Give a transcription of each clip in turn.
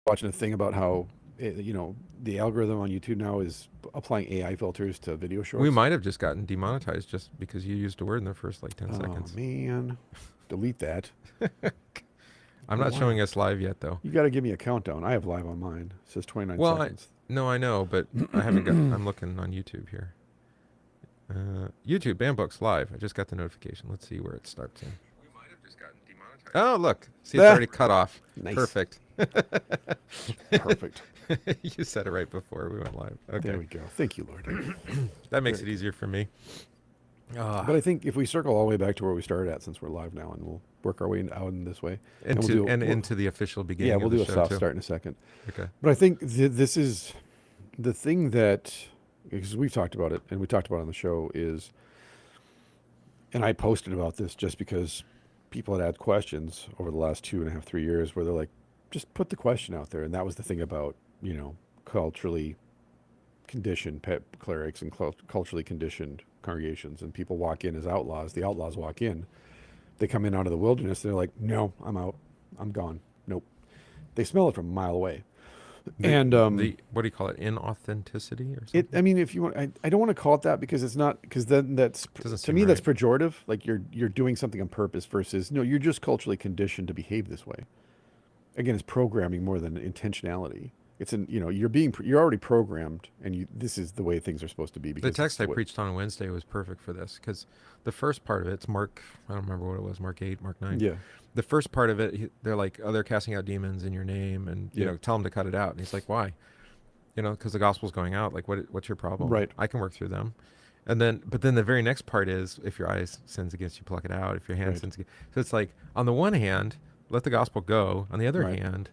watching a thing about how the algorithm on YouTube now is applying AI filters to video We shorts. might have just gotten demonetized just because you used a word in the first like 10 Oh seconds. man, delete that. I'm not Wow. showing us live yet, though. You got to give me a countdown. I have live on mine. It says 29 Well, seconds. no, I know, but I haven't got. I'm looking on YouTube here. YouTube Banned Books live. I just got the notification. Let's see where it starts in. We might have just gotten demonetized. Oh, look. See, it's already cut off. Nice. Perfect. Perfect. You said it right before we went live. Okay. There we go. Thank you, Lord. That makes it easier for me. But I think if we circle all the way back to where we started at, since we're live now, and we'll work our way out in this way, Into the official beginning. Yeah, of we'll the do a show soft too. start in a second. Okay. But I think this is the thing that, because we've talked about it and we talked about it on the show, is, and I posted about this just because people had questions over the last 2.5, 3 years where they're like, just put the question out there. And that was the thing about, culturally conditioned clerics and culturally conditioned congregations. And people walk in as outlaws. The outlaws walk in. They come in out of the wilderness. They're like, no, I'm out. I'm gone. Nope. They smell it from a mile away. And the what do you call it? Inauthenticity or something? I mean, if you want, I don't want to call it that because it's not, because then that's, Doesn't to seem me, that's right. pejorative. Like you're doing something on purpose versus, no, you're just culturally conditioned to behave this way. Again, it's programming more than intentionality. It's you're already programmed, and this is the way things are supposed to be. The Because text I preached on Wednesday was perfect for this because the first part of it's Mark. I don't remember what it was. Mark 8, Mark 9. Yeah. The first part of it, they're like, oh, they're casting out demons in your name, and tell them to cut it out. And he's like, why? Because the gospel's going out. Like, what's your problem? Right. I can work through them. And then, but then the very next part is, if your eye sins against you, pluck it out. If your hand sins against, so it's like, on the one hand, let the gospel go. On the other hand,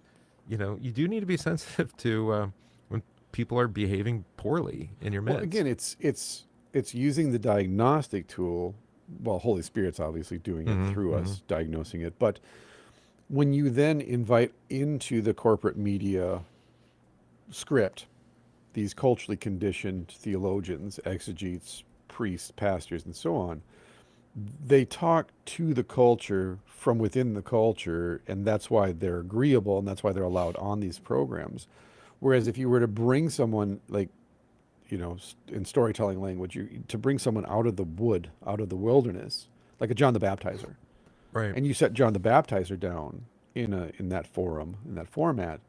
you do need to be sensitive to when people are behaving poorly in your midst. Well, again, it's using the diagnostic tool. Well, Holy Spirit's obviously doing it through us, diagnosing it. But when you then invite into the corporate media script these culturally conditioned theologians, exegetes, priests, pastors, and so on, they talk to the culture from within the culture, and that's why they're agreeable, and that's why they're allowed on these programs. Whereas if you were to bring someone, like, in storytelling language, to bring someone out of the wood, out of the wilderness, like a John the Baptizer, Right. and you set John the Baptizer down in that forum, in that format,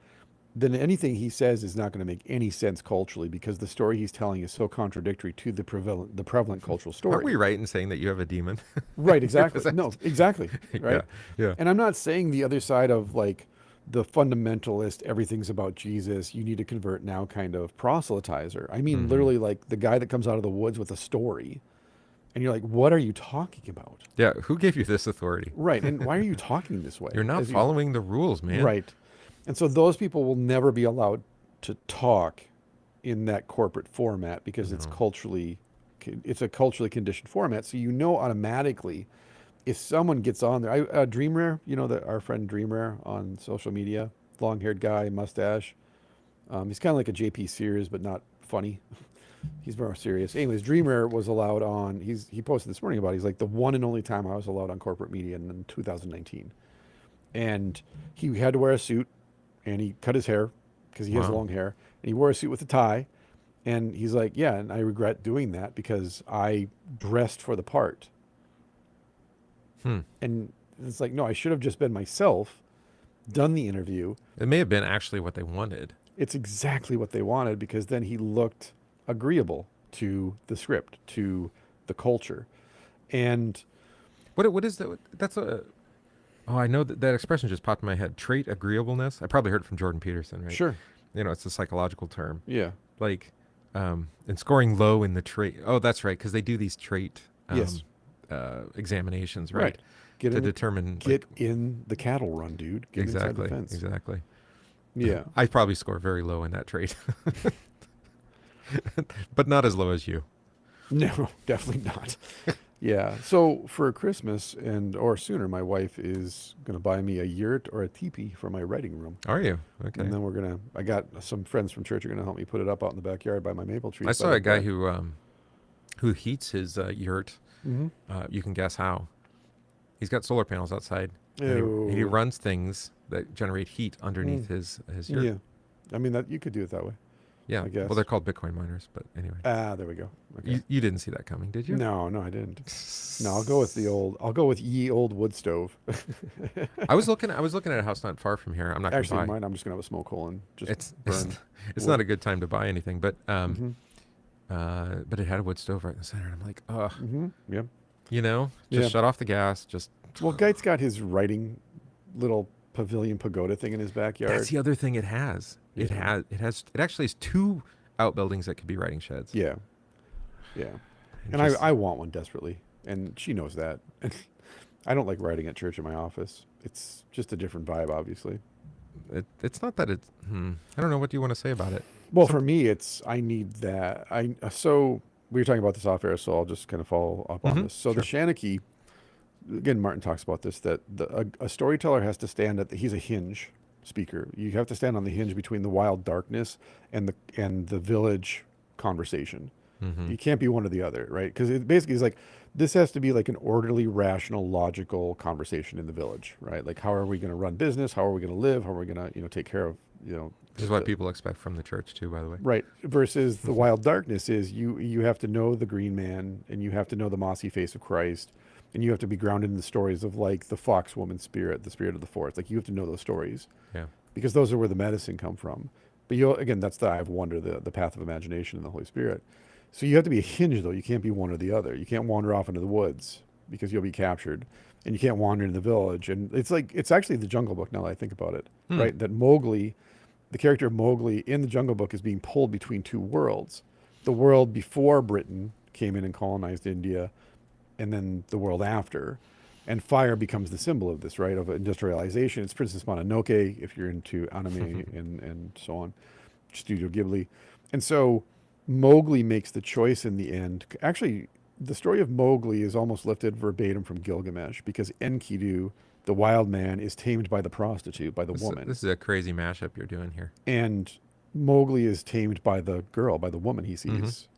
then anything he says is not going to make any sense culturally because the story he's telling is so contradictory to the prevalent cultural story. Aren't we right in saying that you have a demon? Right, exactly. No, exactly. Right. Yeah. And I'm not saying the other side of like the fundamentalist, everything's about Jesus, you need to convert now kind of proselytizer. I mean, literally like the guy that comes out of the woods with a story and you're like, what are you talking about? Yeah. Who gave you this authority? Right. And why are you talking this way? You're not following the rules, man. Right. And so those people will never be allowed to talk in that corporate format because it's a culturally conditioned format. So automatically, if someone gets on there, Dream Rare, our friend Dream Rare on social media, long-haired guy, mustache. He's kind of like a JP Sears, but not funny. He's more serious. Anyways, Dream Rare was allowed on. He posted this morning about it. He's like the one and only time I was allowed on corporate media in 2019, and he had to wear a suit. And he cut his hair because he has long hair. And he wore a suit with a tie. And he's like, yeah, and I regret doing that because I dressed for the part. And it's like, no, I should have just been myself, done the interview. It may have been actually what they wanted. It's exactly what they wanted because then he looked agreeable to the script, to the culture. And what is that? That's a... Oh, I know that expression just popped in my head. Trait agreeableness. I probably heard it from Jordan Peterson, right? Sure. It's a psychological term. Yeah. Like, and scoring low in the trait. Oh, that's right, because they do these trait examinations, right? Determine. Get in the cattle run, dude. Get inside the fence. Exactly. Yeah. I probably score very low in that trait, but not as low as you. No, definitely not. Yeah. So for Christmas or sooner, my wife is going to buy me a yurt or a teepee for my writing room. Are you? Okay. And then I got some friends from church are going to help me put it up out in the backyard by my maple trees. I saw a guy who heats his yurt. Mm-hmm. You can guess how. He's got solar panels outside. Ew. And he runs things that generate heat underneath his yurt. Yeah. I mean, that you could do it that way, Yeah. I guess. Well, they're called Bitcoin miners, but anyway. There we go. Okay. You didn't see that coming, did you? No, I didn't. No, I'll go with ye old wood stove. I was looking at a house not far from here. I'm not Actually, gonna buy. mine, I'm just gonna have a smoke hole and just It's burn. it's wood. not a good time to buy anything, but but it had a wood stove right in the center, and I'm like, ugh, Yeah. just Yeah. shut off the gas. Just Well, Geit's got his writing little pavilion pagoda thing in his backyard. that's the other thing it has. It Yeah. it actually has two outbuildings that could be writing sheds. Yeah. Yeah. And just- I want one desperately, and she knows that. I don't like writing at church in my office. It's just a different vibe, obviously. it's not that it's. I don't know. What do you want to say about it? Well, for me, I need that. So we were talking about this off air, so I'll just kind of follow up on this. So the Shanachie, again, Martin talks about this, that a storyteller has to stand he's a hinge speaker. You have to stand on the hinge between the wild darkness and the village conversation. You can't be one or the other, right? Because it basically is like, this has to be like an orderly, rational, logical conversation in the village, right? Like, how are we going to run business? How are we going to live? How are we going to, take care of, This is what people expect from the church too, by the way. right. Versus the wild darkness is you have to know the green man, and you have to know the mossy face of Christ, and you have to be grounded in the stories of like the fox woman spirit, the spirit of the forest. Like, you have to know those stories. Yeah. Because those are where the medicine come from. But again, that's the eye of wonder, the path of imagination and the Holy Spirit. So you have to be a hinge, though. You can't be one or the other. You can't wander off into the woods because you'll be captured, and you can't wander into the village. And it's actually the Jungle Book, now that I think about it, right? That Mowgli, the character of Mowgli in the Jungle Book, is being pulled between two worlds: the world before Britain came in and colonized India, and then the world after. And fire becomes the symbol of this, right? Of industrialization. It's Princess Mononoke, if you're into anime and so on, Studio Ghibli. And so Mowgli makes the choice in the end. Actually, the story of Mowgli is almost lifted verbatim from Gilgamesh, because Enkidu, the wild man, is tamed by the prostitute, by the woman. This is a crazy mashup you're doing here. And Mowgli is tamed by the girl, by the woman he sees.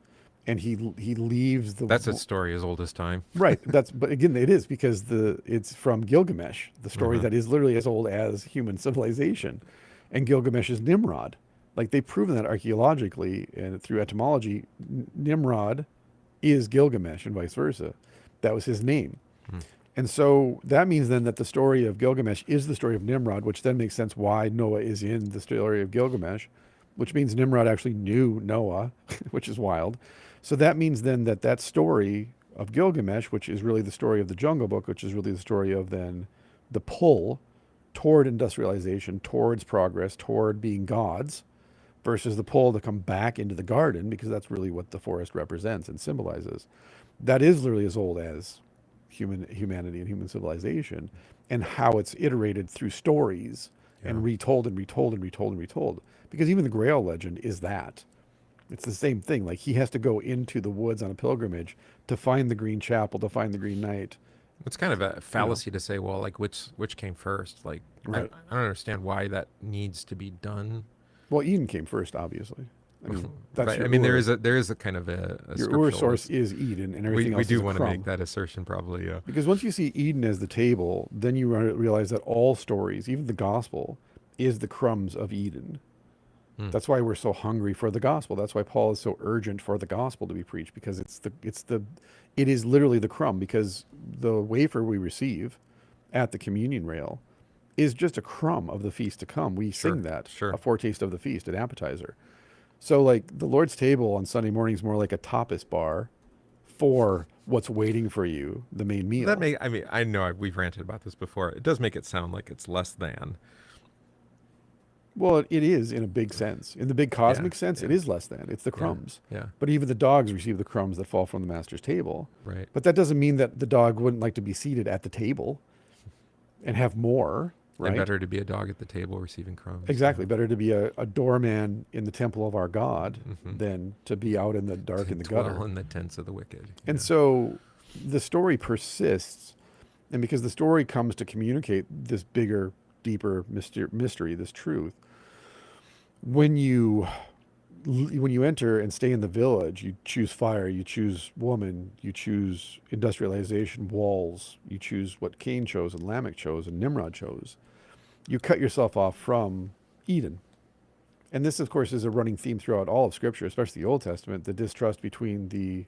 And he leaves the... That's a story as old as time. Right. But again, it is, because it's from Gilgamesh, the story that is literally as old as human civilization. And Gilgamesh is Nimrod. Like, they've proven that archaeologically and through etymology. Nimrod is Gilgamesh and vice versa. That was his name. And so that means then that the story of Gilgamesh is the story of Nimrod, which then makes sense why Noah is in the story of Gilgamesh, which means Nimrod actually knew Noah, which is wild. So that means then that story of Gilgamesh, which is really the story of the Jungle Book, which is really the story of then the pull toward industrialization, towards progress, toward being gods, versus the pull to come back into the garden, because that's really what the forest represents and symbolizes. That is literally as old as humanity and human civilization, and how it's iterated through stories and retold and retold and retold and retold. Because even the Grail legend is that. It's the same thing. Like, he has to go into the woods on a pilgrimage to find the Green Chapel, to find the Green Knight. It's kind of a fallacy to say, well, like, which came first? Like, Right. I don't understand why that needs to be done. Well, Eden came first, obviously. I mean, that's Right. your I mean, Ur. there is a kind of a Your scriptural- Ur source is Eden, and everything we else do is a want to crumb. make that assertion, probably. Yeah. Because once you see Eden as the table, then you realize that all stories, even the gospel, is the crumbs of Eden. That's why we're so hungry for the gospel. That's why Paul is so urgent for the gospel to be preached, because it is literally the crumb. Because the wafer we receive at the communion rail is just a crumb of the feast to come. We sing that, a foretaste of the feast, an appetizer. So, like, the Lord's table on Sunday morning is more like a tapas bar for what's waiting for you, the main meal. I know we've ranted about this before. It does make it sound like it's less than. Well, it is in a big sense. In the big cosmic sense, it is less than. It's the crumbs. Yeah. But even the dogs receive the crumbs that fall from the master's table. Right. But that doesn't mean that the dog wouldn't like to be seated at the table and have more, right? And better to be a dog at the table receiving crumbs. Exactly. Better to be a doorman in the temple of our God than to be out in the dark in the gutter. Dwell in the tents of the wicked. And so the story persists. And because the story comes to communicate this bigger, deeper mystery, this truth, when you enter and stay in the village, you choose fire, you choose woman, you choose industrialization, walls, you choose what Cain chose and Lamech chose and Nimrod chose. you cut yourself off from Eden. And this, of course, is a running theme throughout all of Scripture, especially the Old Testament, the distrust between the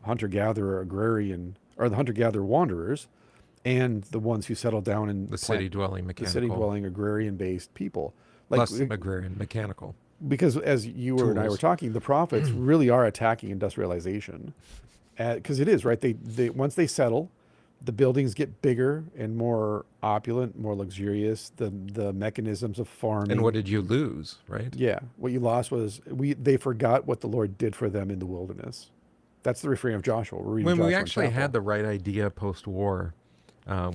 hunter-gatherer agrarian, or the hunter-gatherer wanderers, and the ones who settle down and The city-dwelling the mechanical. city-dwelling agrarian-based people. Like, Less agrarian mechanical. because as you and I were Tools. talking, the prophets really are attacking industrialization, because it is right. They once they settle, the buildings get bigger and more opulent, more luxurious. The mechanisms of farming. And what did you lose, right? Yeah, what you lost was they forgot what the Lord did for them in the wilderness. That's the refrain of Joshua. We're reading When we Joshua actually and Chapel. had the right idea post-war,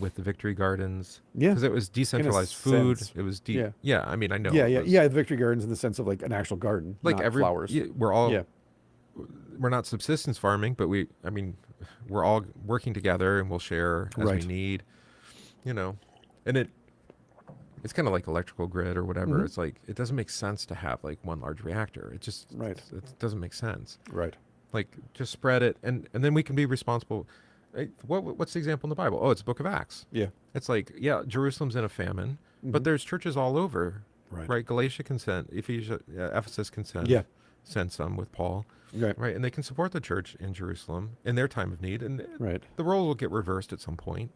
with the victory gardens, Yeah, because it was decentralized food. sense. It was Yeah. I mean, I know. yeah, it yeah, was- yeah. The victory gardens in the sense of like an actual garden, Like not flowers. we're all. Yeah, We're not subsistence farming, but we're all working together and we'll share as Right. we need, and it's kind of like electrical grid or whatever. Mhm. It's like, it doesn't make sense to have like one large reactor. Right. It doesn't make sense. right. Like, just spread it, and then we can be responsible. What's the example in the Bible? Oh, it's the book of Acts. Yeah, It's like, yeah, Jerusalem's in a famine, but Mhm. there's churches all over, right. right? Galatia can send, Ephesus can send, Yeah, send some with Paul, right, right? And they can support the church in Jerusalem in their time of need, and right. the role will get reversed at some point,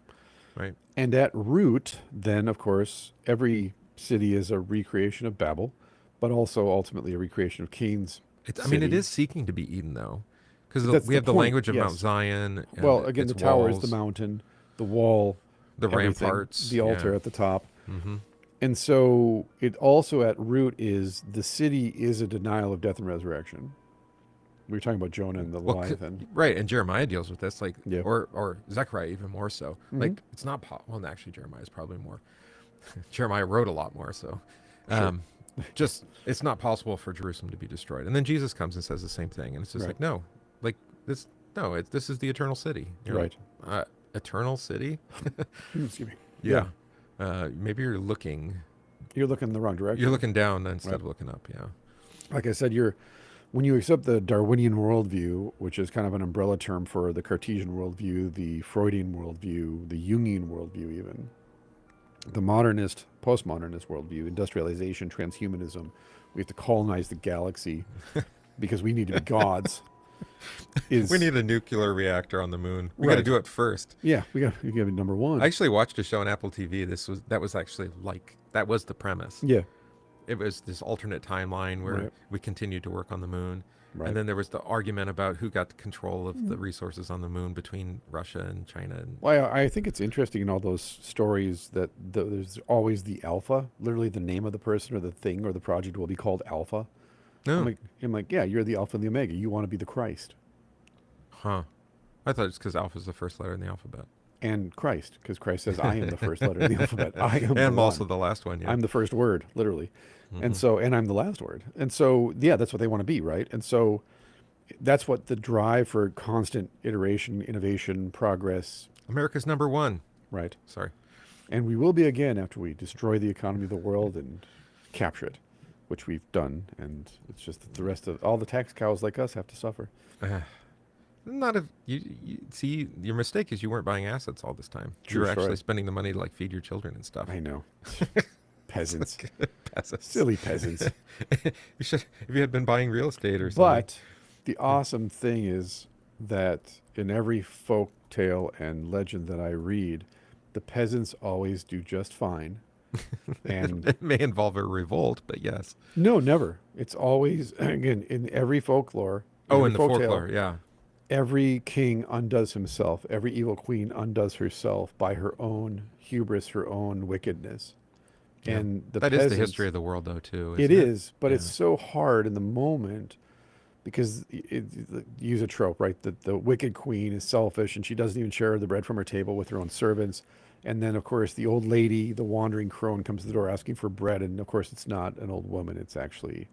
right? And at root, then of course, every city is a recreation of Babel, but also ultimately a recreation of Cain's. I mean, it city. is seeking to be Eden, though, because That's we the have the point, language of Mount yes. Zion. And Well, again, the its tower is walls, the mountain, the wall, the everything, ramparts, the altar at the top. Mm-hmm. And so it also at root is the city is a denial of death and resurrection. We were talking about Jonah and the Leviathan. Right, and Jeremiah deals with this, like, Yeah. or Zechariah even more so. Like, it's not well, actually, Jeremiah is probably more. Jeremiah wrote a lot more, so just it's not possible for Jerusalem to be destroyed. And then Jesus comes and says the same thing, and it's just Right. like, no, like this, no, this is the eternal city. You're Right. like, eternal city. Excuse me. Yeah. Maybe you're looking You're looking in the wrong direction. You're looking down instead Right. of looking up. Yeah. Like I said, when you accept the Darwinian worldview, which is kind of an umbrella term for the Cartesian worldview, the Freudian worldview, the Jungian worldview, even the modernist, postmodernist worldview, industrialization, transhumanism, we have to colonize the galaxy because we need to be gods. We need a nuclear reactor on the moon. We got to Right. do it first. Yeah, we got to be number one. I actually watched a show on Apple TV. That was the premise. Yeah, It was this alternate timeline where Right. we continued to work on the moon. right. And then there was the argument about who got control of the resources on the moon between Russia and China. And Well, I think it's interesting in all those stories that there's always the alpha. Literally, the name of the person or the thing or the project will be called Alpha. no, I'm like, yeah, you're the Alpha and the Omega. You want to be the Christ huh? I thought it's because Alpha is the first letter in the alphabet, and Christ, because Christ says, "I am the first letter in the alphabet. I am." and the also one. the last one. Yeah. I'm the first word, literally, Mhm. and I'm the last word. And so, yeah, that's what they want to be, right? And so, that's what the drive for constant iteration, innovation, progress, America's number one. right? Sorry. And we will be again after we destroy the economy of the world and capture it, which we've done. And it's just that the rest of all the tax cows like us have to suffer. Not if you see, your mistake is you weren't buying assets all this time. True You were actually story. spending the money to like feed your children and stuff. I know. Peasants. Peasants. Silly peasants. You should, if you had been buying real estate or something. But the awesome thing is that in every folk tale and legend that I read, the peasants always do just fine. And it may involve a revolt, but yes. no, never. It's always, again, in every folklore. Oh, every in the folktale, folklore, yeah. every king undoes himself. Every evil queen undoes herself by her own hubris, her own wickedness. Yeah. And the That is peasants, the history of the world, though, too. It isn't is, but it's Yeah. so hard in the moment because use a trope, right? The wicked queen is selfish and she doesn't even share the bread from her table with her own servants. And then, of course, the old lady, the wandering crone, comes to the door asking for bread. And of course, it's not an old woman. It's actually,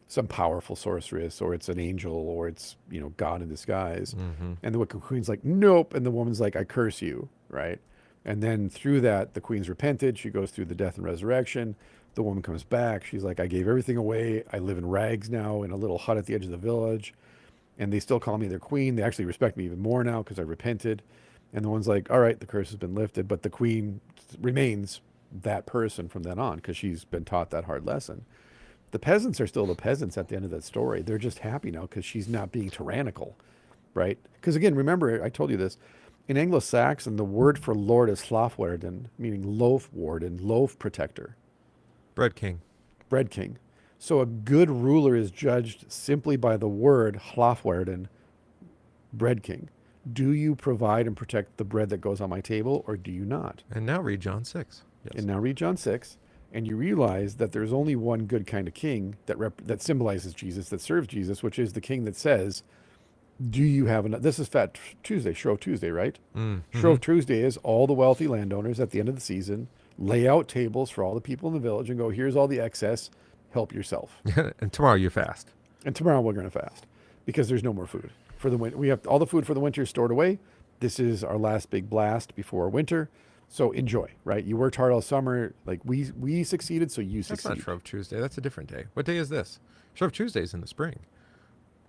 some powerful sorceress, or it's an angel, or it's, God in disguise. Mhm. And the wicked queen's like, nope. And the woman's like, I curse you, right? And then through that, the queen's repented. She goes through the death and resurrection. The woman comes back. She's like, I gave everything away. I live in rags now in a little hut at the edge of the village. And they still call me their queen. They actually respect me even more now because I repented. And the one's like, all right, the curse has been lifted. But the queen remains that person from then on because she's been taught that hard lesson. The peasants are still the peasants at the end of that story. They're just happy now because she's not being tyrannical, right? Because again, remember, I told you this. In Anglo-Saxon, the word for lord is slafwarden, meaning loaf warden, loaf protector. Bread king. Bread king. So a good ruler is judged simply by the word hlafwarden, bread king. Do you provide and protect the bread that goes on my table, or do you not? And now read John 6. Yes. And now read John 6, and you realize that there's only one good kind of king that symbolizes Jesus, that serves Jesus, which is the king that says, do you have enough? This is Fat Tuesday, Shrove Tuesday, right? Shrove Tuesday is all the wealthy landowners at the end of the season lay out tables for all the people in the village and go, here's all the excess, help yourself. And tomorrow you fast. And tomorrow we're going to fast because there's no more food for the winter. We have all the food for the winter stored away. This is our last big blast before winter. So enjoy, right? You worked hard all summer. Like we succeeded, so you succeed. That's not Shrove Tuesday. That's a different day. What day is this? Shrove Tuesday is in the spring.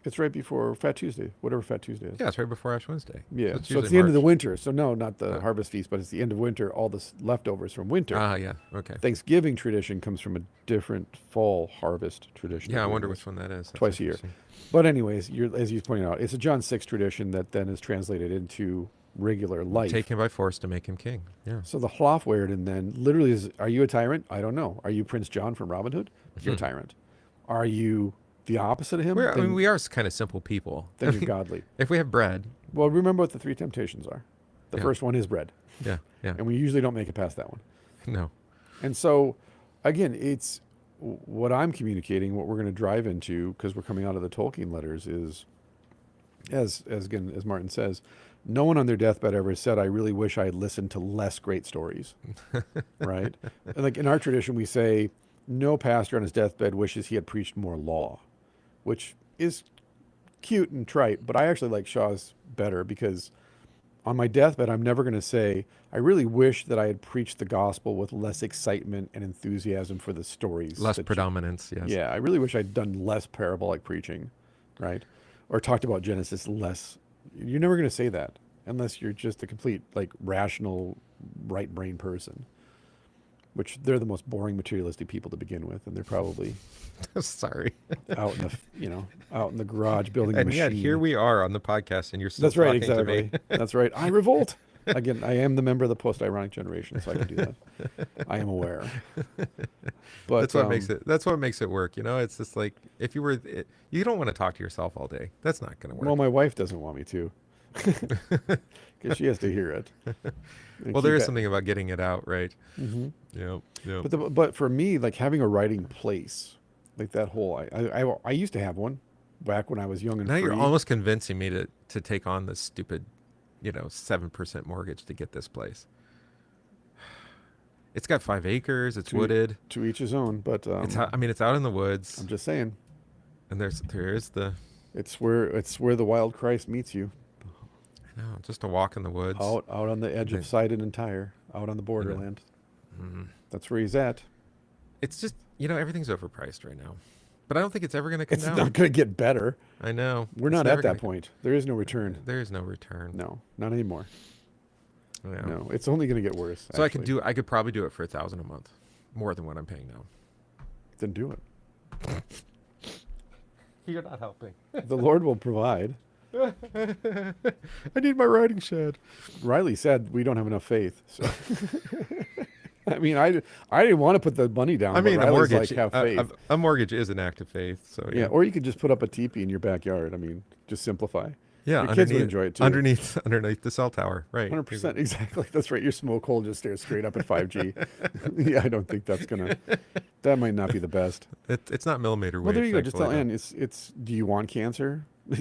It's right before Fat Tuesday, whatever Fat Tuesday is. Yeah, it's right before Ash Wednesday. Yeah, It's so it's usually the end of the March. winter. So no, not the harvest feast, but it's the end of winter, all the leftovers from winter. Ah, yeah. Okay. Thanksgiving tradition comes from a different fall harvest tradition. Yeah, I wonder which one that is. That's Twice a year. interesting. But anyways, as you pointed out, it's a John 6 tradition that then is translated into regular life. Take him by force to make him king. Yeah. So the Hlafwarden then literally is, are you a tyrant? I don't know. Are you Prince John from Robin Hood? You're a tyrant. Are you the opposite of him? I mean, we are kind of simple people. Then you're godly. If we have bread. Well, remember what the 3 temptations are. The Yeah. first one is bread. Yeah. Yeah. And we usually don't make it past that one. No. And so, again, it's what I'm communicating, what we're going to drive into, because we're coming out of the Tolkien letters, is, as Martin says, no one on their deathbed ever said, I really wish I had listened to less great stories, right? Like in our tradition, we say, no pastor on his deathbed wishes he had preached more law, which is cute and trite, but I actually like Shaw's better because on my deathbed, I'm never going to say, I really wish that I had preached the gospel with less excitement and enthusiasm for the stories. Less predominance, yes. Yeah, I really wish I'd done less parabolic preaching, right? Or talked about Genesis less. You're never going to say that unless you're just a complete, like, rational, right brain person, which they're the most boring materialistic people to begin with, and they're probably Sorry. out in the out in the garage building a And machine. yet here we are on the podcast, and you're still That's right, talking to me. exactly. That's right. I revolt. Again, I am the member of the post-ironic generation, so I can do that. I am aware. But That's what makes it. That's what makes it work. You know, it's just like if you were, you don't want to talk to yourself all day. That's not going to work. Well, my wife doesn't want me to, because she has to hear it. And Well, there keep is it- something about getting it out, right? Mm-hmm. Yeah. Yeah. But for me, like having a writing place, like that whole, I used to have one back when I was young and Now free. you're almost convincing me to take on this stupid, 7% mortgage to get this place. It's got 5 acres. It's wooded. To each his own, but It's out, I mean, it's out in the woods, I'm just saying, and there is the, it's where the wild Christ meets you, just a walk in the woods. out on the edge of Sidon and Tyre, out on the borderland. That's where he's at. It's just everything's overpriced right now, but I don't think it's ever going to come It's down. not going to get better. I know. We're It's not never at that gonna- point. There is no return. There is no return. No, not anymore. Yeah. No, it's only going to get worse. So actually. I could probably do it for $1,000 a month, more than what I'm paying now. Then do it. You're not helping. The Lord will provide. I need my writing shed. Riley said we don't have enough faith. So. I mean, I didn't want to put the money down. I mean, but a Riley's mortgage. like, have faith. A mortgage is an act of faith. So Yeah, or you could just put up a teepee in your backyard. I mean, just simplify. yeah, Your kids would enjoy it too. Underneath the cell tower, right? 100%, exactly. That's right. Your smoke hole just stares straight up at 5G. Yeah, I don't think that might not be the best. It's not millimeter wave. Well, there you go. Just tell thankfully, Ann, it's. Do you want cancer? I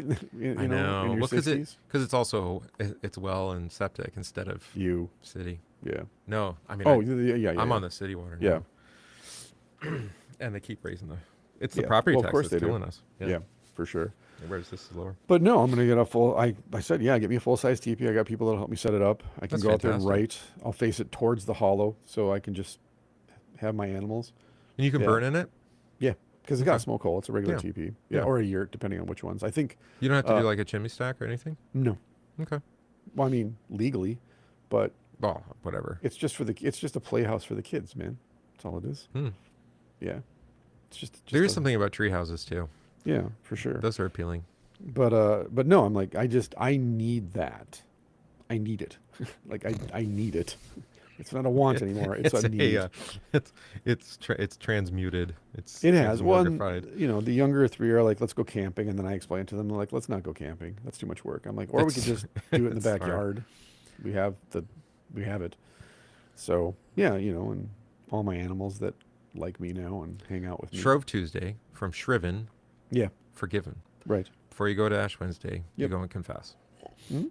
know. in your Well, 60s? because it's also it's well and septic instead of You. city. Yeah. No, I mean. Oh, yeah. I'm on the city water. Yeah. Now. And they keep raising it's the Yeah. property Well, of tax course that's they do. killing us. Yeah, for sure. Whereas this is lower. But no, I'm going to get a full. I said, yeah, get me a full size teepee. I got people that'll help me set it up. I can That's go out there and fantastic. write. I'll face it towards the hollow, so I can just have my animals. And you can Yeah. burn in it. Yeah, because it's got a Okay. smoke hole. It's a regular Yeah. teepee. Yeah. Yeah, or a yurt, depending on which ones. I think You don't have to do like a chimney stack or anything. no. Okay. Well, I mean legally, but Well, whatever. It's just a playhouse for the kids, man. That's all it is. Yeah. It's just There is something about tree houses too. Yeah, for sure. Those are appealing. But no, I'm like, I need that. I need it. Like I need it. It's not a want anymore. It's a need. It's transmuted. It has one. transmogrified. You know, the younger three are like, let's go camping, and then I explain to them, they're like, let's not go camping. That's too much work. I'm like, or we could just do it in the It's hard. backyard. We have it. So yeah, you know, and all my animals that like me now and hang out with me. Shrove Tuesday from Shriven, Yeah, forgiven. right. Before you go to Ash Wednesday, you Yep. go and confess. Mhm.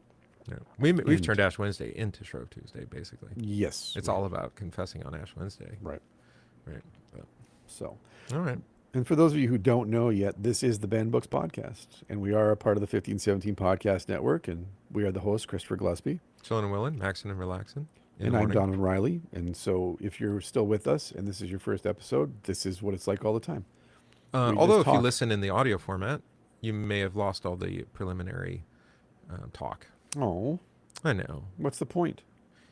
Yeah. We've And- turned Ash Wednesday into Shrove Tuesday, basically. Yes. It's all about confessing on Ash Wednesday. right. Right. But, So, all right. and for those of you who don't know yet, this is the Ben Books Podcast, and we are a part of the 1517 Podcast Network, and we are the hosts, Christopher Gillespie. Chillin' and willing, maxing and relaxing. in And the I'm morning. Donovan Riley. And so if you're still with us and this is your first episode, this is what it's like all the time. We Although just if you talk. listen in the audio format, you may have lost all the preliminary talk. Oh, I know. what's the point?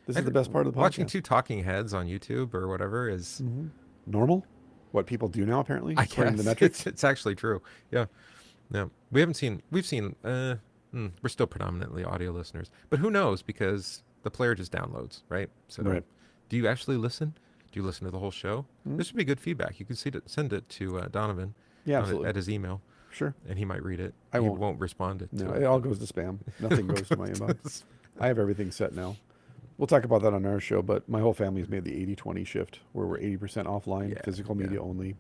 This is And the best part of the podcast. Watching two talking heads on YouTube or whatever is, Normal? What people do now, apparently? I according to guess, the metrics? it's actually true. Yeah. Yeah. We've seen, we're still predominantly audio listeners, but who knows, because the player just downloads, right? So Right. do you actually listen? Do you listen to the whole show? This would be good feedback. You could send it to Donovan Yeah, on absolutely. at his email, Sure. and he might read it. I He won't. won't respond to No, it. it all goes to spam. Nothing goes to my inbox. I have everything set now. We'll talk about that on our show, but my whole family's made the 80-20 shift where we're 80% offline, Yeah, physical media yeah. only.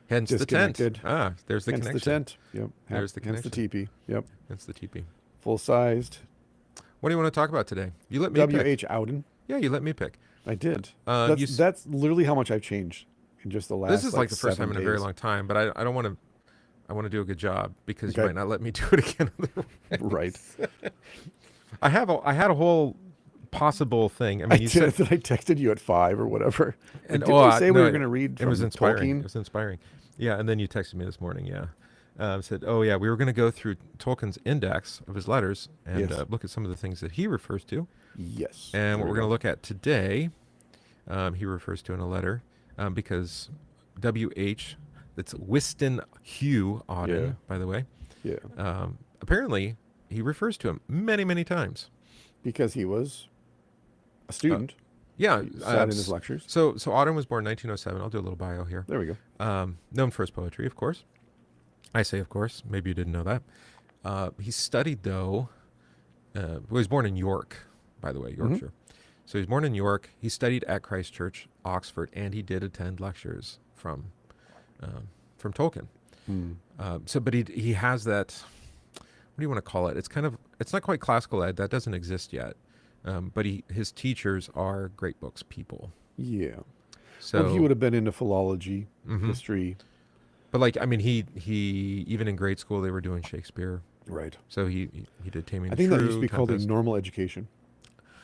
Hence the tent. Disconnected. Ah, there's the Hence connection. the tent. Yep. There's the Hence the teepee. Yep. That's the TP. Full-sized. What do you want to talk about today? You let me pick. W.H. Auden. Yeah, you let me pick. I did. you That's, s- that's literally how much I've changed in just the last. This is like the first 7 time in a very days. long time, but I don't want to. I want to do a good job because Okay. you might not let me do it again. Right. I had a whole possible thing. I mean, I you did. said I texted you at 5 or whatever. and Did we say we no, were going to read It from was inspiring. Tolkien? It was inspiring. Yeah, and then you texted me this morning. Yeah, said, "Oh yeah, we were going to go through Tolkien's index of his letters and Yes. look at some of the things that he refers to." Yes. And There what we we're go. going to look at today, he refers to in a letter, because W.H., that's Wystan Hugh Auden, Yeah. by the way. Yeah. Apparently, he refers to him many, many times. Because he was a student. Yeah. He sat in his lectures. So Auden was born in 1907. I'll do a little bio here. There we go. Known for his poetry, of course. I say, of course. Maybe you didn't know that. He studied, though. He was born in York, by the way, Yorkshire. So he was born in York. He studied at Christ Church, Oxford, and he did attend lectures from Tolkien. But he has that. What do you want to call it? It's not quite classical ed. That doesn't exist yet. But his teachers are great books people. Yeah. So Well, he would have been into philology, Mhm. history. But like, I mean, he even in grade school they were doing Shakespeare. Right. So he did Taming I the think Shrew. that used to be called a Tempest. normal education.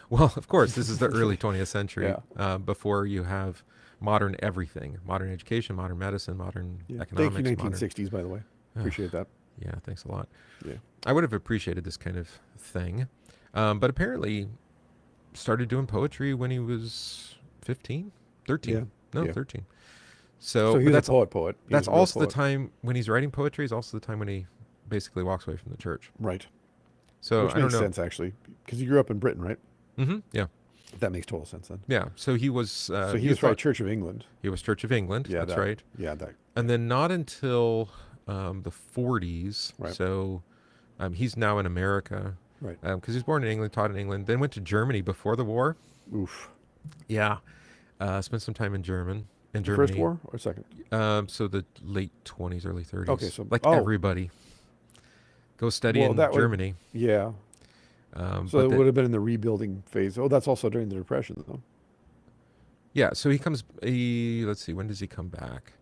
Well, of course, this is the early 20th century. Yeah. Before you have modern everything, modern education, modern medicine, modern Yeah. economics. Thank you, modern- 1960s, by the way. Appreciate that. Yeah, thanks a lot. Yeah. I would have appreciated this kind of thing, but apparently started doing poetry when he was 15, 13. Yeah, No, yeah. 13. So So, he but was that's a poet. He that's was a real also the poet. time when he's writing poetry is also the time when he basically walks away from the church. Right. So Which I don't makes know. sense, actually. Because you grew up in Britain, right? Yeah. That makes total sense then. Yeah. So he was. So he was right, Church of England. He was Church of England. Yeah, that's that- right. Yeah, that. And then not until the 40s. Right. So he's now in America. Right. Because he was born in England, taught in England, then went to Germany before the war. Oof. Yeah. Spent some time in Germany. First war or second? So the late 20s, early 30s. Okay, so- like oh. everybody. Go study Well, in that would- Germany. Yeah. But So it would have been in the rebuilding phase. Oh, that's also during the Depression, though. yeah, so he comes. Let's see, when does he come back?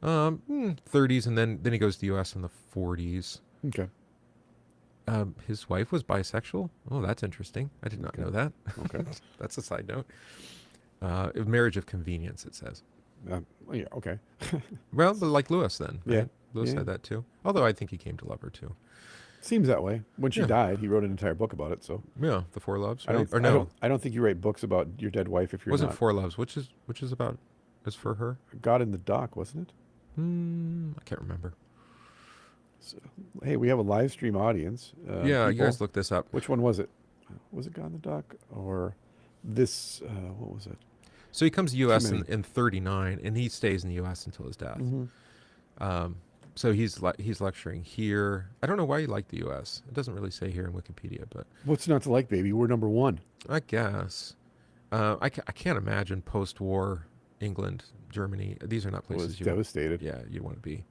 30s, and then he goes to the U.S. in the 40s. Okay. His wife was bisexual. Oh, that's interesting. I did not know that. Okay. That's a side note. Marriage of convenience, it says. Yeah. Okay. Well, but like Lewis then. Yeah, Right? Lewis yeah. had that too. Although I think he came to love her too. Seems that way. When she Yeah. died, he wrote an entire book about it. So Yeah, the Four Loves, I right? don't, Or I no, don't, I don't think you write books about your dead wife if you're wasn't not Four Loves, which is about is for her. God in the Dock, wasn't it? I can't remember. So, hey, we have a live stream audience. Yeah, you People, guys look this up. which one was it? Was it God in the Dock or this? What was it? So he comes to Too U.S. many. in 39, and he stays in the U.S. until his death. Mm-hmm. So he's lecturing here. I don't know why he liked the U.S. It doesn't really say here in Wikipedia, but What's not to like, baby? We're number one. I guess. I can't imagine post-war England, Germany. These are not Was places devastated. yeah, you want to be.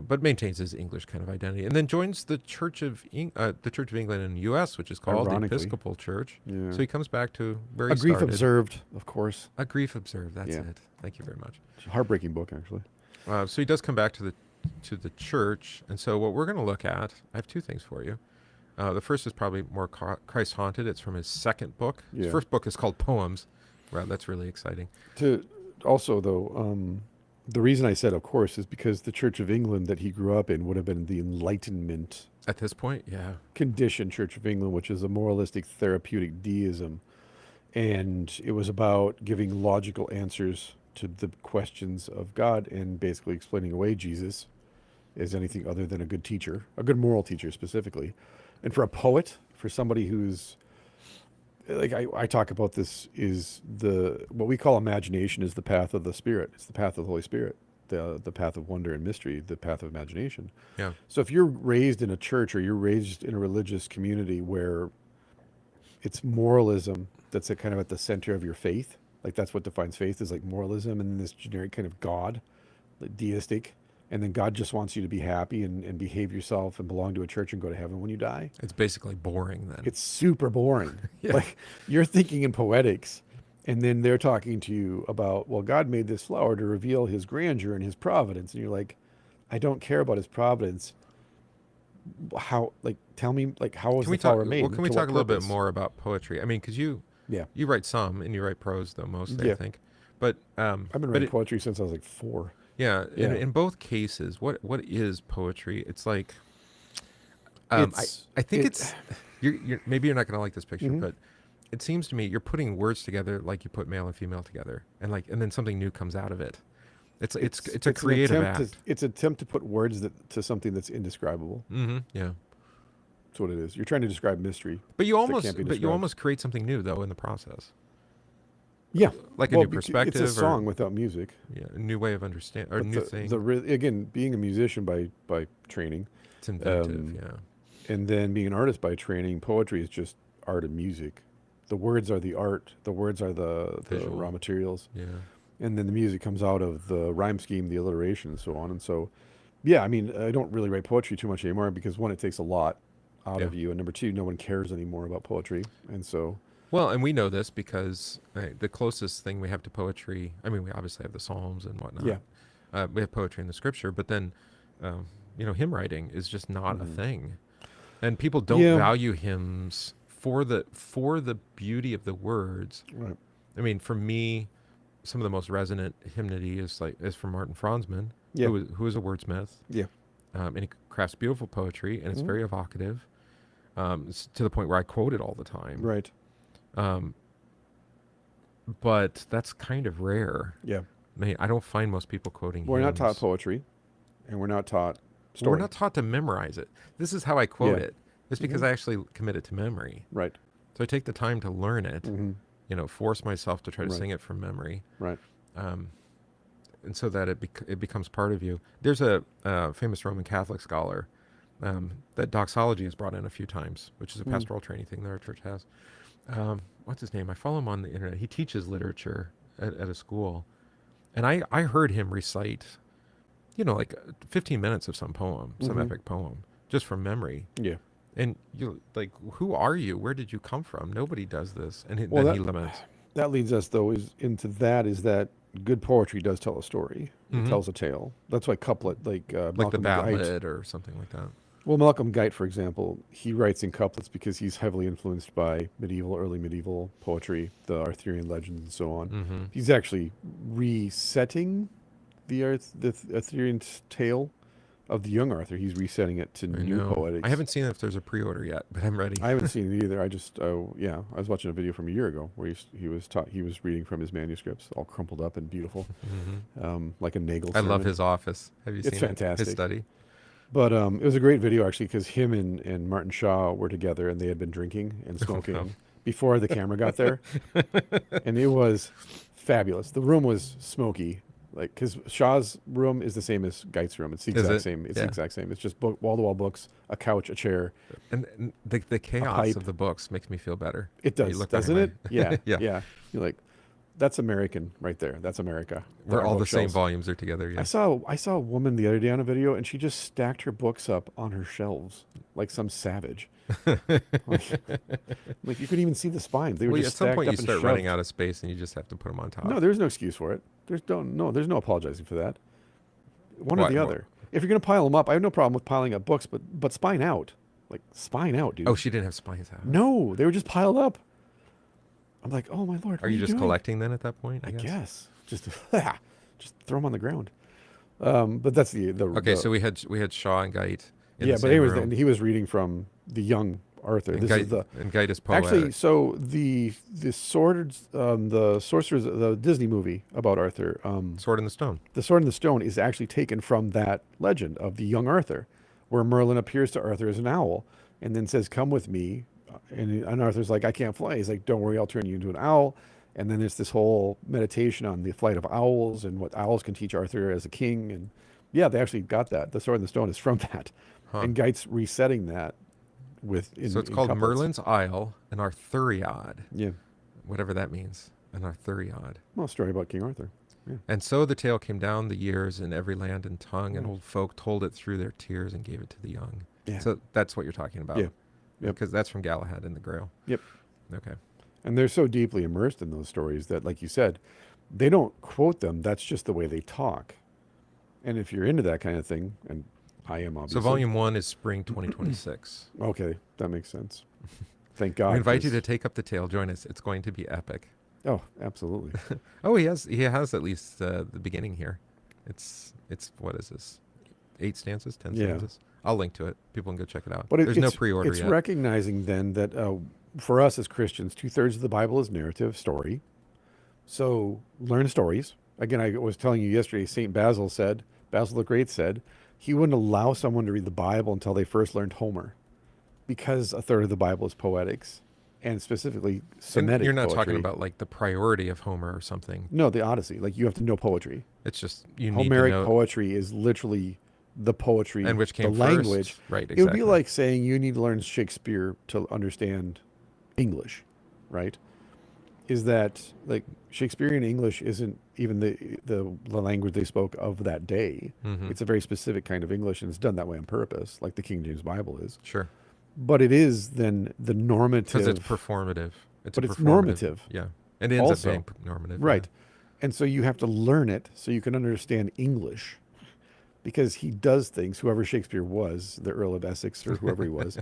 But maintains his English kind of identity, and then joins the Church of England in the U.S., which is called the Ironically. Episcopal Church. Yeah. So he comes back to where he A grief started. observed, of course. A Grief Observed. That's Yeah. it. Thank you very much. It's a heartbreaking book, actually. So he does come back to the church, and so what we're going to look at, I have two things for you. The first is probably more Christ haunted. It's from his second book. His Yeah. first book is called Poems. Wow, that's really exciting. To also though, the reason I said, of course, is because the Church of England that he grew up in would have been the Enlightenment At this point, yeah. condition Church of England, which is a moralistic therapeutic deism, and it was about giving logical answers to the questions of God and basically explaining away Jesus as anything other than a good teacher, a good moral teacher specifically. And for a poet, for somebody who's like I talk about this, is what we call imagination is the path of the Spirit. It's the path of the Holy Spirit, the path of wonder and mystery, the path of imagination. Yeah. So if you're raised in a church or you're raised in a religious community where it's moralism that's kind of at the center of your faith, like that's what defines faith, is like moralism and this generic kind of God, like deistic, and then God just wants you to be happy and behave yourself and belong to a church and go to heaven when you die. It's basically boring then. It's super boring. Yeah. Like you're thinking in poetics, and then they're talking to you about, well, God made this flower to reveal his grandeur and his providence. And you're like, I don't care about his providence. How, like, tell me, like, how was Can we the flower talk? made? Well, can we To talk what a little bit purpose? more about poetry? I mean, because you Yeah. write some and you write prose though mostly, I Yeah. think. But I've been but writing it, poetry since I was like 4. yeah, Yeah. in both cases, what is poetry? It's like It's- I think it- it's you're maybe you're not going to like this picture, Mhm. but it seems to me you're putting words together like you put male and female together, and then something new comes out of it. It's a an creative attempt act. it's an attempt to put words to something that's indescribable. Yeah. That's what it is. You're trying to describe mystery. But you can't be almost described. create something new though in the process. Yeah. Like a new perspective It's a song without music. Yeah, a new way of understanding or But new thing. again, being a musician by training, It's inventive, yeah. and then being an artist by training, poetry is just art and music. The words are the art. The words are the Visual. raw materials, Yeah. and then the music comes out of the rhyme scheme, the alliteration, and so on. And so, yeah, I mean, I don't really write poetry too much anymore because one, it takes a lot out of you, and number two, no one cares anymore about poetry, and so. Well, and we know this because the closest thing we have to poetry, I mean, we obviously have the Psalms and whatnot. Yeah. We have poetry in the scripture, but then, hymn writing is just not a thing. And people don't value hymns for the beauty of the words. Right. I mean, for me, some of the most resonant hymnody is from Martin Franzmann, Yeah. who is a wordsmith. Yeah. And he crafts beautiful poetry, and it's very evocative, to the point where I quote it all the time. Right. But that's kind of rare. Yeah. I mean, I don't find most people quoting We're not taught hymns. poetry, and we're not taught story. We're not taught to memorize it. This is how I quote Yeah. it. It's because I actually commit it to memory. Right. So I take the time to learn it, force myself to try to Right. sing it from memory. Right. And so that it becomes part of you. There's a famous Roman Catholic scholar that doxology is brought in a few times, which is a pastoral training thing that our church has. What's his name? I follow him on the internet. He teaches literature at a school. And I heard him recite, like 15 minutes of some poem, some epic poem, just from memory. Yeah. And you're like, who are you? Where did you come from? Nobody does this. And Well, then he laments. That leads us, though, is that good poetry does tell a story. It tells a tale. That's why couplet, like Like the Malcolm Guite. ballad or something like that. Well, Malcolm Guite, for example, he writes in couplets because he's heavily influenced by early medieval poetry, the Arthurian legends, and so on. He's actually resetting the Arthurian tale of the young Arthur. He's resetting it to I new know. poetics. I haven't seen if there's a pre-order yet, but I'm ready. I haven't seen it either. I just, yeah, I was watching a video from a year ago where he was reading from his manuscripts, all crumpled up and beautiful, like a Nagel. I love his office. Have you seen It's fantastic. his study? But it was a great video actually because him and Martin Shaw were together and they had been drinking and smoking before the camera got there, and it was fabulous. The room was smoky. Like, because Shaw's room is the same as Geit's room. It's the exact same. It's the exact same. It's just wall-to-wall books, a couch, a chair. And the chaos of the books makes me feel better. It does, doesn't it? Yeah, yeah. yeah. You're like, that's American right there. That's America. Where all the same volumes are together. Yeah. I saw a woman the other day on a video, and she just stacked her books up on her shelves like some savage. like you couldn't even see the spines. They were just at some stacked point up you and start shoved. running out of space, and you just have to put them on top. No, there's no excuse for it. There's no apologizing for that. One or the other. If you're gonna pile them up, I have no problem with piling up books, but spine out, like spine out, dude. Oh, she didn't have spines out. No, they were just piled up. I'm like, oh my lord. Are you just doing? collecting then at that point? I guess. Just throw them on the ground. But that's the Okay, so we had Shaw and Geit. But anyways, he was reading from the young Arthur. And Geit is poetic. Actually, so the Sorcerers, the Disney movie about Arthur, Sword in the Stone. The Sword in the Stone is actually taken from that legend of the young Arthur, where Merlin appears to Arthur as an owl and then says, "Come with me," and Arthur's like, "I can't fly." He's like, "Don't worry, I'll turn you into an owl." And then there's this whole meditation on the flight of owls and what owls can teach Arthur as a king. And yeah, they actually got that. The Sword in the Stone is from that, and Geit's resetting that. So it's called couplets. Merlin's Isle, an Arthuriad. Yeah. Whatever that means. An Arthuriad. Well, a story about King Arthur. Yeah. And so the tale came down the years in every land and tongue, and old folk told it through their tears and gave it to the young. Yeah. So that's what you're talking about. Yeah. Yep. Because that's from Galahad and the Grail. Yep. Okay. And they're so deeply immersed in those stories that, like you said, they don't quote them. That's just the way they talk. And if you're into that kind of thing, and I am obviously. So volume 1 is spring 2026. Okay, that makes sense. Thank God. We invite you to take up the tale. Join us. It's going to be epic. Oh, absolutely. Oh, he has at least the beginning here. It's what is this? 8 stanzas, 10 stanzas. I'll link to it. People can go check it out. But there's no pre-order yet. It's recognizing then that for us as Christians, 2/3 of the Bible is narrative, story. So learn stories. Again, I was telling you yesterday, Basil the Great said, he wouldn't allow someone to read the Bible until they first learned Homer, because 1/3 of the Bible is poetics, and specifically Semitic. You're not poetry. talking about like the priority of Homer or something. No, the Odyssey. Like, you have to know poetry. It's just you Homeric need to know. poetry is literally the poetry, and which came the first. language. Right. Exactly. It would be like saying you need to learn Shakespeare to understand English, right? Is that like Shakespearean English isn't even the language they spoke of that day. Mm-hmm. It's a very specific kind of English, and it's done that way on purpose, like the King James Bible is. Sure. But it is then the normative. Because it's performative. It's normative. Yeah. And it ends Also, up being normative. Right. Yeah. And so you have to learn it so you can understand English. Because he does things, whoever Shakespeare was, the Earl of Essex or whoever he was,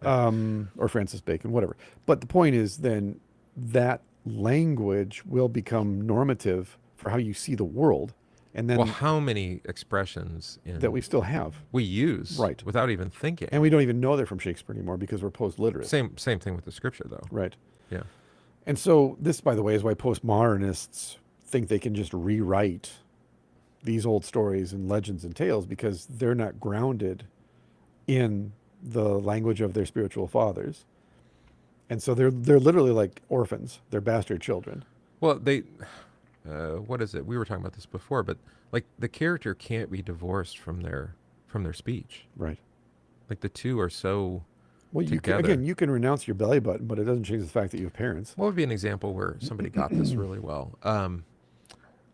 or Francis Bacon, whatever. But the point is then that language will become normative for how you see the world. And then well, how many expressions that we still have we use right without even thinking, and we don't even know they're from Shakespeare anymore because we're post-literate. Same thing with the scripture, though. Right. Yeah. And so this, by the way, is why postmodernists think they can just rewrite these old stories and legends and tales, because they're not grounded in the language of their spiritual fathers. And so they're literally like orphans. They're bastard children. Well, what is it? We were talking about this before, but like the character can't be divorced from their speech. Right. Like the two are so well, together. You can renounce your belly button, but it doesn't change the fact that you have parents. What would be an example where somebody got this really well?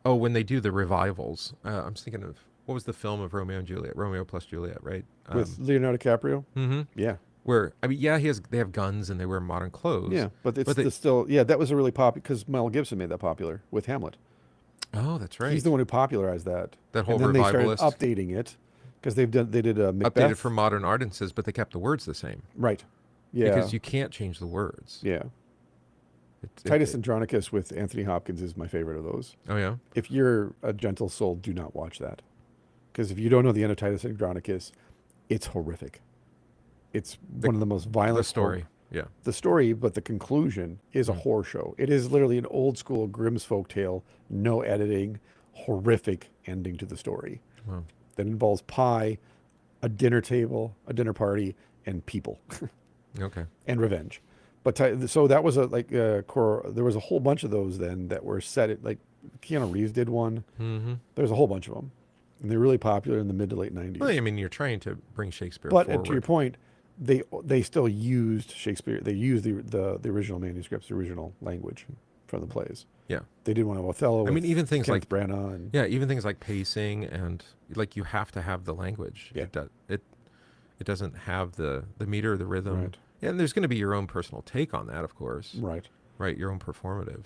When they do the revivals, I'm thinking of, what was the film of Romeo and Juliet? Romeo plus Juliet, right? With Leonardo DiCaprio? Mm-hmm. Yeah. Where, I mean, yeah, they have guns and they wear modern clothes. Yeah, but that was a really popular, because Mel Gibson made that popular with Hamlet. Oh, that's right. He's the one who popularized that. That whole and then revivalist. They started updating it, because they did Macbeth. Updated for modern audiences, but they kept the words the same. Right. Yeah. Because you can't change the words. Yeah. Titus Andronicus with Anthony Hopkins is my favorite of those. Oh, yeah? If you're a gentle soul, do not watch that. Because if you don't know the end of Titus Andronicus, it's horrific. It's one of the most violent. The story. Yeah. The story, but the conclusion is a horror show. It is literally an old school Grimm's folk tale, no editing, horrific ending to the story. Wow. That involves pie, a dinner table, a dinner party, and people. Okay. And revenge. But so that was there was a whole bunch of those then that were set at, like, Keanu Reeves did one. Mm-hmm. There's a whole bunch of them. And they're really popular in the mid to late 90s. Well, I mean, you're trying to bring Shakespeare but forward. to your point, they still used Shakespeare. They used the original manuscripts, the original language from the plays. Yeah. They did one of Othello. I mean, even things Kenneth like Branagh and even things like pacing and like you have to have the language. Yeah. It doesn't have the meter, the rhythm. Right. And there's going to be your own personal take on that, of course. Right. Right. Your own performative,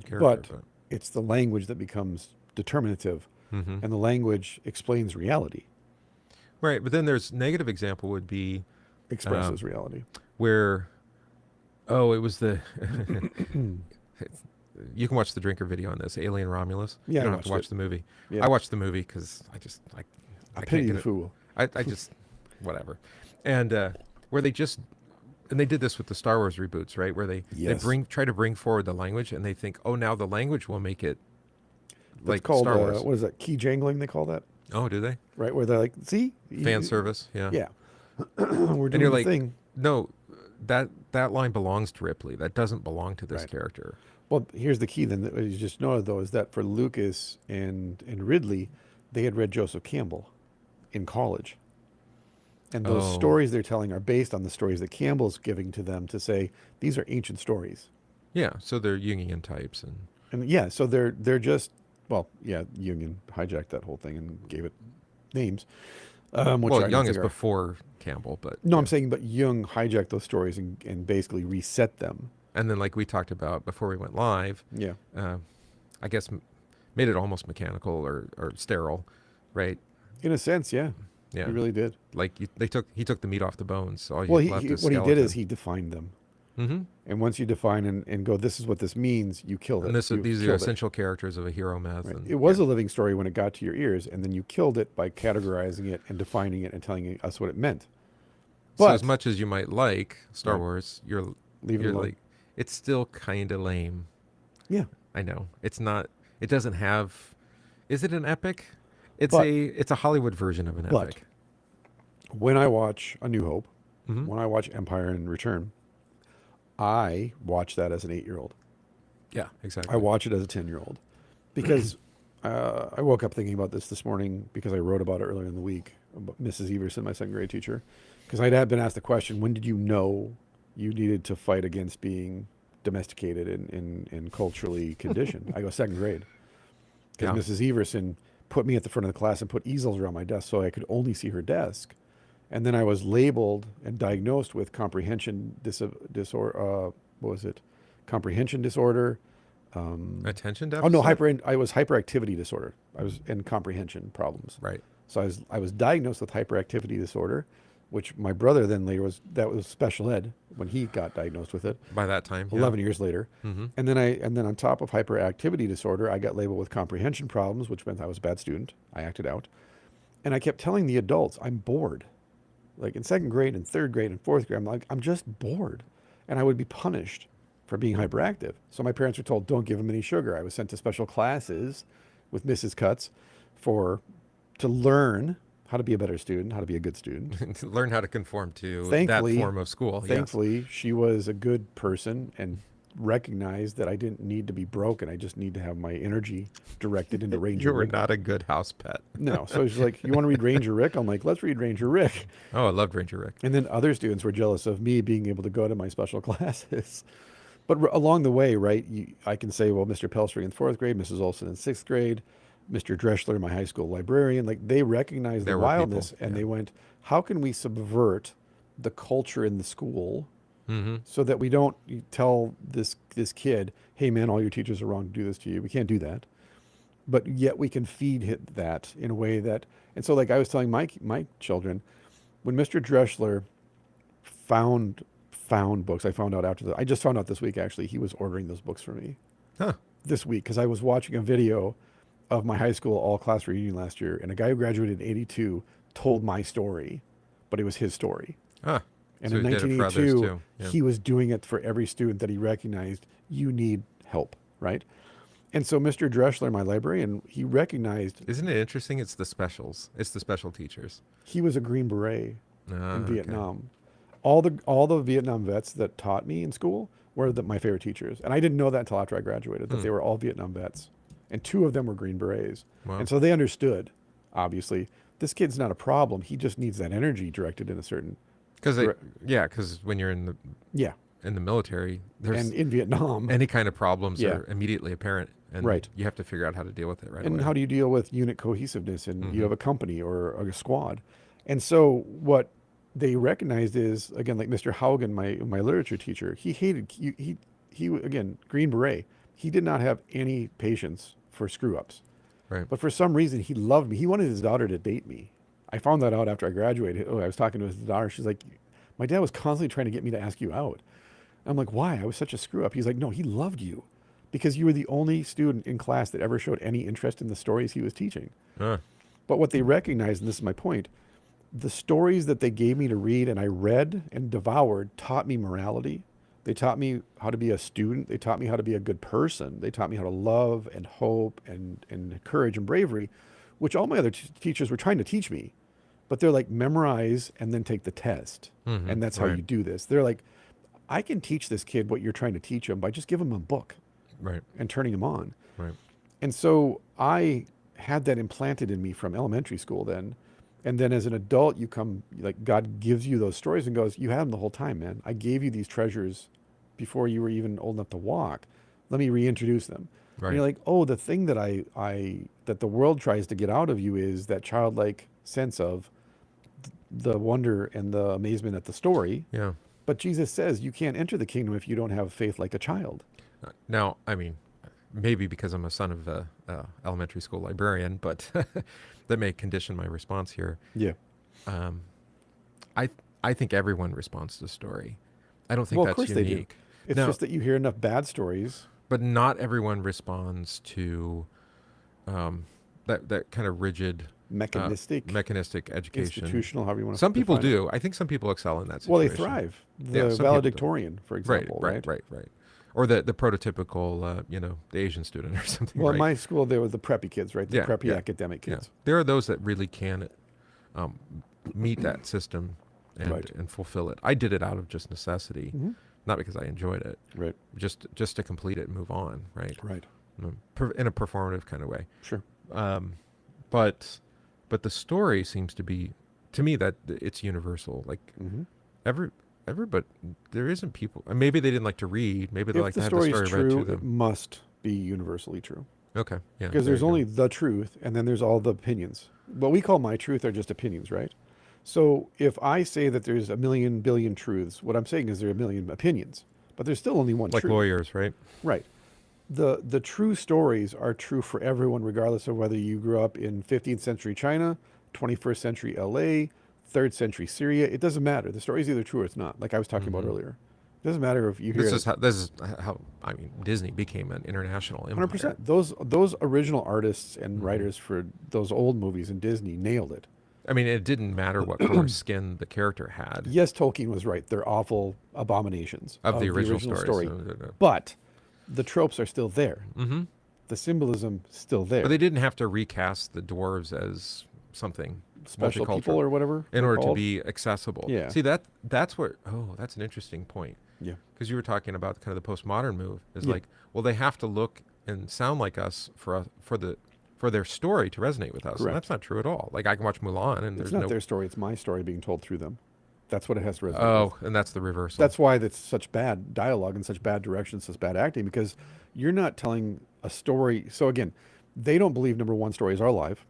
character. But it's the language that becomes determinative, mm-hmm. and the language explains reality. Right. But then there's negative example would be Expresses reality. Where, it was the. You can watch the Drinker video on this, Alien Romulus. Yeah, you don't have to watch the movie. Yeah. I watched the movie because I pity can't the get it. fool. I just whatever, and where they did this with the Star Wars reboots, right? Where they try to bring forward the language, and they think, oh, now the language will make it like called, Star Wars. what is that? Key jangling, they call that. Oh, do they? Right, where they're like, see, Fan service, yeah. Yeah. We're doing you're the like, thing. No, that line belongs to Ripley. That doesn't belong to this character. Well, here's the key then, that you just noted, though, is that for Lucas and Ridley, they had read Joseph Campbell in college. And those stories they're telling are based on the stories that Campbell's giving to them to say, these are ancient stories. Yeah, so they're Jungian types. And yeah, so they're just, Jungian hijacked that whole thing and gave it names. Jung is before Campbell, but... No, I'm saying, but Jung hijacked those stories and basically reset them. And then, like we talked about before we went live, I guess made it almost mechanical or sterile, right? In a sense, yeah. Yeah. He really did. Like he took the meat off the bones. So what he did is he defined them. Mm-hmm. And once you define and go, this is what this means, you killed it. And these are essential characters of a hero myth. Right. And, it was a living story when it got to your ears, and then you killed it by categorizing it and defining it and telling us what it meant. But so as much as you might like Star Wars, you're alone. Like, it's still kind of lame. Yeah. I know. It's not, it doesn't have, is it an epic? It's a Hollywood version of an epic. When I watch A New Hope, mm-hmm. when I watch Empire and Return, I watch that as an 8-year-old. Yeah, exactly. I watch it as a 10-year-old because I woke up thinking about this morning because I wrote about it earlier in the week, about Mrs. Everson, my second grade teacher, because I'd been asked the question, when did you know you needed to fight against being domesticated and culturally conditioned? I go, second grade. Because Mrs. Everson put me at the front of the class and put easels around my desk so I could only see her desk. And then I was labeled and diagnosed with comprehension disorder. What was it? Comprehension disorder. Attention deficit? Oh no, I was hyperactivity disorder. I was in comprehension problems. Right. So I was diagnosed with hyperactivity disorder, which my brother then later was special ed when he got diagnosed with it. By that time, 11 years later. Mm-hmm. And then on top of hyperactivity disorder, I got labeled with comprehension problems, which meant I was a bad student. I acted out. And I kept telling the adults, I'm bored. Like in second grade and third grade and fourth grade, I'm like, I'm just bored. And I would be punished for being hyperactive. So my parents were told, don't give him any sugar. I was sent to special classes with Mrs. Cutts to learn how to be a better student, how to be a good student. Learn how to conform to that form of school. Thankfully, she was a good person and recognized that I didn't need to be broken. I just need to have my energy directed into Ranger You were Rick. not a good house pet. No. So she's like, you want to read Ranger Rick? I'm like, let's read Ranger Rick. Oh, I loved Ranger Rick. And then other students were jealous of me being able to go to my special classes. But along the way, right, I can say, well, Mr. Pelstring in fourth grade, Mrs. Olson in sixth grade, Mr. Dreschler, my high school librarian, like they recognized the wildness and they went, how can we subvert the culture in the school so that we don't tell this kid, hey man, all your teachers are wrong to do this to you. We can't do that. But yet we can feed that in a way that, and so like I was telling my children, when Mr. Dreschler found books, I found out I just found out this week actually, he was ordering those books for me this week because I was watching a video of my high school all-class reunion last year, and a guy who graduated in '82 told my story, but it was his story. Ah, And so in he did it for others 1982, too. Yeah. he was doing it for every student that he recognized, you need help, right? And so Mr. Dreschler, my librarian, he recognized Isn't it interesting? It's the specials. It's the special teachers. he was a Green Beret Ah, in okay. Vietnam. All the Vietnam vets that taught me in school were my favorite teachers. And I didn't know that until after I graduated, that they were all Vietnam vets. And 2 of them were Green Berets. Wow. And so they understood, obviously, this kid's not a problem. He just needs that energy directed in a certain... Because when you're Yeah. in the military, there's And in Vietnam... any kind of problems Yeah. are immediately apparent, and Right. you have to figure out how to deal with it right And away. how do you deal with unit cohesiveness and you have a company or a squad? And so what they recognized is, again, like Mr. Haugen, my literature teacher, he hated, he again, Green Beret, he did not have any patience for screw-ups. Right. But for some reason, he loved me. He wanted his daughter to date me. I found that out after I graduated. I was talking to his daughter. She's like, my dad was constantly trying to get me to ask you out. I'm like, why? I was such a screw-up. He's like, no, he loved you because you were the only student in class that ever showed any interest in the stories he was teaching. Ah, But what they recognized, and this is my point, the stories that they gave me to read and I read and devoured taught me morality. They taught me how to be a student. They taught me how to be a good person. They taught me how to love and hope and courage and bravery, which all my other teachers were trying to teach me. But they're like, memorize and then take the test. And that's how right. you do this. They're like, I can teach this kid what you're trying to teach him by just giving him a book right. and turning him on. Right. And so I had that implanted in me from elementary school then. And then as an adult, you come, like God gives you those stories and goes, you had them the whole time, man. I gave you these treasures before you were even old enough to walk. Let me reintroduce them. Right. And you're like, oh, the thing that that the world tries to get out of you is that childlike sense of the wonder and the amazement at the story. Yeah. But Jesus says you can't enter the kingdom if you don't have faith like a child. Now, I mean, maybe because I'm a son of a elementary school librarian, but that may condition my response here. Yeah. I think everyone responds to story. I don't think Well, of that's course they do. unique. It's Now- just that you hear enough bad stories. But not everyone responds to that kind of rigid, Mechanistic, education. institutional, however you want to Some people define it. do. I think some people excel in that situation. Well, they thrive. The Yeah, some people do. valedictorian, for example, Right. Or the prototypical, the Asian student or something. Well, right? in my school, they were the preppy kids, right? The Yeah, preppy yeah, academic Yeah. kids. There are those that really can meet that system and, Right. and fulfill it. I did it out of just necessity, Mhm. not because I enjoyed it, Right, just to complete it and move on, right? right. In a performative kind of way. Sure. But the story seems to be, to me, that it's universal. Like Mm-hmm. but there isn't people. And maybe they didn't like to read. Maybe they If like the to have the story story is read to true, it them. must be universally true. Okay, yeah. Because there there's you go. only the truth, and then there's all the opinions. What we call my truth are just opinions, right? So if I say that there's a million billion truths, what I'm saying is there are a million opinions, but there's still only one like truth. lawyers, right? Right. The true stories are true for everyone, regardless of whether you grew up in 15th century China, 21st century LA, 3rd century Syria. It doesn't matter. The story is either true or it's not, like I was talking about earlier. It doesn't matter if you hear This is how I mean Disney became an international empire. 100%. Those original artists and writers for those old movies in Disney nailed it. I mean, it didn't matter what color skin the character had Yes, Tolkien was right. They're awful abominations of the original story. story. But the tropes are still there. Mm-hmm. The symbolism still there. But they didn't have to recast the dwarves as something Special multicultural people or whatever in they're order to called. be accessible. Yeah. See that's where that's an interesting point. Yeah. Because you were talking about kind of the postmodern move is Yeah. like, well, they have to look and sound like us for their story to resonate with us. And Correct. that's not true at all. Like I can watch Mulan and It's there's not no their story. It's my story being told through them. That's what it has to resonate with. Oh, and that's the reversal. That's why that's such bad dialogue and such bad direction, such bad acting, because you're not telling a story. So again, they don't believe, number one, stories are alive.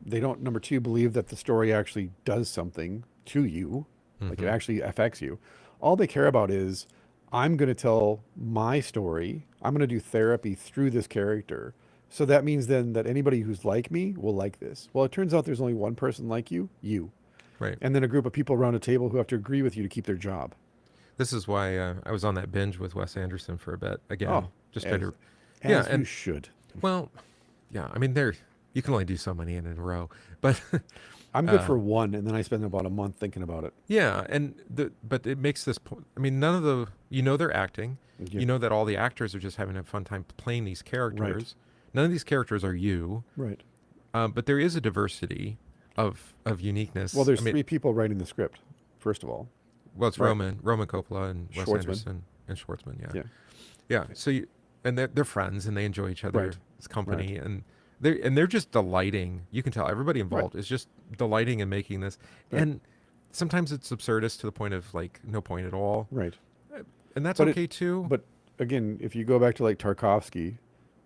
They don't, number two, believe that the story actually does something to you, like it actually affects you. All they care about is, I'm going to tell my story. I'm going to do therapy through this character. So that means then that anybody who's like me will like this. Well, it turns out there's only one person like you. right. And then a group of people around a table who have to agree with you to keep their job. This is why I was on that binge with Wes Anderson for a bit again. Oh, just as, trying to as yeah, you and should. well, yeah, I mean, you can only do so many in a row, but I'm good for one, and then I spend about a month thinking about it. yeah, and but it makes this point. I mean, none of they're acting. Yeah. You know that all the actors are just having a fun time playing these Right. characters. None of these characters are you, Right. but there is a diversity of uniqueness. Well, there's I mean, three people writing the script, first of all. well, it's Right. Roman Coppola and Wes Schwartzman. Anderson and Schwartzman. Yeah, Yeah. yeah. So and they're friends and they enjoy each other's Right. company and they're just delighting. You can tell everybody involved is just delighting in making this, Right. and sometimes it's absurdist to the point of like no point at all, Right. and that's But okay too. But again, if you go back to like Tarkovsky,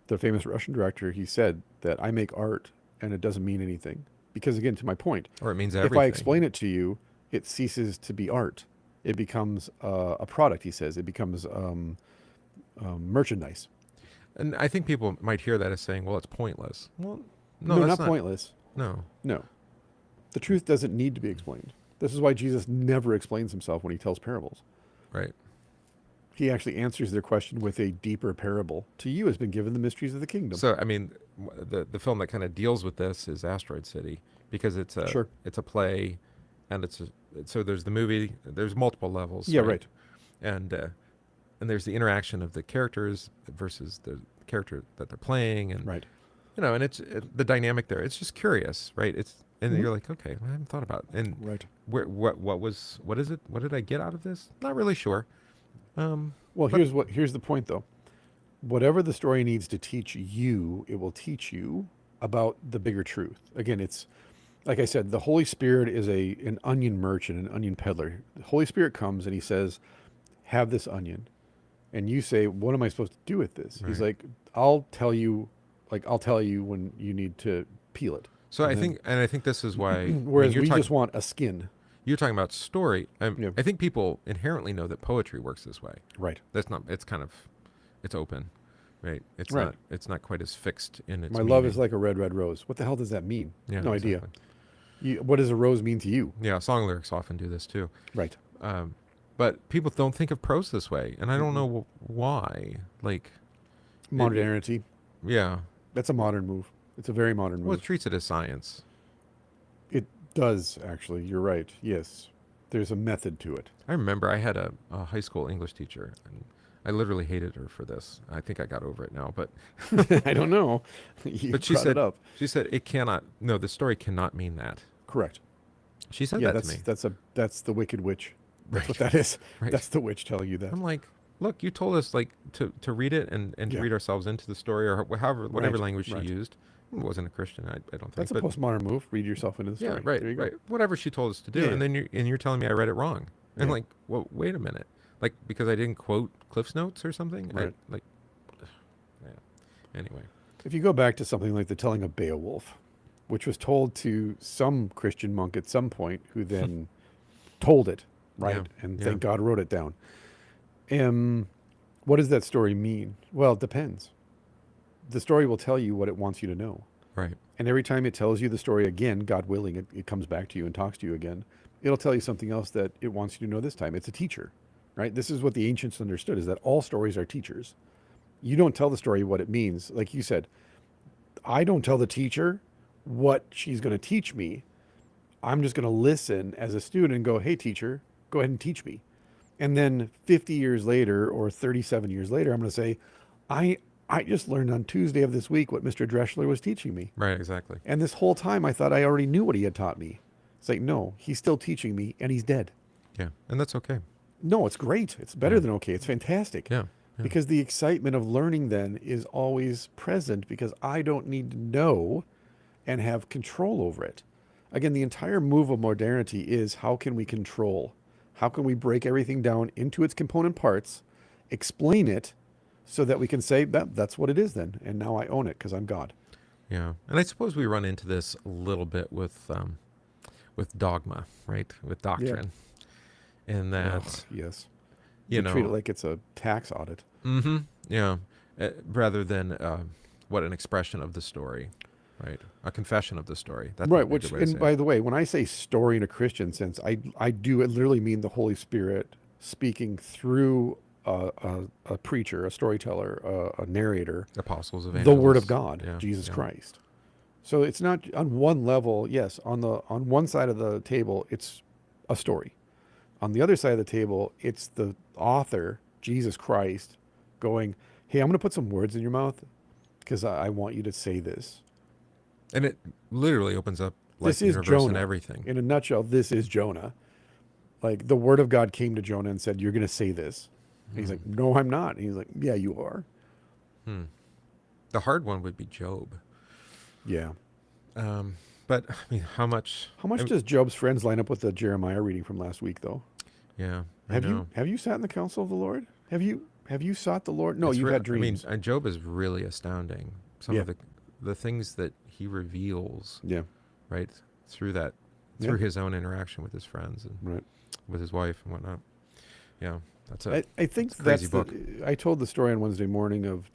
the famous Russian director, he said that I make art and it doesn't mean anything. Because again, to my point, Or it means if everything. I explain it to you, it ceases to be art. It becomes a product, he says. It becomes merchandise. And I think people might hear that as saying, well, it's pointless. Well, no, No, that's not pointless. No. No. The truth doesn't need to be explained. This is why Jesus never explains himself when he tells parables. Right. He actually answers their question with a deeper parable. To you has been given the mysteries of the kingdom. So, I mean, the film that kind of deals with this is Asteroid City, because it's a play, and so there's the movie. There's multiple levels. Yeah, right. And there's the interaction of the characters versus the character that they're playing, and Right. and it's the dynamic there. It's just curious, right? And Mhm. you're like, okay, I haven't thought about it. And Right. what is it? What did I get out of this? Not really sure. Well, but- here's the point though. Whatever the story needs to teach you, it will teach you about the bigger truth. Again, it's like I said, the Holy Spirit is an onion merchant, an onion peddler. The Holy Spirit comes and he says, "Have this onion," and you say, "What am I supposed to do with this?" He's Right. like, "I'll tell you when you need to peel it." So And I think this is why. Whereas you're we talking, just want a skin. you're talking about story. Yeah. I think people inherently know that poetry works this way. Right. That's not. It's kind of, it's open, right? It's Right. not. It's not quite as fixed in its. My love meaning. is like a red, red rose. What the hell does that mean? Yeah, No idea. exactly. What does a rose mean to you? Yeah, song lyrics often do this too. Right. But people don't think of prose this way, and I don't know why. Like, Modernity. yeah, That's a modern move. It's a very modern well, it move. treats it as science. It does, actually. You're right. Yes. There's a method to it. I remember I had a high school English teacher, and I literally hated her for this. I think I got over it now, but I don't know. You but she brought said it up. she said it cannot. No, the story cannot mean that. Correct. She said Yeah, that to me. that's the wicked witch. That's Right. what that is. Right. That's the witch telling you that. I'm like, look, you told us like to read it and to Yeah. read ourselves into the story, or however whatever Right, language she right. used. It wasn't a Christian, I don't think. That's a but postmodern move. Read yourself into the yeah, story. right, There you go. right. Whatever she told us to do, Yeah, and then you're telling me I read it wrong. And Yeah. like, well, wait a minute, like because I didn't quote Cliff's Notes or something. Right. Yeah. Anyway, If you go back to something like the telling of Beowulf, which was told to some Christian monk at some point, who then told it, right? Yeah, And yeah. thank God wrote it down. What does that story mean? Well, it depends. The story will tell you what it wants you to know. right. And every time it tells you the story again, God willing, it comes back to you and talks to you again. It'll tell you something else that it wants you to know this time. It's a teacher, right? This is what the ancients understood, is that all stories are teachers. You don't tell the story what it means. Like you said, I don't tell the teacher what she's going to teach me. I'm just going to listen as a student and go, "Hey, teacher, go ahead and teach me." And then 50 years later or 37 years later, I'm going to say, I just learned on Tuesday of this week what Mr. Dreschler was teaching me. Right, exactly. And this whole time I thought I already knew what he had taught me. It's like, no, he's still teaching me and he's dead. Yeah, and that's okay. No, it's great. It's better Yeah. than okay. It's fantastic. Yeah. Yeah. Because the excitement of learning then is always present because I don't need to know and have control over it. Again, the entire move of modernity is how can we control? How can we break everything down into its component parts, explain it so that we can say that's what it is then. And now I own it because I'm God. Yeah, and I suppose we run into this a little bit with dogma, right? With doctrine, in that Ugh, yes. you We treat it know, like it's a tax audit. yeah, rather than what an expression of the story, right? A confession of the story. That's Right, probably a which, good way to and say by it. the way, when I say story in a Christian sense, I do literally mean the Holy Spirit speaking through a preacher, a storyteller, a narrator, Apostles, the Word of evangelists. God, Yeah. Jesus Yeah. Christ. So it's not on one level. Yes, on one side of the table, it's a story. On the other side of the table, it's the author, Jesus Christ, going, "Hey, I'm going to put some words in your mouth because I want you to say this." And it literally opens up like This the is universe and Jonah. everything. In a nutshell, this is Jonah. Like the Word of God came to Jonah and said, "You're going to say this." And he's like, "No, I'm not." And he's like, "Yeah, you are." Hmm. The hard one would be Job. Yeah. But I mean, how much? How much does Job's friends line up with the Jeremiah reading from last week, though? Yeah, I Have know. you sat in the counsel of the Lord? Have you sought the Lord? No, you've had I mean, dreams. Job is really astounding. Some Yeah. of the things that he reveals, Yeah. right, through that, Yeah. through his own interaction with his friends and Right. with his wife and whatnot. Yeah, I think that's a crazy that's book. I told the story on Wednesday morning of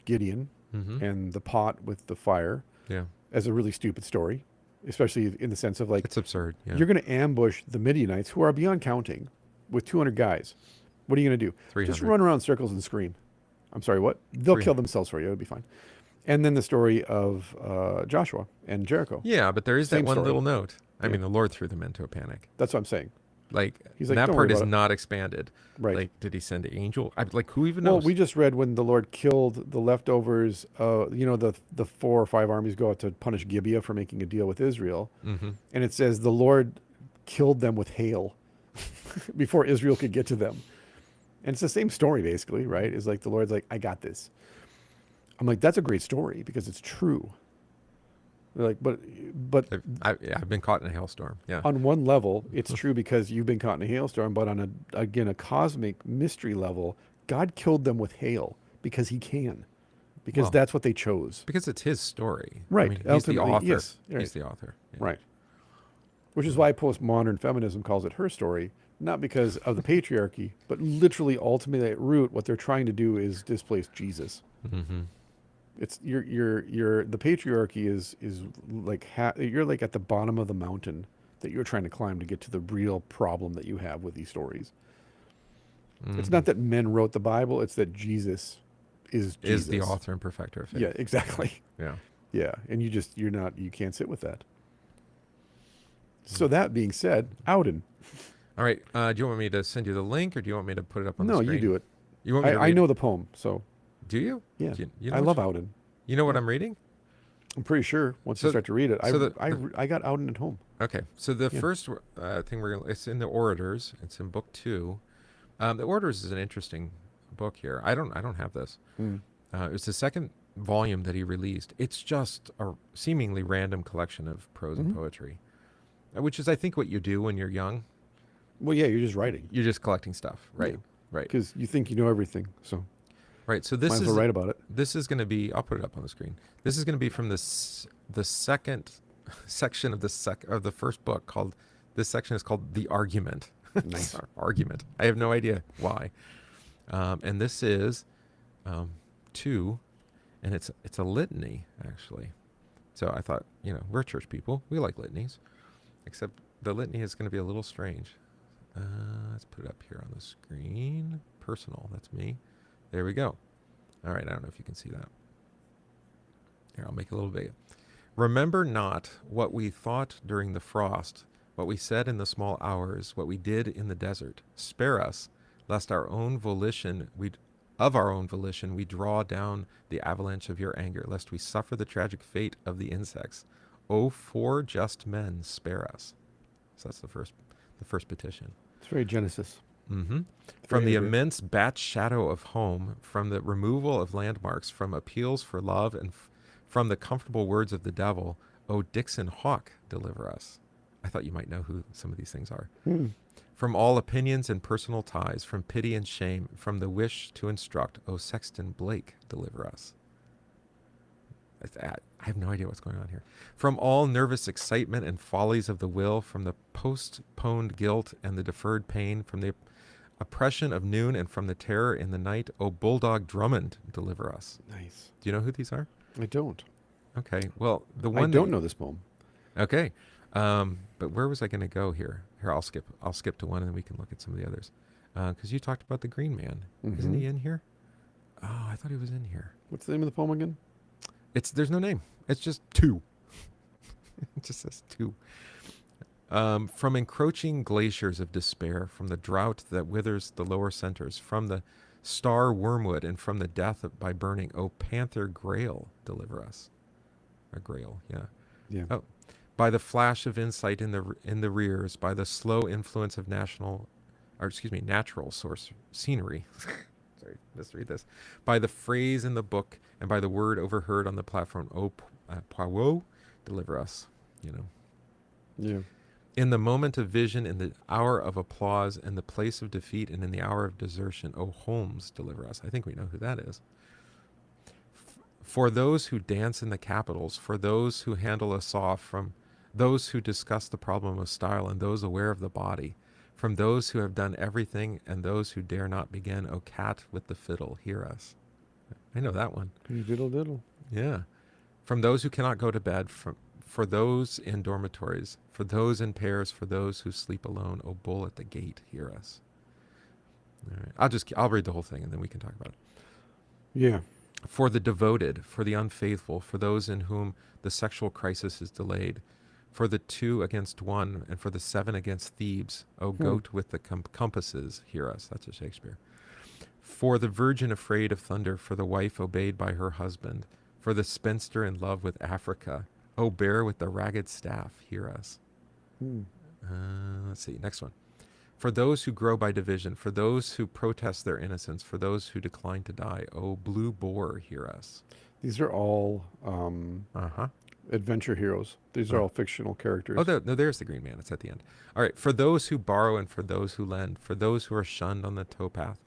Gideon Mm-hmm. and the pot with the fire Yeah, as a really stupid story, especially in the sense of like, it's absurd. Yeah, you're going to ambush the Midianites who are beyond counting with 200 guys. What are you going to do? Just 300. run around in circles and scream. I'm sorry, what? They'll kill themselves for you. It'll be fine. And then the story of Joshua and Jericho. Yeah, but there is that Same one story. little note. I Yeah. mean, the Lord threw them into a panic. That's what I'm saying. Like, He's like, that "Don't worry part is about it." not expanded. Right. Like, did he send an angel? Like, who even Well, knows? we just read when the Lord killed the leftovers. The 4 or 5 armies go out to punish Gibeah for making a deal with Israel, Mm-hmm. and it says the Lord killed them with hail before Israel could get to them. And it's the same story basically, right? It's like the Lord's like, "I got this." I'm like, "That's a great story because it's true." They're like, but I've been caught in a hailstorm. Yeah. on one level, it's true because you've been caught in a hailstorm, but on a cosmic mystery level, God killed them with hail because he can. Because Well, that's what they chose. Because it's his story. Right. I mean, he's the Ultimately, author. yes. He's Right. the author. Yeah. Right. Which is why postmodern feminism calls it her story, not because of the patriarchy, but literally ultimately at root, what they're trying to do is displace Jesus. Mm-hmm. It's the patriarchy is like you're like at the bottom of the mountain that you're trying to climb to get to the real problem that you have with these stories. It's not that men wrote the Bible, it's that Jesus is Jesus. Is the author and perfecter of faith. Yeah, exactly. Yeah. Yeah, and you can't sit with that. So that being said, Auden. All right. Do you want me to send you the link, or do you want me to put it up on the No, screen? you do it. You want me to I read know the poem, so Do you? yeah. You I love Auden. You know what I'm reading? I'm pretty sure once So- you start to read it, so I got Auden at home. Okay. So the Yeah. first thing it's in the Orators. It's in book 2. The Orators is an interesting book here. I don't have this. It's the second volume that he released. It's just a seemingly random collection of prose and poetry, which is, I think, what you do when you're young. Well, yeah, you're just writing You're just collecting stuff, right? Yeah. Right. because you think you know everything. So Right. So might this as is well write about it. this is going to be. I'll put it up on the screen. This is going to be from the second section of the first book called. This section is called The Argument. Nice. Argument. I have no idea why. And this is 2, and it's a litany actually. So I thought, we're church people. We like litanies, except the litany is going to be a little strange. Let's put it up here on the screen. Personal. That's me. There we go. All right. I don't know if you can see that. Here, I'll make it a little bigger. Remember not what we thought during the frost, what we said in the small hours, what we did in the desert. Spare us, lest of our own volition we draw down the avalanche of your anger, lest we suffer the tragic fate of the insects. O for just men, spare us. So that's the first petition. It's very Genesis. Mm-hmm. From the angry. immense bat shadow of home, from the removal of landmarks, from appeals for love, and from the comfortable words of the devil, O Dixon Hawk, deliver us. I thought you might know who some of these things are. From all opinions and personal ties, from pity and shame, from the wish to instruct, O Sexton Blake, deliver us. I have no idea what's going on here. From all nervous excitement and follies of the will, from the postponed guilt and the deferred pain, from the oppression of noon and from the terror in the night, O Bulldog Drummond, deliver us. Nice. Do you know who these are? I don't. Okay. Well, the I one don't know this poem. Okay. But where was I going to go here? Here, I'll skip to one, and then we can look at some of the others. because you talked about the Green Man. Isn't he in here? Oh, I thought he was in here. What's the name of the poem again? There's no name. It's just two. It just says two. From encroaching glaciers of despair, from the drought that withers the lower centers, from the star wormwood, and from the death by burning, O panther grail, deliver us. A grail, yeah. Yeah. Oh, by the flash of insight in the rears, by the slow influence of natural source scenery. Sorry, let's read this. By the phrase in the book and by the word overheard on the platform, O Poirot, deliver us. Yeah. In the moment of vision, in the hour of applause, in the place of defeat, and in the hour of desertion, O Holmes, deliver us. I think we know who that is. For those who dance in the capitals, for those who handle a saw, from those who discuss the problem of style, and those aware of the body, from those who have done everything, and those who dare not begin, O cat with the fiddle, hear us. I know that one. Diddle diddle. Yeah. From those who cannot go to bed, for those in dormitories, for those in pairs, for those who sleep alone, O bull at the gate, hear us. All right. I'll read the whole thing and then we can talk about it. Yeah. For the devoted, for the unfaithful, for those in whom the sexual crisis is delayed, for the 2 against 1, and for the 7 against Thebes, O goat with the compasses, hear us. That's a Shakespeare. For the virgin afraid of thunder, for the wife obeyed by her husband, for the spinster in love with Africa, O bear with the ragged staff, hear us. Let's see, next one. For those who grow by division, for those who protest their innocence, for those who decline to die, O blue boar, hear us. These are all adventure heroes. These are all fictional characters. Oh, no, there's the Green Man. It's at the end. All right. For those who borrow and for those who lend, for those who are shunned on the towpath.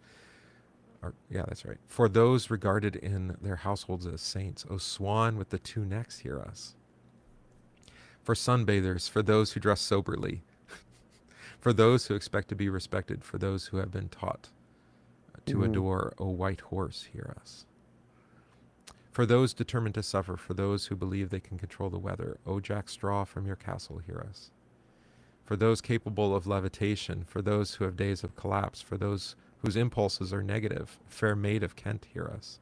Yeah, that's right. For those regarded in their households as saints, O swan with the 2 necks, hear us. For sunbathers, for those who dress soberly, for those who expect to be respected, for those who have been taught to adore, O white horse, hear us. For those determined to suffer, for those who believe they can control the weather, O Jack Straw from your castle, hear us. For those capable of levitation, for those who have days of collapse, for those whose impulses are negative, fair maid of Kent, hear us.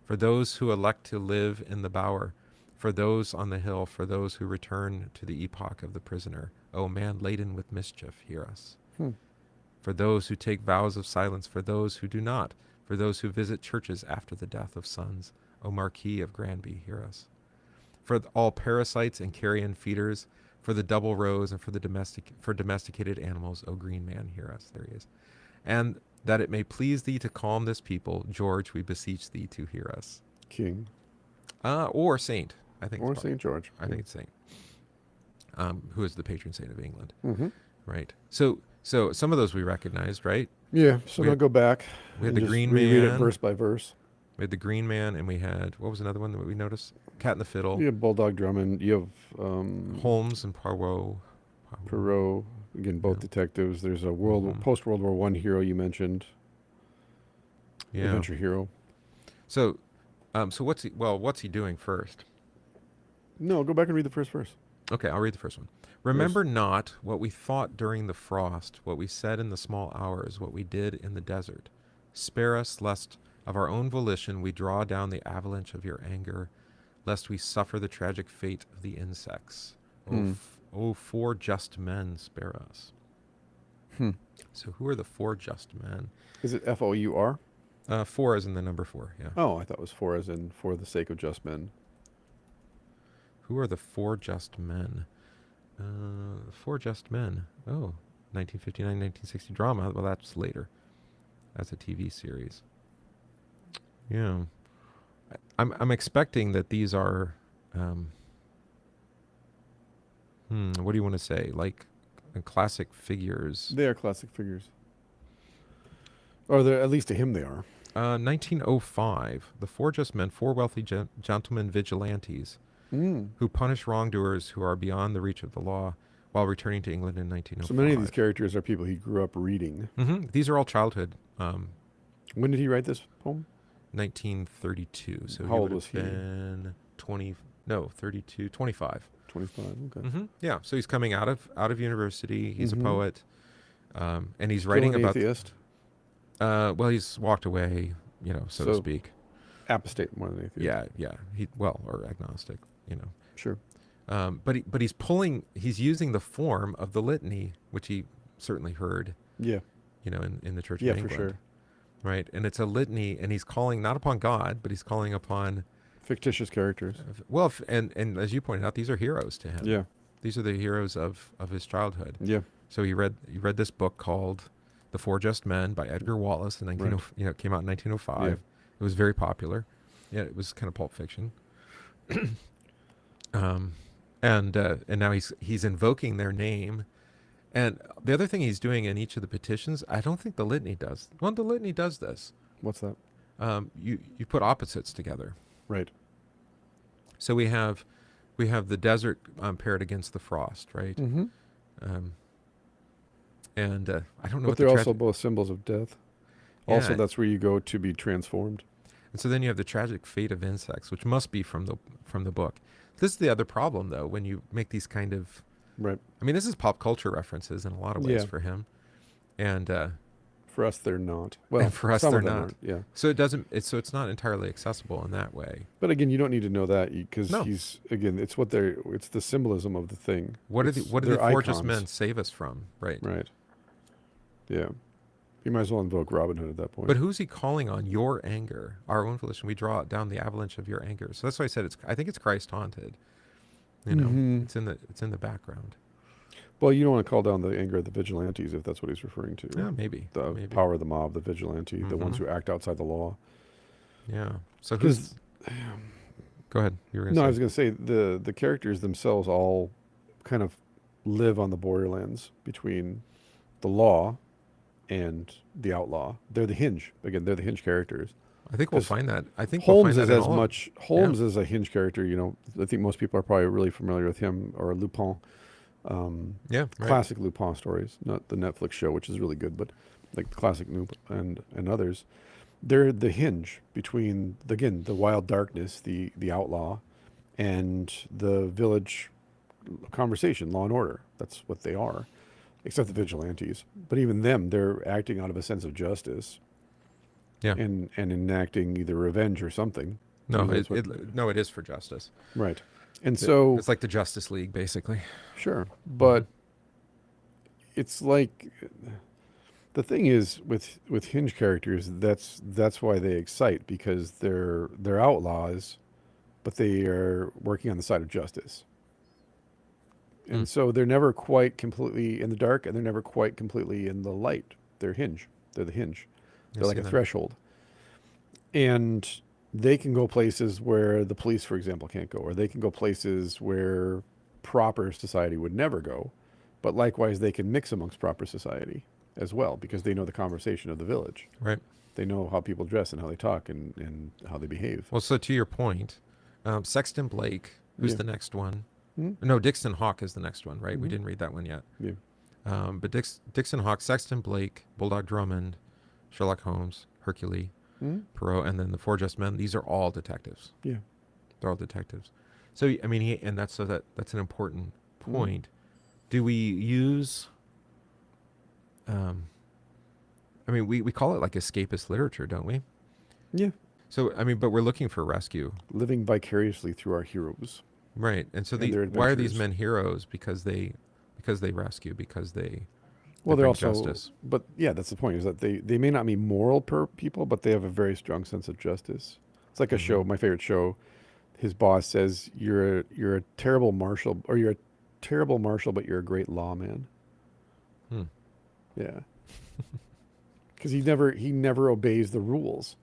For those who elect to live in the bower, for those on the hill, for those who return to the epoch of the prisoner, O man laden with mischief, hear us. For those who take vows of silence, for those who do not, for those who visit churches after the death of sons, O Marquis of Granby, hear us. For all parasites and carrion feeders, for the double rows and for domesticated animals, O Green Man, hear us. There he is. And that it may please thee to calm this people, George, we beseech thee to hear us. King. Or Saint. I think. Or St. George. I think it's Saint. Who is the patron saint of England. Right. So some of those we recognized, right? Yeah. So now go back. We had the Green reread Man. it verse by verse. We had the Green Man, and we had, what was another one that we noticed? Cat and the Fiddle. You have Bulldog Drummond. You have Holmes and Poirot. Again, both detectives. There's a post-World War I hero you mentioned. Yeah. Adventure hero. So what's he doing first? No, go back and read the first verse. Okay, I'll read the first one. Remember not what we thought during the frost, what we said in the small hours, what we did in the desert. Spare us, lest of our own volition we draw down the avalanche of your anger, lest we suffer the tragic fate of the insects. O 4 just men, spare us. So who are the 4 just men? Is it F-O-U-R? 4 as in the number 4, yeah. Oh, I thought it was 4 as in for the sake of just men. Who are the 4 just men? 4 just men. Oh, 1959, 1960 drama. Well, that's later. That's a TV series. Yeah. I'm expecting that these are, what do you want to say? Like classic figures. They are classic figures. Or at least to him they are. 1905, the 4 just men, 4 wealthy gentlemen vigilantes who punish wrongdoers who are beyond the reach of the law while returning to England in 1905. So many of these characters are people he grew up reading. These are all childhood. When did he write this poem? 1932. So how old was he? Been 32, 25. 25, okay. Yeah, so he's coming out of university. He's a poet, and he's writing Still an about atheist. Well, he's walked away, so to So speak. apostate more than atheist. Yeah. Or agnostic. Sure. But he's using the form of the litany, which he certainly heard, Yeah. in the Church of Yeah, for England, sure. right? And it's a litany, and he's calling not upon God, but he's calling upon, Fictitious characters. and as you pointed out, these are heroes to him. Yeah. These are the heroes of his childhood. Yeah. So he read this book called The Four Just Men by Edgar Wallace in Right. it came out in 1905. Yeah. It was very popular. Yeah, it was kind of pulp fiction. And now he's invoking their name. And the other thing he's doing in each of the petitions, I don't think the litany does. Well, the litany does this. What's that? You put opposites together. Right. So we have the desert paired against the frost, right? Mm-hmm. And I don't know. But what they're the also both symbols of death. Also, Yeah. that's where you go to be transformed. And so then you have the tragic fate of insects, which must be from the book. This is the other problem, though, when you make these kind of. Right. I mean, this is pop culture references in a lot of ways Yeah. for him, and For us, they're not. Well, and for us some they're of them not. aren't, yeah. So it's not entirely accessible in that way. But again, you don't need to know that because No. it's the symbolism of the thing. What did It's the their four just icons. men save us from? Right. Right. Yeah. You might as well invoke Robin Hood at that point. But who's he calling on? Your anger, our own volition. We draw down the avalanche of your anger. So that's why I said I think it's Christ haunted. Mhm. It's in the background. Well, you don't want to call down the anger of the vigilantes if that's what he's referring to. Yeah, maybe. The maybe. power of the mob, the vigilante, the ones Mhm. who act outside the law. Yeah. So Because Go ahead. You were going no, I to was say. going to say the characters themselves all kind of live on the borderlands between the law and the outlaw. They're the hinge. Again, they're the hinge characters. I think we'll 'cause find that. I think Holmes we'll is find that in as all of- much. Holmes is a hinge character. I think most people are probably really familiar with him or Lupin. Yeah. Right. Classic Lupin stories, not the Netflix show, which is really good, but like the classic Lupin and others. They're the hinge between the wild darkness, the outlaw, and the village conversation, law and order. That's what they are, except the vigilantes. But even them, they're acting out of a sense of justice. Yeah. And enacting either revenge or something. No, That's what- it is for justice. Right. And so It's like the Justice League, basically. sure, but it's like the thing is with hinge characters, that's why they excite, because they're outlaws, but they are working on the side of justice. And so they're never quite completely in the dark, and they're never quite completely in the light. They're hinge. They're the hinge. They're like a threshold. And they can go places where the police, for example, can't go, or they can go places where proper society would never go. But likewise, they can mix amongst proper society as well, because they know the conversation of the village. Right. They know how people dress and how they talk and how they behave. Well, so to your point, Sexton Blake, who's Yeah. the next one? Hmm? No, Dixon Hawk is the next one, right? We Mhm. didn't read that one yet. Yeah. But Dixon Hawk, Sexton Blake, Bulldog Drummond, Sherlock Holmes, Hercule Hmm? Poirot, and then the Four Just Men. These are all detectives. Yeah. They're all detectives. So I mean, that's an important point. Do we use? I mean, we call it like escapist literature, don't we? Yeah. So I mean, but we're looking for rescue, Living vicariously through our heroes. right? And so And their why are these adventures. men heroes? Because they rescue, because they Well, they're bring also, justice. but yeah, that's the point, is that they may not be moral people, but they have a very strong sense of justice. It's like a show, my favorite show. His boss says, you're a terrible marshal, or you're a terrible marshal, but you're a great lawman. Hmm. Yeah. Because he never obeys the rules.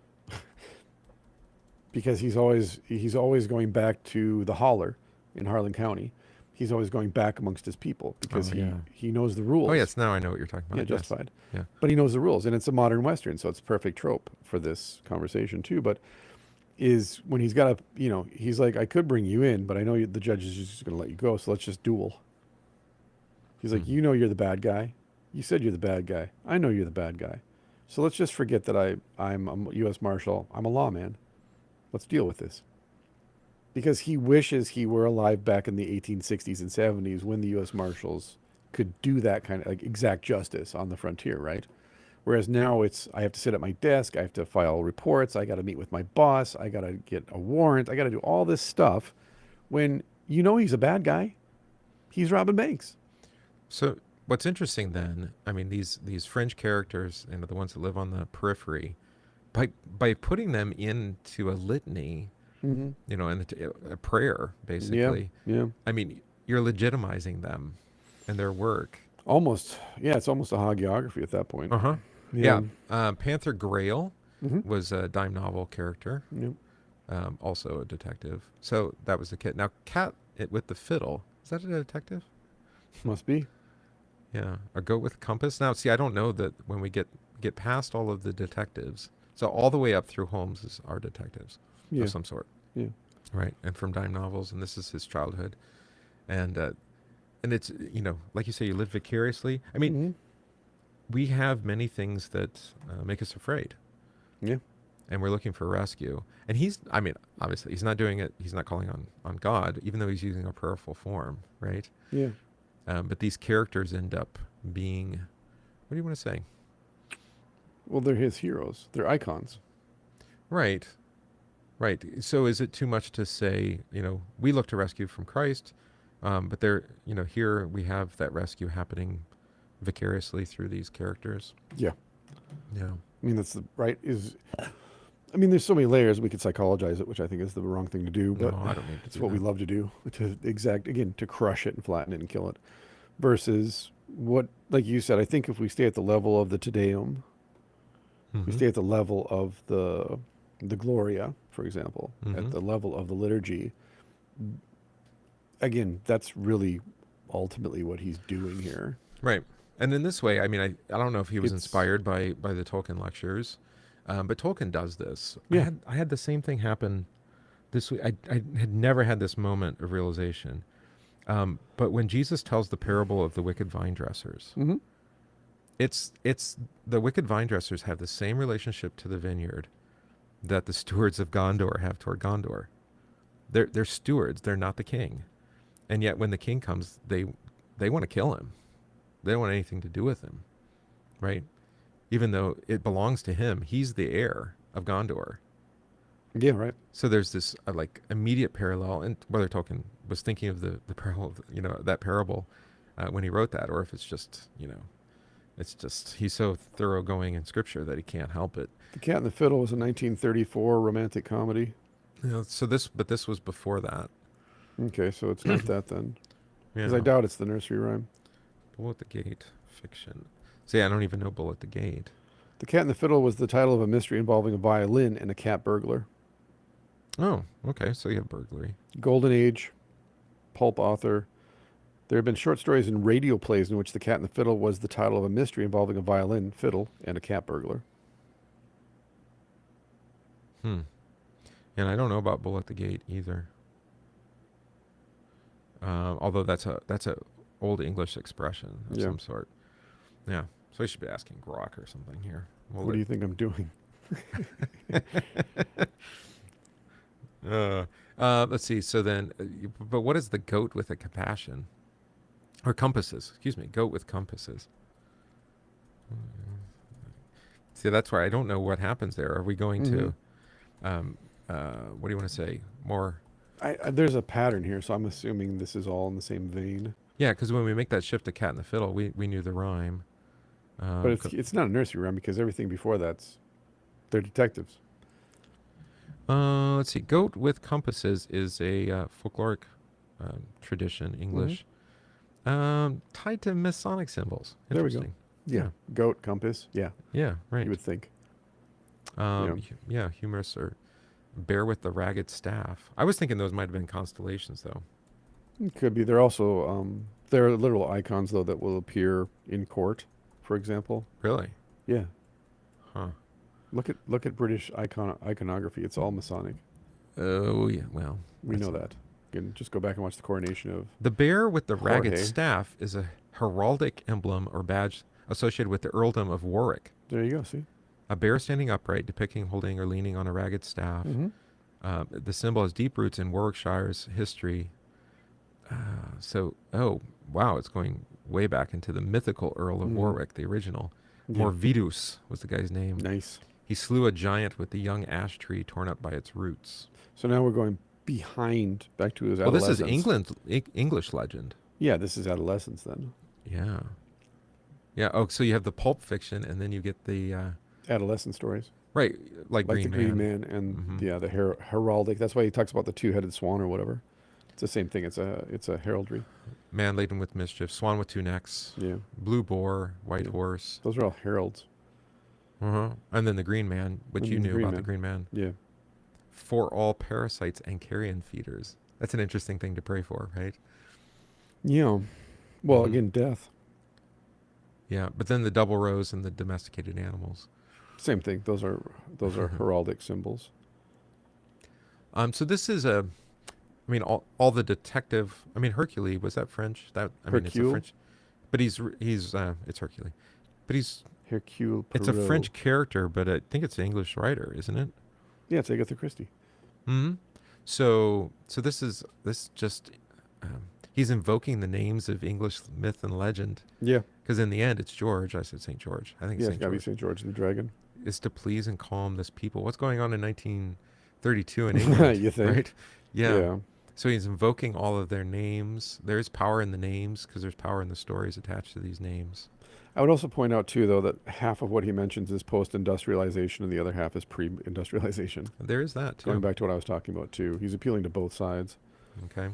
Because he's always going back to the holler in Harlan County. He's always going back amongst his people because he knows the rules. Oh yes, now I know what you're talking about. Yeah, Yes. Justified. Yeah. But he knows the rules, and it's a modern Western, so it's a perfect trope for this conversation too. But is when he's got he's like, I could bring you in, but I know the judge is just going to let you go, so let's just duel. He's like, you know you're the bad guy. You said you're the bad guy. I know you're the bad guy. So let's just forget that I'm a U.S. Marshal. I'm a lawman. Let's deal with this. Because he wishes he were alive back in the 1860s and 70s when the U.S. Marshals could do that kind of like exact justice on the frontier, right? Whereas now I have to sit at my desk, I have to file reports, I got to meet with my boss, I got to get a warrant, I got to do all this stuff. When you know he's a bad guy, he's robbing banks. So what's interesting then, I mean, these fringe characters, the ones that live on the periphery, by putting them into a litany, Mm-hmm. and a prayer, basically. Yeah. I mean, you're legitimizing them and their work. Almost. Yeah, it's almost a hagiography at that point. Uh-huh. Yeah. Yeah. Panther Grail Mm-hmm. was a dime novel character, Yep. also a detective. So that was the kid. Now, Cat with the Fiddle, is that a detective? Must be. Yeah. Or Goat with Compass. Now, see, I don't know that when we get past all of the detectives, so all the way up through Holmes are detectives Yeah. of some sort. Yeah. Right. And from dime novels, and this is his childhood. And it's, like you say, you live vicariously. I mean, Mm-hmm. we have many things that make us afraid. Yeah. And we're looking for rescue. And obviously, he's not doing it. He's not calling on God, even though he's using a prayerful form, right? Yeah. But these characters end up being, what do you want to say? Well, they're his heroes. They're icons. Right. Right. So is it too much to say, we look to rescue from Christ, but here we have that rescue happening vicariously through these characters? Yeah. Yeah. I mean, there's so many layers. We could psychologize it, which I think is the wrong thing to do, but No, I don't mean to it's do what we that. love to do, to crush it and flatten it and kill it. Versus what, like you said, I think if we stay at the level of the Te Deum, we Mhm. stay at the level of the Gloria, for example, at Mhm. the level of the liturgy, again, that's really ultimately what he's doing here. Right. And in this way, I don't know if he was It's inspired by the Tolkien lectures, but Tolkien does this. Yeah. I had the same thing happen this week. I had never had this moment of realization. But when Jesus tells the parable of the wicked vine dressers, Mm-hmm. it's the wicked vine dressers have the same relationship to the vineyard that the stewards of Gondor have toward Gondor. They're stewards. They're not the king. And yet when the king comes, they want to kill him. They don't want anything to do with him, right? Even though it belongs to him, he's the heir of Gondor. Yeah, right. So there's this immediate parallel, and whether Tolkien was thinking of the parallel, that parable when he wrote that, or if it's just he's so thoroughgoing in Scripture that he can't help it. The Cat and the Fiddle was a 1934 romantic comedy. So but this was before that. Okay, so it's not that then. Yeah. Because I doubt it's the nursery rhyme. Bullet the Gate fiction. See, I don't even know Bullet the Gate. The Cat and the Fiddle was the title of a mystery involving a violin and a cat burglar. Oh, okay. So you have burglary. Golden Age, pulp author. There have been short stories and radio plays in which The Cat and the Fiddle was the title of a mystery involving a violin, fiddle, and a cat burglar. And I don't know about Bullet the Gate either. Although that's a old English expression of some sort. Yeah. So we should be asking Grok or something here. What do you think I'm doing? Let's see. So then, but what is the goat with a compassion? Or compasses. Excuse me. Goat with compasses. See, that's where I don't know what happens there. Are we going to, what do you want to say? More? There's a pattern here, so I'm assuming this is all in the same vein. Yeah, because when we make that shift to Cat and the Fiddle, we knew the rhyme. But it's not a nursery rhyme because everything before they're detectives. Let's see. Goat with compasses is a folkloric tradition, English, tied to Masonic symbols. There we go. Interesting. Yeah. Goat, compass. Yeah. Yeah, right. You would think. Yeah, humorous or bear with the ragged staff. I was thinking those might have been constellations, though. It could be. They're also they're literal icons though that will appear in court, for example. Really? Yeah. Huh. Look at British iconography. It's all Masonic. Oh, yeah. Well, We know that. You can just go back and watch the coronation of the bear with the ragged Horae. staff is a heraldic emblem or badge associated with the earldom of Warwick. There you go. See. A bear standing upright, depicting holding or leaning on a ragged staff. The symbol has deep roots in Warwickshire's history. Oh, wow, it's going way back into the mythical Earl of Warwick, the original. Yeah. Morvidus was the guy's name. Nice. He slew a giant with the young ash tree torn up by its roots. So now we're going behind, back to his Well, this is adolescence. English legend. Yeah, this is adolescence then. Yeah. Yeah. Oh, so you have the pulp fiction, and then you get the Adolescent stories. right, like Like Green the Man. Green Man and Hmm. the heraldic. That's why he talks about the two-headed swan or whatever. It's the same thing. It's a heraldry. Man laden with mischief, swan with two necks, Yeah. blue boar, white Yeah. horse. Those are all heralds. And then the Green Man, which And you the knew Green about Man. the Green Man. Yeah. For all parasites and carrion feeders. That's an interesting thing to pray for, right? Yeah. Well, Mhm. again, death. Yeah, but then the double rows and the domesticated animals. Same thing. Those are heraldic symbols. So this is a, I mean, all the detective. I mean, Hercule, was that French? It's a Hercule? French, but it's Hercule, but Hercule it's a Poirot. French character, but I think it's an English writer, isn't it? Yeah, it's Agatha Christie. Hmm. So this just he's invoking the names of English myth and legend, Yeah. because in the end it's George. I said St. George. I think Yeah, it's St. got to be George St. George the Dragon. is to please and calm this people. What's going on in 1932 in England? You think? Right? Yeah. Yeah. So he's invoking all of their names. There's power in the names because there's power in the stories attached to these names. I would also point out, too, though, that half of what he mentions is post-industrialization and the other half is pre-industrialization. There is that too. Going back to what I was talking about, too. He's appealing to both sides. Okay.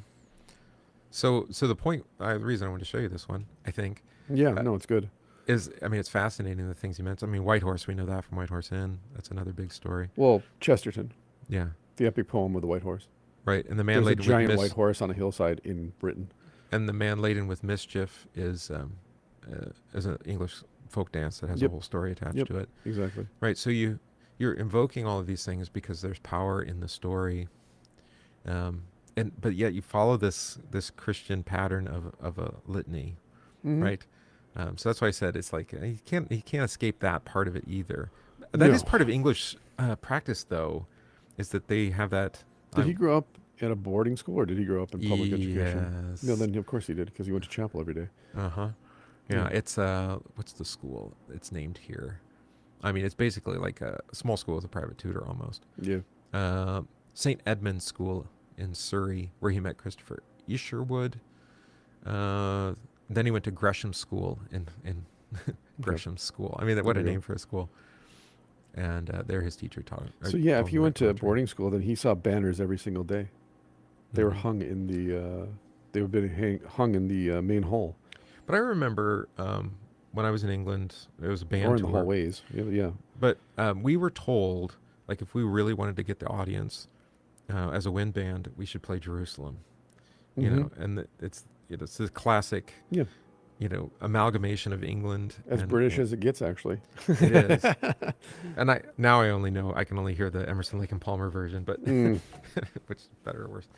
So the point, the reason I wanted to show you this one, I think, Yeah, no, it's good. is, I mean, it's fascinating the things he meant. I mean, White Horse, we know that from White Horse Inn. That's another big story. Well, Chesterton, Yeah. the epic poem with the white horse. Right. And the man There's a laden giant with white horse on a hillside in Britain. and the man laden with mischief is an English folk dance that has a Yep. whole story attached Yep. to it. Exactly. Right. So you're invoking all of these things because there's power in the story, but yet you follow this Christian pattern of a litany, Mhm. right? So that's why I said it's like he can't escape that part of it either. That is No. part of English practice, though, is that they have that. Did he grow up at a boarding school or did he grow up in public education? Yes. No, then of course he did because he went to chapel every day. Uh-huh. Yeah, it's what's the school? It's named here. I mean, it's basically like a small school with a private tutor almost. Yeah. St. Edmund's School in Surrey, where he met Christopher Isherwood. Then he went to Gresham School in Gresham School. I mean, what a There you name go. for a school. And there his teacher taught. So yeah, if told he him went that to poetry. boarding school, then he saw banners every single day. They were Mhm. hung in the they would be hung in the main hall But I remember when I was in England, it was a band or in the tour. hallways. Yeah, yeah. But we were told, like, if we really wanted to get the audience as a wind band, we should play Jerusalem. You know, and it's the classic, Yeah. amalgamation of England. As British as it gets, actually. it is. And I can only hear the Emerson, Lake and Palmer version, but which is better or worse.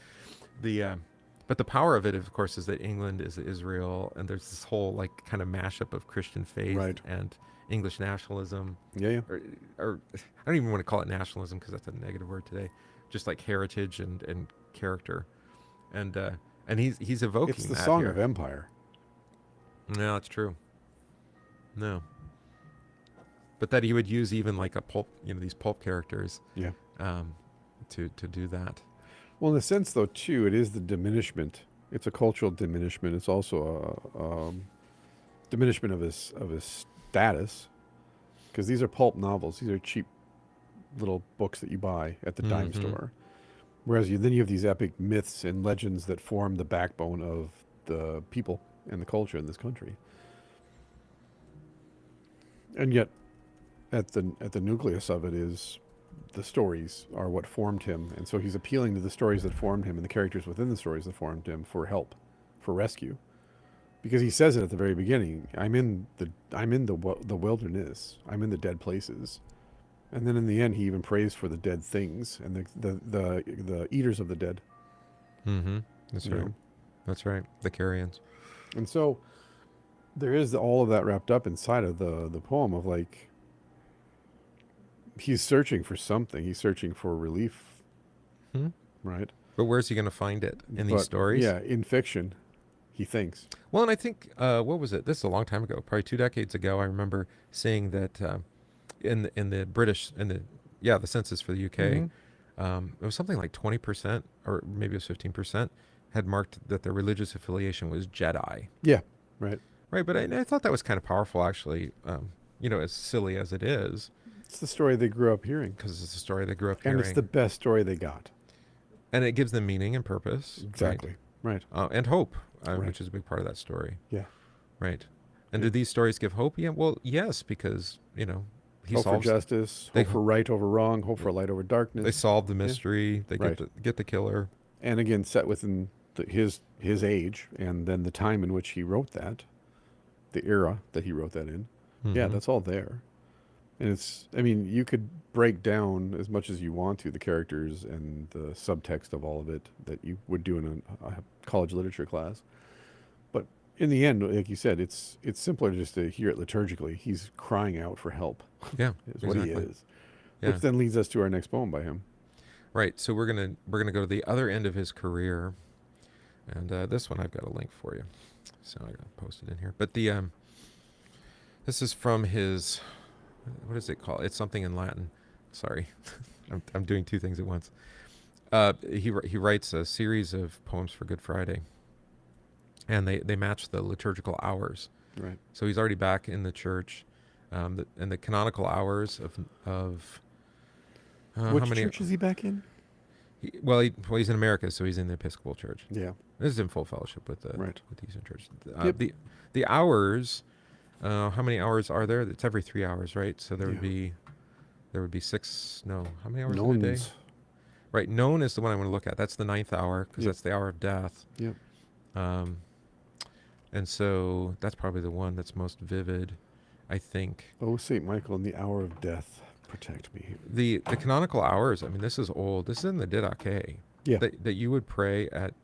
But the power of it, of course, is that England is Israel, and there's this whole like kind of mashup of Christian faith Right. and English nationalism. Yeah, yeah. Or I don't even want to call it nationalism because that's a negative word today. Just like heritage and character, and he's evoking. It's the that song here. of empire. No, it's true. No. But that he would use even like a pulp, these pulp characters, Yeah. to do that. Well, in a sense, though, too, it is the diminishment. It's a cultural diminishment. It's also a diminishment of his status, because these are pulp novels. These are cheap little books that you buy at the dime store. Whereas then you have these epic myths and legends that form the backbone of the people and the culture in this country. And yet, at the nucleus of it is the stories are what formed him, and so he's appealing to the stories that formed him and the characters within the stories that formed him for help, for rescue, because he says it at the very beginning. I'm in the wilderness. I'm in the dead places, and then in the end, he even prays for the dead things and the eaters of the dead. Mm-hmm. That's you right. know? That's right. The carrions. And so there is all of that wrapped up inside of the poem of like. He's searching for something. He's searching for relief, right? But where's he going to find it in these But, stories? Yeah, in fiction. he thinks. Well, and I think what was it? This is a long time ago, probably 2 decades ago. I remember seeing that in the British the census for the UK, Mm-hmm. it was something like 20% or maybe it was 15% had marked that their religious affiliation was Jedi. Yeah, right. Right, but I thought that was kind of powerful, actually. As silly as it is, It's the story they grew up hearing, because it's a story they grew up and it's the hearing, best story they got. and it gives them meaning and purpose, Exactly. Right. and hope, Right. which is a big part of that story, Yeah. right? And Yeah. do these stories give hope? Yeah, well, yes, because he Hope for solves. justice, They hope for right over wrong, hope for light over they darkness. solve the Yeah. mystery. They Right. get the killer. And again, set within his age, and then the time in which he wrote that, the era that he wrote that in. Yeah, Mm-hmm. that's all there. And it's, I mean, you could break down as much as you want to the characters and the subtext of all of it that you would do in a college literature class. But in the end, like you said, it's simpler just to hear it liturgically. He's crying out for help, Yeah, is what he exactly. is. Yeah, Which then leads us to our next poem by him. right. So we're gonna go to the other end of his career, and this one I've got a link for you, so I got posted in here. But this is from his, what is it called? It's something in Latin. Sorry, I'm doing two things at once. He writes a series of poems for Good Friday, and they match the liturgical hours. Right. So he's already back in the church, and the canonical hours of Which how many? church is he back in? He's in America, so he's in the Episcopal Church. Yeah. This is in full fellowship with the Right. with the Eastern Church. Yep. The hours. How many hours are there? It's every 3 hours, right? So there would be six. No, how many hours in a day? Nones. Right, known is the one I want to look at. That's the 9th hour, because Yep. that's the hour of death. Yep. And so that's probably the one that's most vivid, I think. Oh, St. Michael, in the hour of death, protect me. The canonical hours, I mean, this is old. This is in the Didache. Yeah. That you would pray at,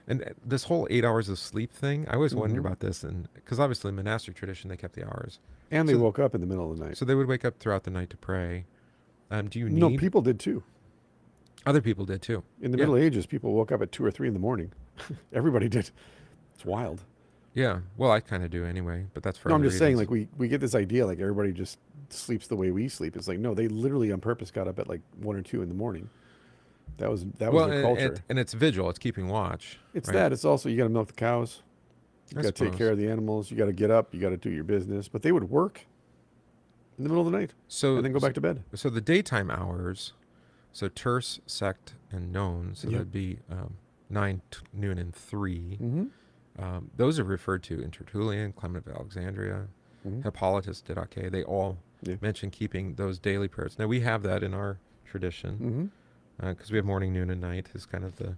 and this whole 8 hours of sleep thing, I always wonder Mhm. about this, and because obviously in monastic tradition they kept the hours, And they So- woke up in the middle of the night. so they would wake up throughout the night to pray. Do you No, need? people did too. Other people did too. In the Yeah. Middle Ages, people woke up at 2 or 3 in the morning. Everybody did. It's wild. Yeah, well, I kind of do anyway, but that's for No, I'm other just saying, reasons. like, we get this idea, like, everybody just sleeps the way we sleep. It's like, no, they literally on purpose got up at, like, 1 or 2 in the morning. That was well, their culture. and it's vigil. It's keeping watch. It's right? that. It's also, you got to milk the cows. You I got to take suppose. care of the animals. You got to get up. You got to do your business. But they would work in the middle of the night So and then go back to bed. So the daytime hours, so terce, sect, and known. So Yep. that'd be 9, noon, and 3. Mm-hmm. Those are referred to in Tertullian, Clement of Alexandria, Mhm. Hippolytus Didache. They all Yeah. mention keeping those daily prayers. Now we have that in our tradition Mm-hmm. because we have morning, noon, and night is kind of the,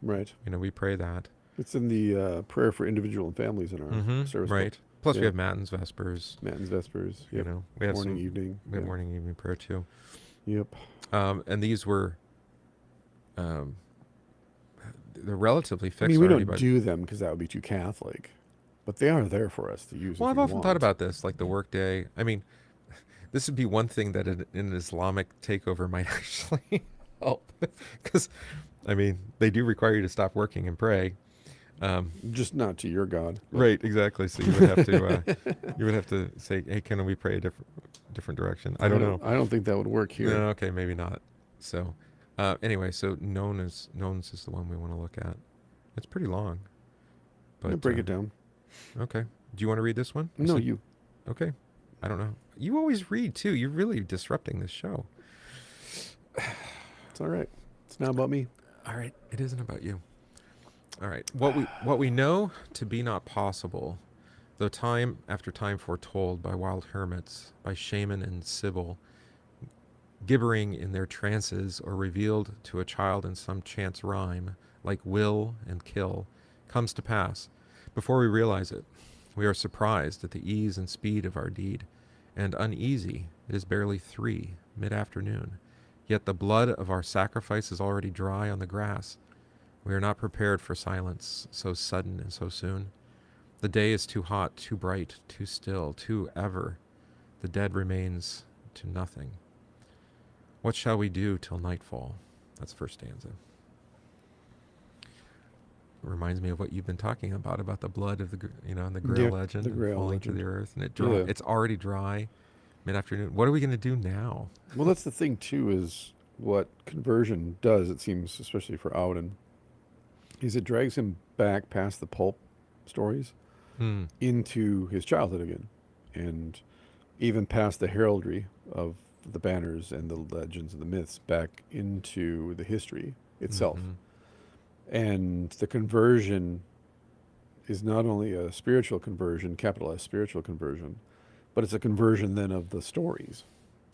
Right. we pray that. It's in the prayer for individual and families in our service book. Right. Plus we Yeah. have matins, vespers. Matins, vespers. Yep. We have Morning, some, evening. we have Yeah. morning, evening prayer too. Yep. And these were, they're relatively fixed. I mean, we already don't by- do them because that would be too Catholic, but they are there for us to use. Well, if I've we often want. thought about this, like the workday. I mean, this would be one thing that an Islamic takeover might actually help, because, I mean, they do require you to stop working and pray. Just not to your God. Right, exactly. So you would have to, you would have to say, "Hey, can we pray a different direction?" I don't know. I don't think that would work here. No, okay, maybe not. So, anyway, so knowns is the one we want to look at. It's pretty long. I'm gonna break it down. Okay. Do you want to read this one? I No, said- you. Okay. I don't know. You always read too. You're really disrupting this show. It's all right. It's not about me. All right. It isn't about you. All right. What we know to be not possible, though time after time foretold by wild hermits, by shaman and sibyl, gibbering in their trances or revealed to a child in some chance rhyme, like will and kill, comes to pass. Before we realize it, we are surprised at the ease and speed of our deed, and uneasy. It is barely 3, mid-afternoon. Yet the blood of our sacrifice is already dry on the grass. We are not prepared for silence so sudden and so soon. The day is too hot, too bright, too still, too ever. The dead remains to nothing. What shall we do till nightfall? That's the first stanza. reminds me of what you've been talking about the blood of and the Yeah, Grail legend the and Grail falling to legend. the earth, and Yeah. it's already dry mid-afternoon. What are we going to do now? Well, that's the thing too. Is what conversion does. It seems, especially for Auden, is it drags him back past the pulp stories Hmm. into his childhood again, and even past the heraldry of the banners and the legends and the myths back into the history itself. Mm-hmm. And the conversion is not only a spiritual conversion, capital S spiritual conversion, but it's a conversion then of the stories.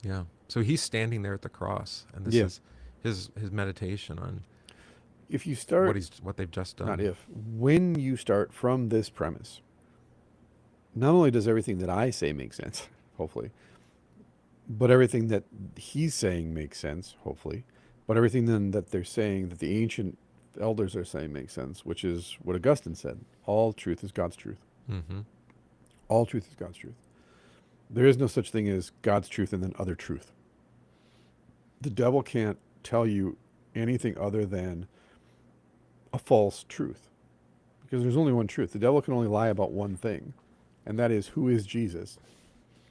Yeah. So he's standing there at the cross, and this Yeah. is his meditation on If you start, what they've just not done. if, when you start from this premise, not only does everything that I say make sense, hopefully, but everything that he's saying makes sense, hopefully, but everything then that they're saying, that the ancient elders are saying makes sense, which is what Augustine said. All truth is God's truth. Mm-hmm. All truth is God's truth. There is no such thing as God's truth and then other truth. The devil can't tell you anything other than a false truth, because there's only one truth. The devil can only lie about one thing, and that is, who is Jesus?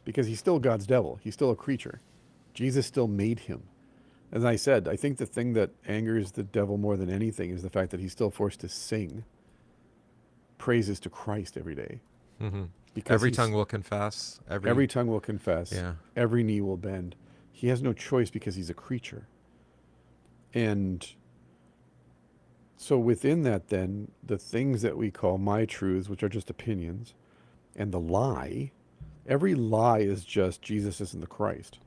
Because he's still God's devil. He's still a creature. Jesus still made him. As I said, I think the thing that angers the devil more than anything is the fact that he's still forced to sing praises to Christ every day. Mm-hmm. Because Every tongue will confess. every tongue will confess. Yeah. Every knee will bend. He has no choice because he's a creature. And so within that, then, the things that we call my truths, which are just opinions, and the lie, every lie is just Jesus isn't the Christ.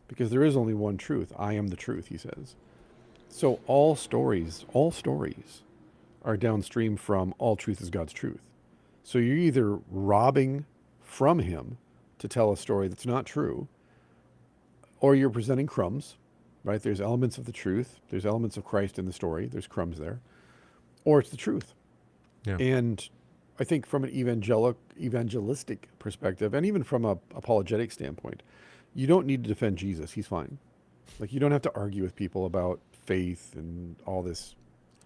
Because there is only one truth. I am the truth, he says. So all stories are downstream from all truth is God's truth. So you're either robbing from him to tell a story that's not true, or you're presenting crumbs, right? There's elements of the truth. There's elements of Christ in the story. There's crumbs there. Or it's the truth. Yeah. And I think from an evangelistic perspective, and even from a apologetic standpoint, you don't need to defend Jesus. He's fine. Like, you don't have to argue with people about faith and all this.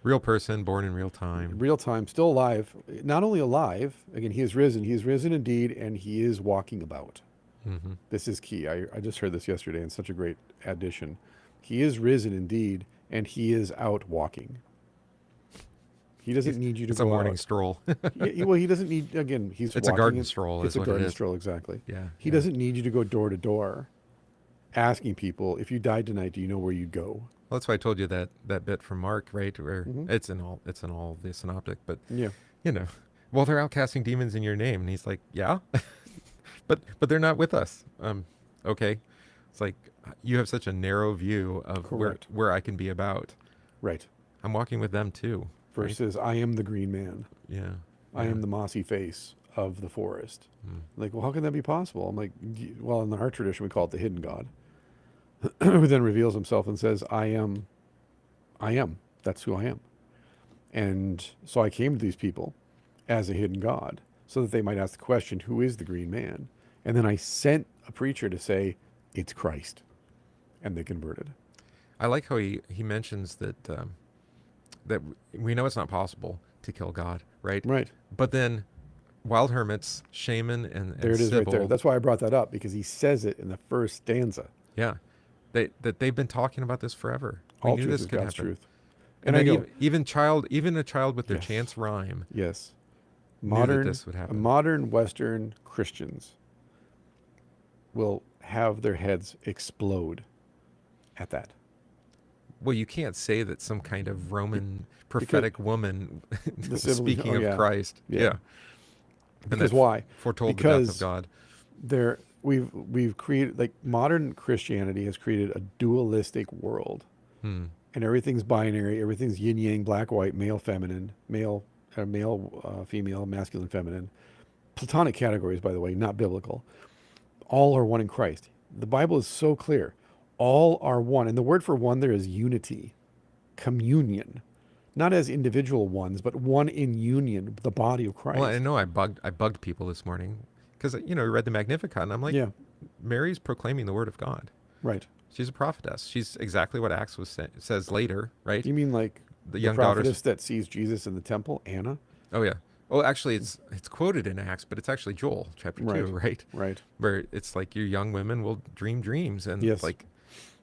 Real person, born in real time. Real time, still alive. Not only alive, again, he is risen. He is risen indeed, and he is walking about. Mm-hmm. This is key. I just heard this yesterday, and such a great addition. He is risen indeed, and he is out walking. He doesn't need you to It's go a morning out. stroll. Yeah, well, he doesn't need, again, he's It's a walking garden in- stroll It's is a what it garden is. stroll, exactly. Yeah. He doesn't need you to go door to door asking people, if you died tonight, do you know where you'd go? Well, that's why I told you that bit from Mark, right? Where Mhm. it's in all the synoptic, but Yeah. well, they're out casting demons in your name, and he's like, yeah, but they're not with us. Okay, it's like you have such a narrow view of Correct. where I can be about. Right. I'm walking with them too. right? Versus, I am the green man. Yeah. I am the mossy face of the forest. Mm. Like, well, how can that be possible? I'm like, well, in our tradition, we call it the hidden God, who then reveals himself and says, I am. That's who I am. And so I came to these people as a hidden God so that they might ask the question, who is the green man? And then I sent a preacher to say, it's Christ. And they converted. I like how he mentions that that we know it's not possible to kill God, right? Right. But then wild hermits, shaman, and There it is right there. Sybil, That's why I brought that up, because he says it in the first stanza. yeah, they've been talking about this forever. We All knew truth this is could God's happen. truth. And And I then go, even a child with their Yes. chance rhyme yes. knew that Modern, this would happen. modern Western Christians will have their heads explode at that. Well, you can't say that some kind of Roman prophetic woman The Sybil- speaking oh, of yeah. Christ. Yeah. Yeah. And Because that why? foretold the death Because of God. we've created, like, modern Christianity has created a dualistic world, Hmm. and everything's binary, everything's yin yang, black white, male feminine, female, masculine feminine, platonic categories, by the way, not biblical. All are one in Christ. The Bible is so clear. All are one, and the word for one there is unity, communion, not as individual ones, but one in union, the body of Christ. Well, I know I bugged people this morning because we read the Magnificat, and I'm like, Yeah, Mary's proclaiming the word of God. right. She's a prophetess. She's exactly what Acts says later, right? You mean like the The young prophetess daughters. that sees Jesus in the temple, Anna. Oh yeah. Oh, actually, it's quoted in Acts, but it's actually Joel chapter Right. 2, right? Right. Where it's like your young women will dream dreams, and Yes. like,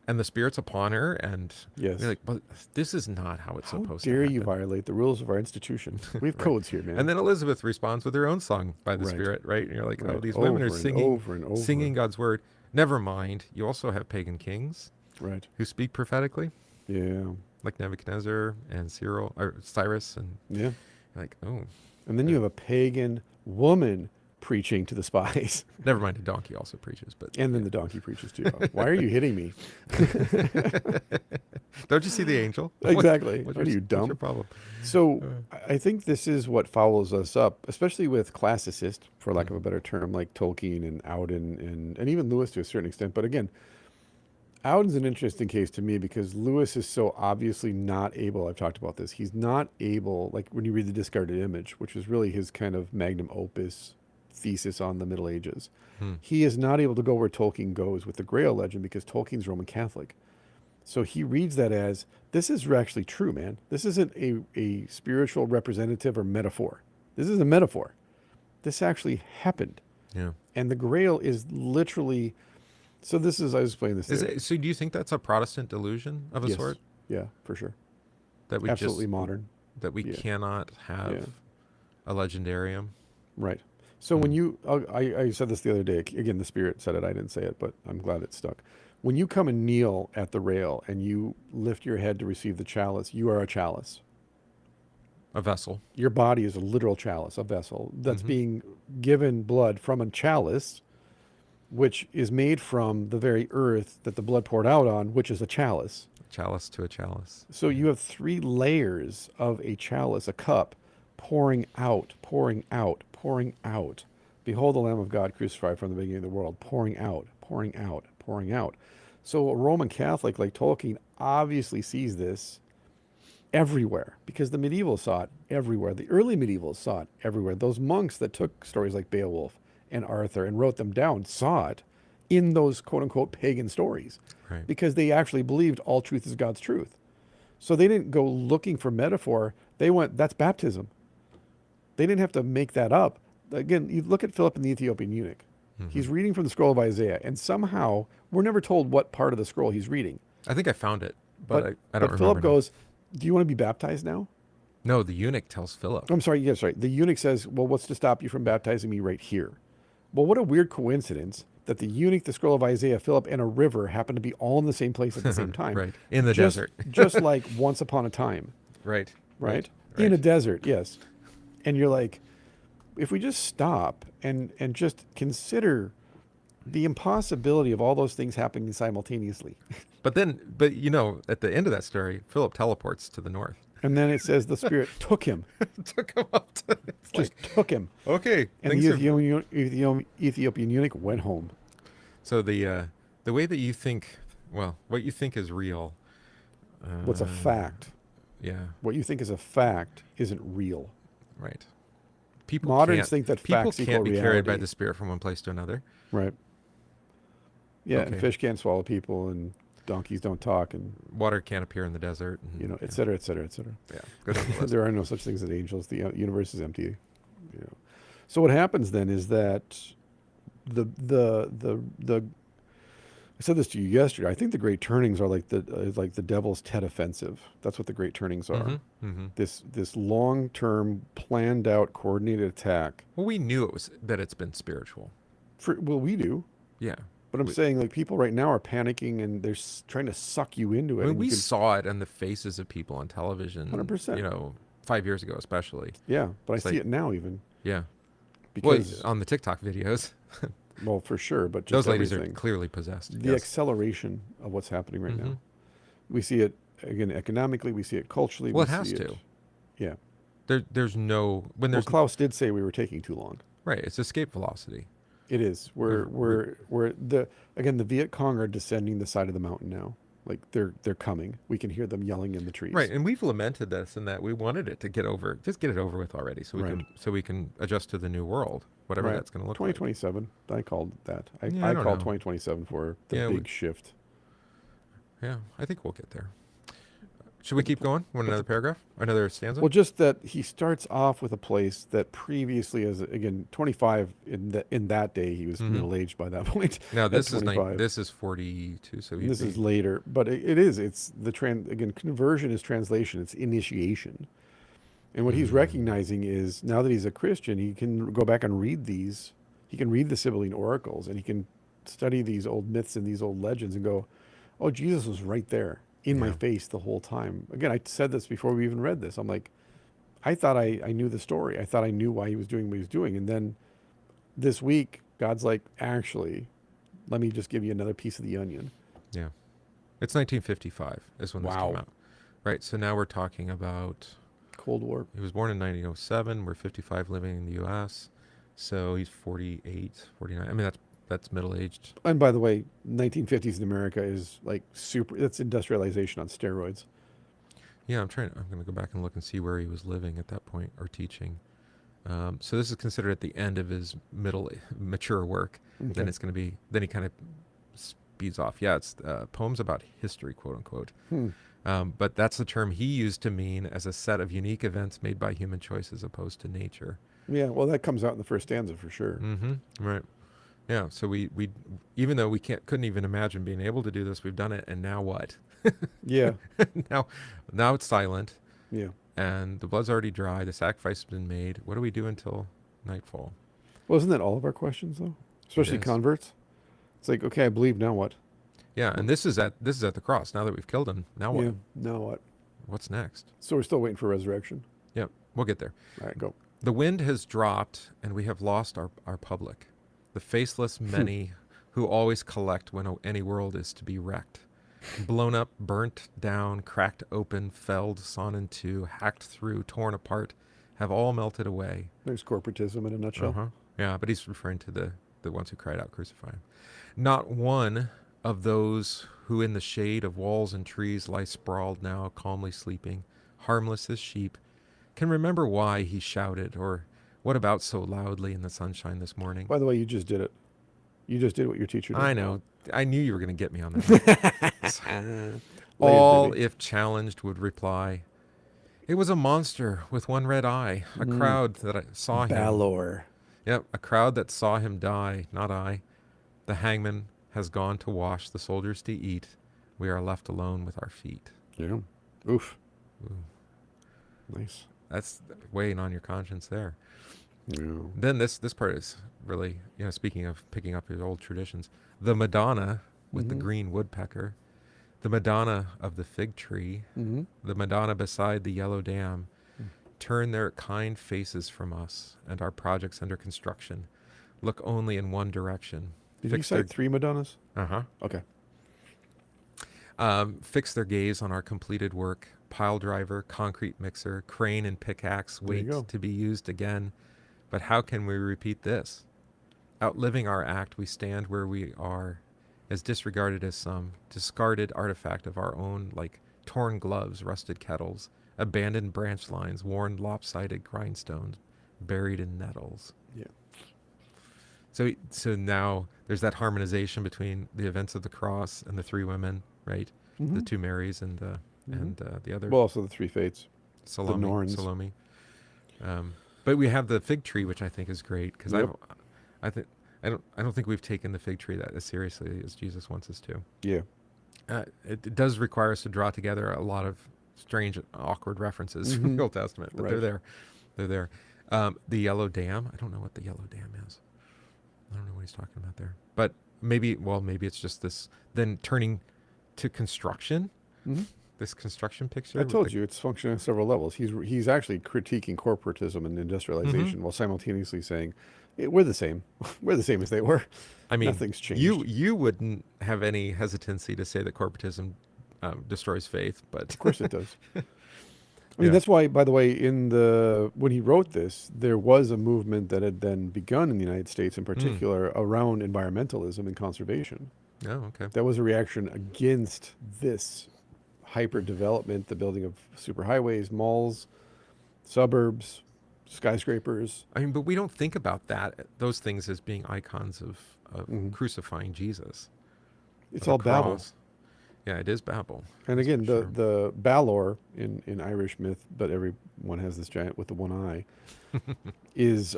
and the spirit's upon her, and you're Yes. like, but this is not how it's How supposed to dare you happen. violate the rules of our institution? We have Right. codes here, man. And then Elizabeth responds with her own song by the Right. Spirit, right? And you're like, oh, Right. these women are Over and singing, over and over. singing God's word. Never mind, you also have pagan kings Right. who speak prophetically, Yeah. like Nebuchadnezzar and Cyril or Cyrus, and Yeah. like, oh, And then you have a pagan woman preaching to the spies. never mind, a donkey also preaches, but And then the donkey preaches too. Why are you hitting me? don't you see the angel? Exactly. What's What are you, what's dumb? your problem? So I think this is what follows us up, especially with classicists, for lack of a better term, like Tolkien and Auden and even Lewis to a certain extent. But again, Auden's an interesting case to me because Lewis is so obviously not able. I've talked about this. He's not able, like when you read The Discarded Image, which is really his kind of magnum opus thesis on the Middle Ages. Hmm. He is not able to go where Tolkien goes with the Grail legend because Tolkien's Roman Catholic. So he reads that as this is actually true, man. This isn't a spiritual representative or metaphor. This is a metaphor. This actually happened. Yeah. And the Grail is literally. So this is, I was explaining this. Is it, so do you think that's a Protestant delusion of a Yes. sort? Yeah, for sure. That we Absolutely just modern. that we Yeah. cannot have Yeah. a legendarium? Right. So when you, I said this the other day, again, the Spirit said it, I didn't say it, but I'm glad it stuck. When you come and kneel at the rail and you lift your head to receive the chalice, you are a chalice. A vessel. Your body is a literal chalice, a vessel that's Mhm. being given blood from a chalice, which is made from the very earth that the blood poured out on, which is a chalice. Chalice to a chalice. So you have three layers of a chalice, a cup, pouring out, pouring out, pouring out. Behold the Lamb of God crucified from the beginning of the world, pouring out, pouring out, pouring out. So a Roman Catholic like Tolkien obviously sees this everywhere because the medievals saw it everywhere. The early medievals saw it everywhere. Those monks that took stories like Beowulf and Arthur and wrote them down saw it in those quote unquote pagan stories Right. because they actually believed all truth is God's truth. So they didn't go looking for metaphor. They went, that's baptism. They didn't have to make that up. Again, you look at Philip and the Ethiopian eunuch. He's reading from the scroll of Isaiah, and somehow we're never told what part of the scroll he's reading. I think I found it, but I don't But remember. Philip now. goes, do you want to be baptized now? No, the eunuch tells Philip. I'm sorry, yes, right. The eunuch says, well, what's to stop you from baptizing me right here? Well, what a weird coincidence that the eunuch, the scroll of Isaiah, Philip, and a river happen to be all in the same place at the same time. Right. In the Just- desert. just like once upon a time, Right. right? Right. In a desert, yes. And you're like, if we just stop and just consider the impossibility of all those things happening simultaneously. But you know, at the end of that story, Philip teleports to the north. And then it says the Spirit took him, Took him up to. It's just like, took him. okay. And things the have- Ethiopian eunuch went home. So the way that you think, well, what you think is real. What's a fact? Yeah. What you think is a fact isn't real. Right. People Moderns can't- think that people facts equal can't be carried by reality. the Spirit from one place to another. Right. Yeah, and Okay. fish can't swallow people, and donkeys don't talk, and Water can't appear in the desert. And, you know, yeah. et cetera, et cetera, et cetera. Yeah. Go down the list. There are no such things as angels. The universe is empty. You know. So what happens then is that the I said this to you yesterday. I think the great turnings are like the devil's Tet offensive. That's what the great turnings are. Mm-hmm. This long-term, planned out, coordinated attack. Well, we knew that it's been spiritual. Well, we do. Yeah. But I'm saying, like, people right now are panicking and they're trying to suck you into it. I mean, and we you can- saw it in the faces of people on television. 100%. You know, 5 years ago, especially. yeah, but It's I see like- it now even Yeah. Well, because, on the TikTok videos, well, for sure. But just those ladies everything. are clearly possessed. The Yes. acceleration of what's happening right now. Mhm. We see it again economically. We see it culturally. Well, we it has see to. Yeah. There's no when Well, there's Klaus did say we were taking too long. right. It's escape velocity. It is. We're the Viet Cong are descending the side of the mountain now. Like they're coming. We can hear them yelling in the trees. Right, and we've lamented this and that we wanted it to get it over with already, so Right. we can adjust to the new world, whatever Right. that's going to look 2027. I called that. I Yeah, I don't called know. 2027 for the Yeah, big shift. like. Yeah, I think we'll get there. Should we keep going? Want another paragraph? Another stanza? Well, just that he starts off with a place that previously, as again, 25 in that day, he was Mm-hmm. middle aged by that point. Now At this is 25. this is 42, so And he'd this is be later, but it's the again, conversion is translation, it's initiation. And what he's recognizing is now that he's a Christian, he can go back and read these. He can read the Sibylline oracles and he can study these old myths and these old legends and go, oh, Jesus was right there in my yeah. face the whole time. Again, I said this before we even read this. I'm like, I thought I knew the story. I thought I knew why he was doing what he was doing. And then this week, God's like, actually, let me just give you another piece of the onion. Yeah. It's 1955 is when this came Wow. out. Right. So now we're talking about Cold War. he was born in 1907. We're 55 living in the U.S. So he's 48, 49. I mean, that's middle-aged. And by the way, 1950s in America is like super, that's industrialization on steroids. Yeah, I'm going to go back and look and see where he was living at that point or teaching. So this is considered at the end of his mature work. Okay. Then it's going to be, then he kind of speeds off. Yeah, it's poems about history, quote unquote. But that's the term he used to mean as a set of unique events made by human choice as opposed to nature. Yeah, well, that comes out in the first stanza for sure. Mm-hmm. Right. Yeah. So we even though we couldn't even imagine being able to do this, we've done it. And now what? Yeah. now it's silent. Yeah. And the blood's already dry. The sacrifice has been made. What do we do until nightfall? Well, isn't that all of our questions though? Especially is. converts. It's like, okay, I believe, now what? Yeah, and this is at the cross. Now that we've killed him, now what? Yeah, now what? What's next? So we're still waiting for resurrection. Yep, we'll get there. All right, go. The wind has dropped, and we have lost our public. The faceless many who always collect when any world is to be wrecked. Blown up, burnt down, cracked open, felled, sawn in two, hacked through, torn apart, have all melted away. There's corporatism in a nutshell. Uh-huh. Yeah, but he's referring to the ones who cried out, crucify him. Not one of those who in the shade of walls and trees lie sprawled now, calmly sleeping, harmless as sheep, can remember why he shouted or what about so loudly in the sunshine this morning. By the way, you just did it. You just did what your teacher did. I know. I knew you were going to get me on that. All, if challenged, would reply, it was a monster with one red eye, a crowd that saw him. Balor. Yep, a crowd that saw him die, not I. The hangman has gone to wash, the soldiers to eat. We are left alone with our feet. Yeah. Oof. Ooh. Nice. That's weighing on your conscience there. Yeah. Then this part is really, speaking of picking up your old traditions, the Madonna with the green woodpecker, the Madonna of the fig tree, the Madonna beside the yellow dam, turn their kind faces from us and our projects under construction. Look only in one direction. Did you cite 3 Madonnas? Uh-huh. Okay. Fix their gaze on our completed work. Pile driver, concrete mixer, crane and pickaxe wait to be used again. But how can we repeat this? Outliving our act, we stand where we are, as disregarded as some, discarded artifact of our own, like torn gloves, rusted kettles, abandoned branch lines, worn lopsided grindstones, buried in nettles. Yeah. So now there's that harmonization between the events of the cross and the 3 women, right? The 2 Marys and the other. Well, also the 3 fates. Salome. The Norns. Salome. But we have the fig tree, which I think is great because I don't think we've taken the fig tree that as seriously as Jesus wants us to. Yeah. It does require us to draw together a lot of strange, awkward references from the Old Testament, but they're there. They're there. The yellow dam. I don't know what the yellow dam is. I don't know what he's talking about there. But maybe it's just this then turning to construction. This construction picture. I told you it's functioning on several levels. He's actually critiquing corporatism and industrialization while simultaneously saying, we're the same. We're the same as they were. I mean, nothing's changed. You wouldn't have any hesitancy to say that corporatism destroys faith, but of course it does. I mean, that's why, by the way, when he wrote this, there was a movement that had then begun in the United States, in particular, around environmentalism and conservation. Oh, okay. That was a reaction against this hyper development, the building of superhighways, malls, suburbs, skyscrapers. I mean, but we don't think about those things as being icons of crucifying Jesus. It's all Babel. Yeah, it is Babel. And That's again, for sure. the Balor in Irish myth, but everyone has this giant with the one eye, is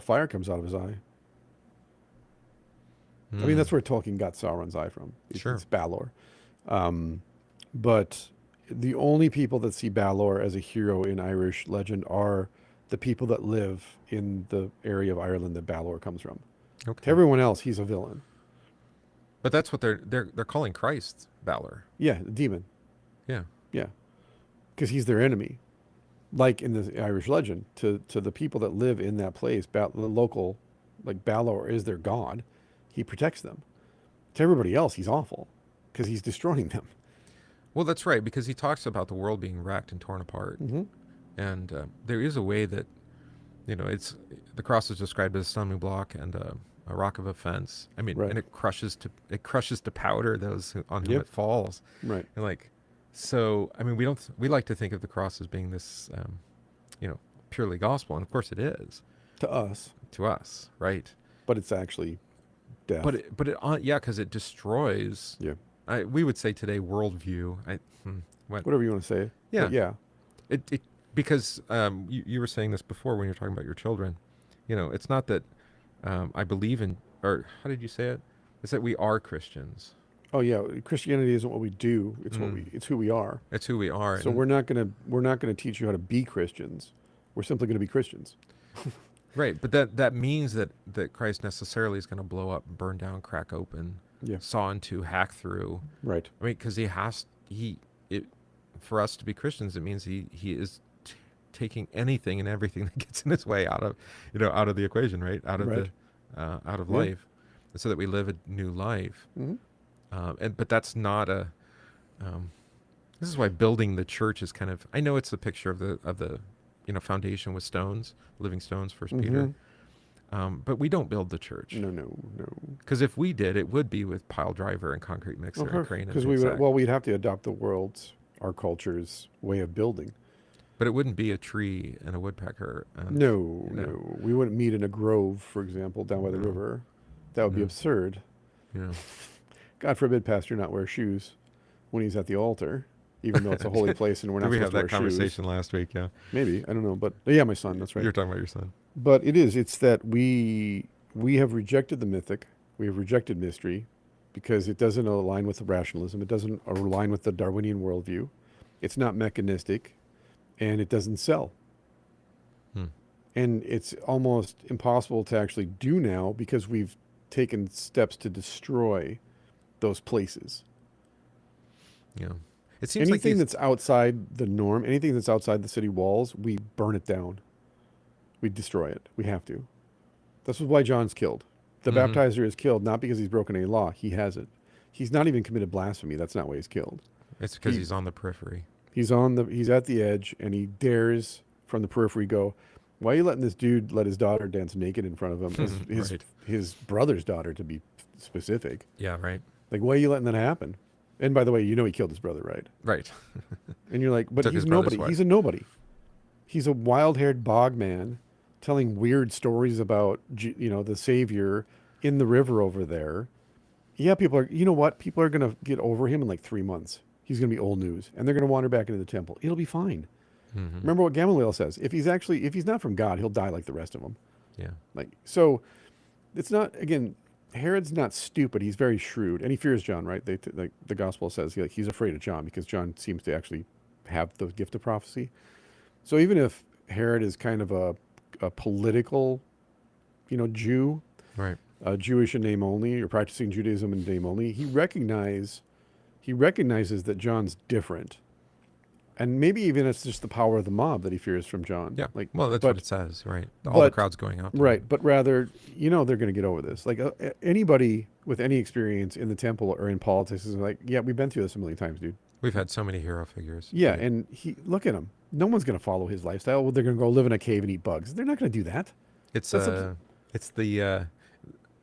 fire comes out of his eye. I mean, that's where Tolkien got Sauron's eye from. Sure. It's Balor. But the only people that see Balor as a hero in Irish legend are the people that live in the area of Ireland that Balor comes from. Okay. To everyone else, he's a villain. But that's what they're calling Christ Balor. Yeah, a demon. Yeah. Yeah, because he's their enemy. Like in the Irish legend, to the people that live in that place, the local, like Balor is their god. He protects them. To everybody else, he's awful because he's destroying them. Well, that's right, because he talks about the world being wrecked and torn apart. Mm-hmm. And there is a way that, it's the cross is described as a stumbling block and a rock of offense. I mean, Right. and it crushes to powder those on whom Yep. it falls. Right. And so I mean, we like to think of the cross as being this, purely gospel, and of course it is To us, right? but it's actually death. Because it destroys. Yeah. We would say today worldview. Whatever you want to say. Yeah. But yeah. It because you were saying this before when you were talking about your children. It's not that I believe in, or how did you say it? It's that we are Christians. Oh yeah. Christianity isn't what we do. It's it's who we are. It's who we are. So we're not gonna teach you how to be Christians. We're simply gonna be Christians. Right, but that means that Christ necessarily is going to blow up, burn down, crack open, Yeah. saw into, hack through. Right. I mean, because for us to be Christians, it means he is taking anything and everything that gets in his way out of the equation, right? Out of Right. out of Yeah. life, so that we live a new life. Mm-hmm. But that's not a. This is why building the church is kind of. I know it's a picture of the foundation with stones, living stones, First Peter. But we don't build the church. No. Because if we did, it would be with pile driver and concrete mixer and crane. Because we'd have to adopt our culture's way of building. But it wouldn't be a tree and a woodpecker. And, No. We wouldn't meet in a grove, for example, down by the river. That would be absurd. Yeah. God forbid Pastor not wear shoes when he's at the altar, even though it's a holy place and we're not we supposed had to that wear conversation last week, yeah. shoes. Maybe, I don't know, but yeah, my son, that's right. You're talking about your son. But it's that we have rejected the mythic, we have rejected mystery, because it doesn't align with the rationalism, it doesn't align with the Darwinian worldview, it's not mechanistic, and it doesn't sell. And it's almost impossible to actually do now because we've taken steps to destroy those places. Yeah. It seems Anything like that's outside the norm, anything that's outside the city walls, we burn it down. We destroy it. We have to. This is why John's killed. The baptizer is killed not because he's broken any law. He has it. He's not even committed blasphemy. That's not why he's killed. it's because he's on the periphery. He's at the edge, and he dares from the periphery go, why are you letting this dude let his daughter dance naked in front of him? Right. His brother's daughter, to be specific. Yeah, right. Like, why are you letting that happen? And by the way, he killed his brother, right? Right. And you're like, but Took he's his brother's nobody. wife. He's a nobody. He's a wild-haired bog man telling weird stories about, the Savior in the river over there. Yeah, people are going to get over him in like 3 months. He's going to be old news, and they're going to wander back into the temple. It'll be fine. Remember what Gamaliel says. If he's not from God, he'll die like the rest of them. Yeah. So it's not, again, Herod's not stupid. He's very shrewd, and he fears John, right? The gospel says he's afraid of John because John seems to actually have the gift of prophecy. So even if Herod is kind of a political, Jew, Right. Jewish in name only, or practicing Judaism in name only, he recognizes that John's different. And maybe even it's just the power of the mob that he fears from John. Yeah. Well, that's what it says, right? All the but- crowd's going up. Right, but rather, they're going to get over this. Like anybody with any experience in the temple or in politics is like, yeah, we've been through this a million times, dude. We've had so many hero figures. Yeah, and look at him. No one's going to follow his lifestyle. Well, they're going to go live in a cave and eat bugs. They're not going to do that. It's That's the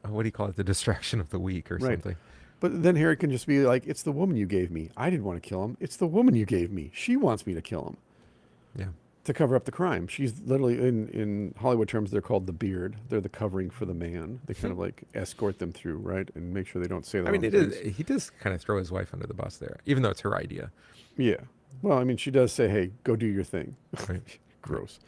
what do you call it? The distraction of the week or Right. something. But then Herod can just be like, it's the woman you gave me. I didn't want to kill him. It's the woman you gave me. She wants me to kill him. Yeah. to cover up the crime. She's literally, in Hollywood terms, they're called the beard. They're the covering for the man. They kind of like escort them through, right, and make sure they don't say the I mean, wrong things. he does kind of throw his wife under the bus there, even though it's her idea. Yeah. Well, I mean, she does say, "Hey, go do your thing." Right. Gross.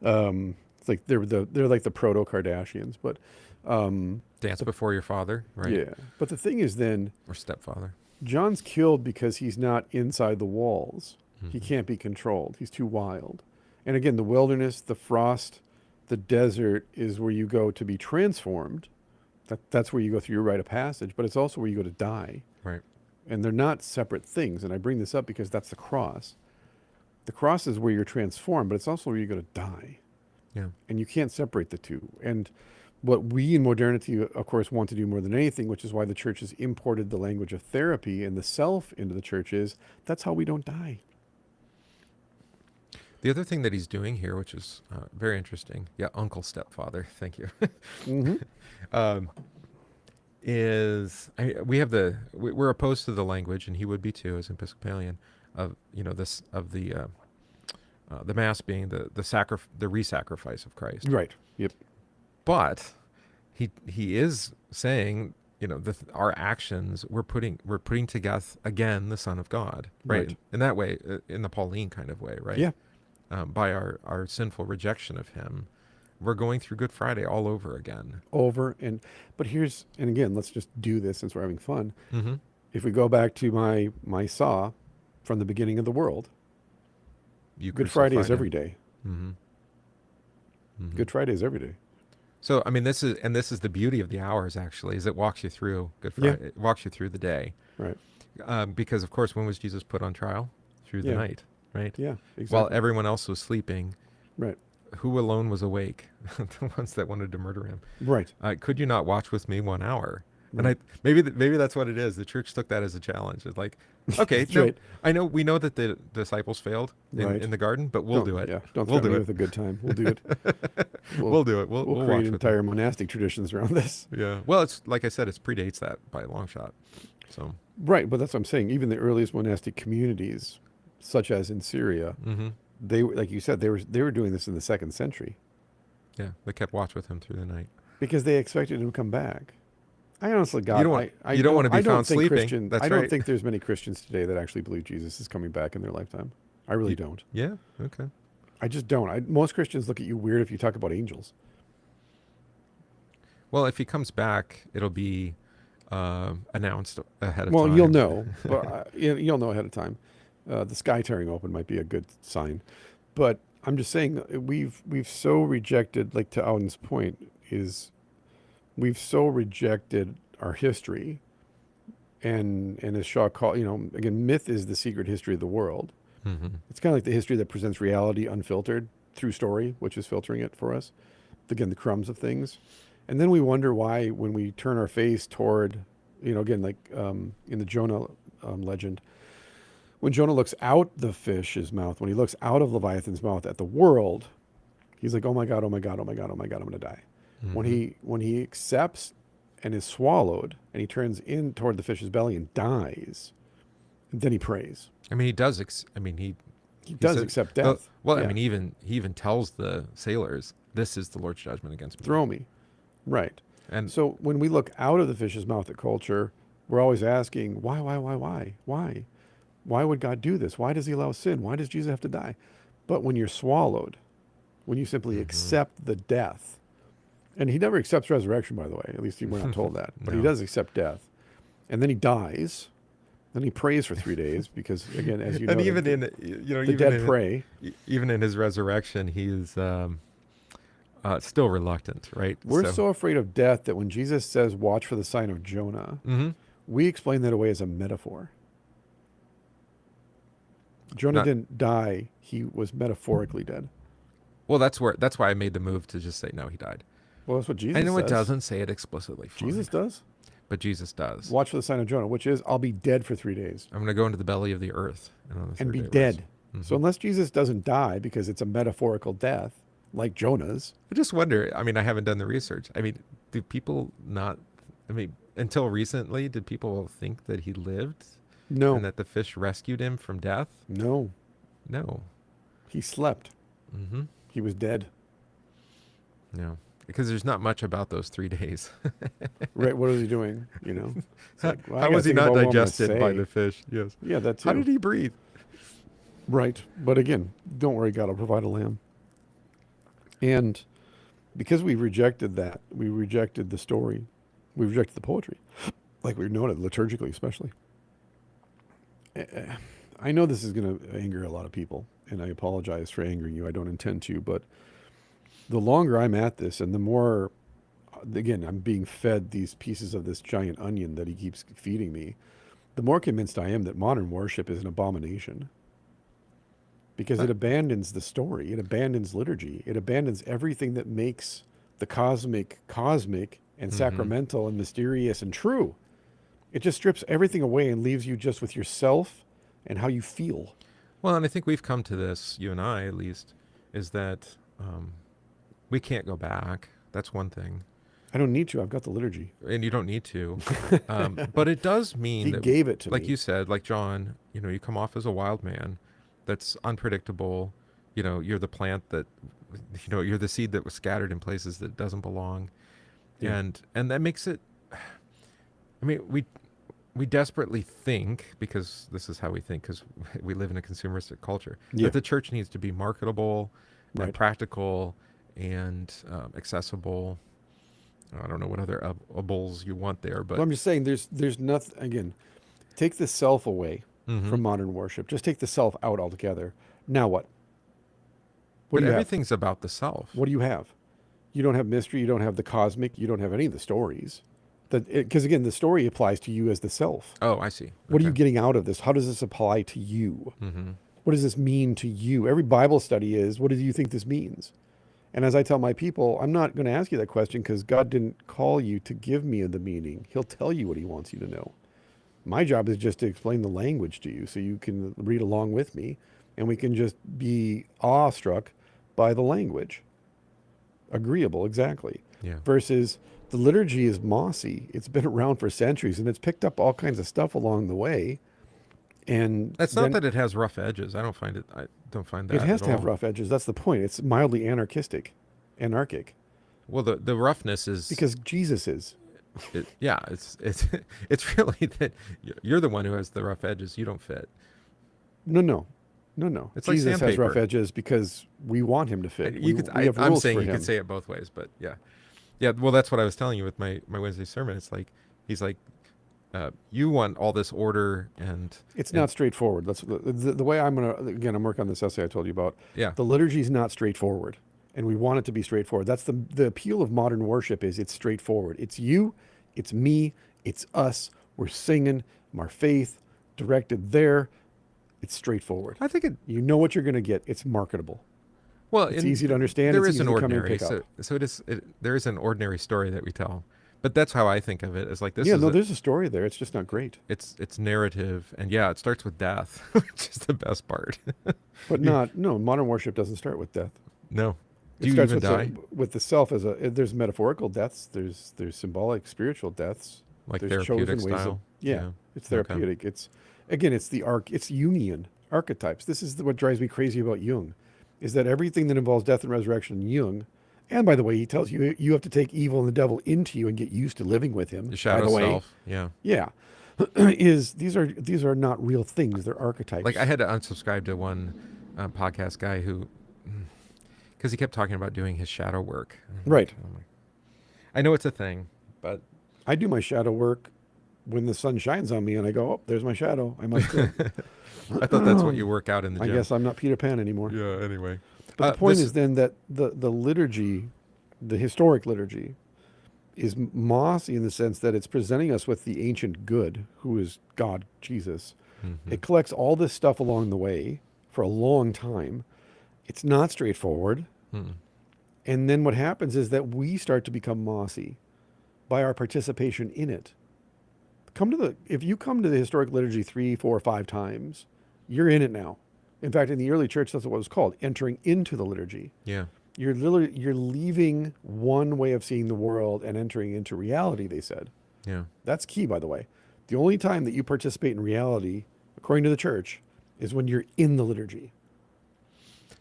It's like they're like the proto Kardashians, but Dance before your father, right? yeah. But the thing is, then Or stepfather. John's killed because he's not inside the walls. He Mhm. can't be controlled. He's too wild. And again, the wilderness, the frost, the desert is where you go to be transformed. That's where you go through your rite of passage, but it's also where you go to die. Right. And they're not separate things. And I bring this up because that's the cross. The cross is where you're transformed, but it's also where you go to die. Yeah. And you can't separate the two. And what we in modernity, of course, want to do more than anything, which is why the church has imported the language of therapy and the self into the church, is that's how we don't die. The other thing that he's doing here, which is very interesting, uncle stepfather, thank you, Mm-hmm. we're opposed to the language, and he would be too as an Episcopalian, of the mass being the re-sacrifice of Christ. Right. Yep. But he is saying, our actions, we're putting to death again the Son of God, right? In that way, in the Pauline kind of way, right? Yeah. By our sinful rejection of him, we're going through Good Friday all over again. But again, let's just do this since we're having fun. Mm-hmm. If we go back to my saw from the beginning of the world, Good Friday is every day. Mm-hmm. Mm-hmm. Good Friday is every day. So, I mean, this is the beauty of the hours, actually, is it walks you through Good Friday. Yeah. It walks you through the day. Right. Because, of course, when was Jesus put on trial? Through the night, right? Yeah, exactly. While everyone else was sleeping. Right. Who alone was awake? The ones that wanted to murder him. Right. Could you not watch with me 1 hour? Right. And maybe that's what it is. The church took that as a challenge. It's like, okay, right. we know that the disciples failed in the garden, but we'll do it. Yeah, don't threaten me with a good time. We'll do it. We'll do it. We'll create entire monastic traditions around this. Yeah. Well, it's like I said, it predates that by a long shot. So. Right, but that's what I'm saying. Even the earliest monastic communities, such as in Syria, mm-hmm. they, like you said, they were doing this in the 2nd century. Yeah, they kept watch with him through the night because they expected him to come back. I honestly, God, you don't want to be found sleeping. That's I right. don't think there's many Christians today that actually believe Jesus is coming back in their lifetime. I really don't. Yeah. Okay. I just don't. Most Christians look at you weird if you talk about angels. Well, if he comes back, it'll be announced ahead of time. Well, you'll know, but you'll know ahead of time. The sky tearing open might be a good sign, but I'm just saying we've so rejected, like to Auden's point, is we've so rejected our history, and as Shaw called, again, myth is the secret history of the world. Mm-hmm. It's kind of like the history that presents reality unfiltered through story, which is filtering it for us. Again, the crumbs of things. And then we wonder why, when we turn our face toward, again, like in the Jonah legend, when Jonah looks out the fish's mouth, when he looks out of Leviathan's mouth at the world, he's like, oh my God, oh my God, oh my God, oh my God, I'm going to die. Mm-hmm. When he accepts and is swallowed, and he turns in toward the fish's belly and dies, and then he prays. I mean, he does. He does accept death. Well, yeah. I mean, he even tells the sailors, "This is the Lord's judgment against me. Throw me." Right. And so when we look out of the fish's mouth at culture, we're always asking, why? Why would God do this? Why does he allow sin? Why does Jesus have to die? But when you're swallowed, when you simply mm-hmm. accept the death, and he never accepts resurrection, by the way, at least we're not told that, but he does accept death. And then he dies. Then he prays for 3 days because, again, as you know, and even the dead pray. Even in his resurrection, he's still reluctant, right? We're so afraid of death that when Jesus says, watch for the sign of Jonah, mm-hmm. we explain that away as a metaphor. Jonah didn't die. He was metaphorically dead. Well, that's why I made the move to just say, no, he died. Well, that's what Jesus says. I know it doesn't say it explicitly. Jesus does. But Jesus does. Watch for the sign of Jonah, which is, I'll be dead for 3 days. I'm going to go into the belly of the earth. And be dead. Mm-hmm. So unless Jesus doesn't die because it's a metaphorical death, like Jonah's. I just wonder, I mean, I haven't done the research. I mean, do people until recently, did people think that he lived? No. And that the fish rescued him from death? No. No. He slept. Mm-hmm. He was dead. Yeah. Because there's not much about those 3 days. Right? What was he doing? You know, it's like, well, I How got to was he think not about what I'm going to digested by say. the fish? Yes. Yeah, that How too. did he breathe? Right. But again, don't worry, God will provide a lamb. And because we rejected that, we rejected the story, we rejected the poetry, like we noted, liturgically especially. I know this is going to anger a lot of people, and I apologize for angering you. I don't intend to, but the longer I'm at this and the more, again, I'm being fed these pieces of this giant onion that he keeps feeding me, the more convinced I am that modern worship is an abomination. Because it abandons the story, it abandons liturgy, it abandons everything that makes the cosmic and sacramental and mysterious and true. It just strips everything away and leaves you just with yourself and how you feel. Well, and I think we've come to this, you and I at least, is that we can't go back. That's one thing. I don't need to. I've got the liturgy. And you don't need to. But it does mean He that, gave it to like me. you said, like John, you come off as a wild man that's unpredictable. You're the plant that, you're the seed that was scattered in places that doesn't belong. Yeah. And that makes it, I mean, we desperately think, because this is how we think, because we live in a consumeristic culture, that the church needs to be marketable and practical and accessible. I don't know what other ables you want there, but Well, I'm just saying there's nothing, again, take the self away from modern worship. Just take the self out altogether. Now what? What but do you have? everything's about the self. What do you have? You don't have mystery. You don't have the cosmic. You don't have any of the stories. Because again, the story applies to you as the self. Oh, I see. What are you getting out of this? How does this apply to you? Mm-hmm. What does this mean to you? Every Bible study is, what do you think this means? And as I tell my people, I'm not going to ask you that question because God didn't call you to give me the meaning. He'll tell you what he wants you to know. My job is just to explain the language to you so you can read along with me and we can just be awestruck by the language. Agreeable, exactly. Yeah. Versus the liturgy is mossy. It's been around for centuries and it's picked up all kinds of stuff along the way. And That's not that it has rough edges. I don't find that it has at to have all. rough edges. That's the point. It's mildly anarchistic, anarchic. Well, the roughness is Because Jesus is. It's really that you're the one who has the rough edges. You don't fit. No. It's like Jesus has rough sandpaper. edges because we want him to fit. I'm saying you could say it both ways, but yeah. Well, that's what I was telling you with my Wednesday sermon. It's like he's like, you want all this order and it's not straightforward. That's the way I'm I'm working on this essay I told you about. Yeah. The liturgy is not straightforward, and we want it to be straightforward. That's the appeal of modern worship is it's straightforward. It's you, it's me, it's us. We're singing our faith directed there. It's straightforward. I think you know what you're going to get. It's marketable. Well, it's easy to understand. There it's is easy an to come ordinary, and pick up. so there is an ordinary story that we tell, but that's how I think of it. It's like this. Yeah, there's a story there. It's just not great. It's narrative, and it starts with death, which is the best part. But modern worship doesn't start with death. No. Do It you starts even die? with the self there's metaphorical deaths, there's symbolic spiritual deaths, Like there's therapeutic chosen ways style? it's therapeutic. Okay. It's Jungian archetypes. This is what drives me crazy about Jung, is that everything that involves death and resurrection in Jung, and by the way, he tells you you have to take evil and the devil into you and get used to living with him. The shadow by the way. self. Yeah. These are not real things. They're archetypes. Like I had to unsubscribe to one podcast guy who, because he kept talking about doing his shadow work. Right. I know it's a thing, but I do my shadow work when the sun shines on me and I go, oh, there's my shadow. I must go. I thought that's what you work out in the gym. I guess I'm not Peter Pan anymore. Yeah, anyway. But the point is then that the liturgy, the historic liturgy, is mossy in the sense that it's presenting us with the ancient good, who is God, Jesus. Mm-hmm. It collects all this stuff along the way for a long time. It's not straightforward. Mm-mm. And then what happens is that we start to become mossy by our participation in it. If you come to the historic liturgy 3, 4, 5 times, you're in it now. In fact, in the early church, that's what it was called, entering into the liturgy. Yeah. You're leaving one way of seeing the world and entering into reality, they said. Yeah. That's key, by the way. The only time that you participate in reality, according to the church, is when you're in the liturgy.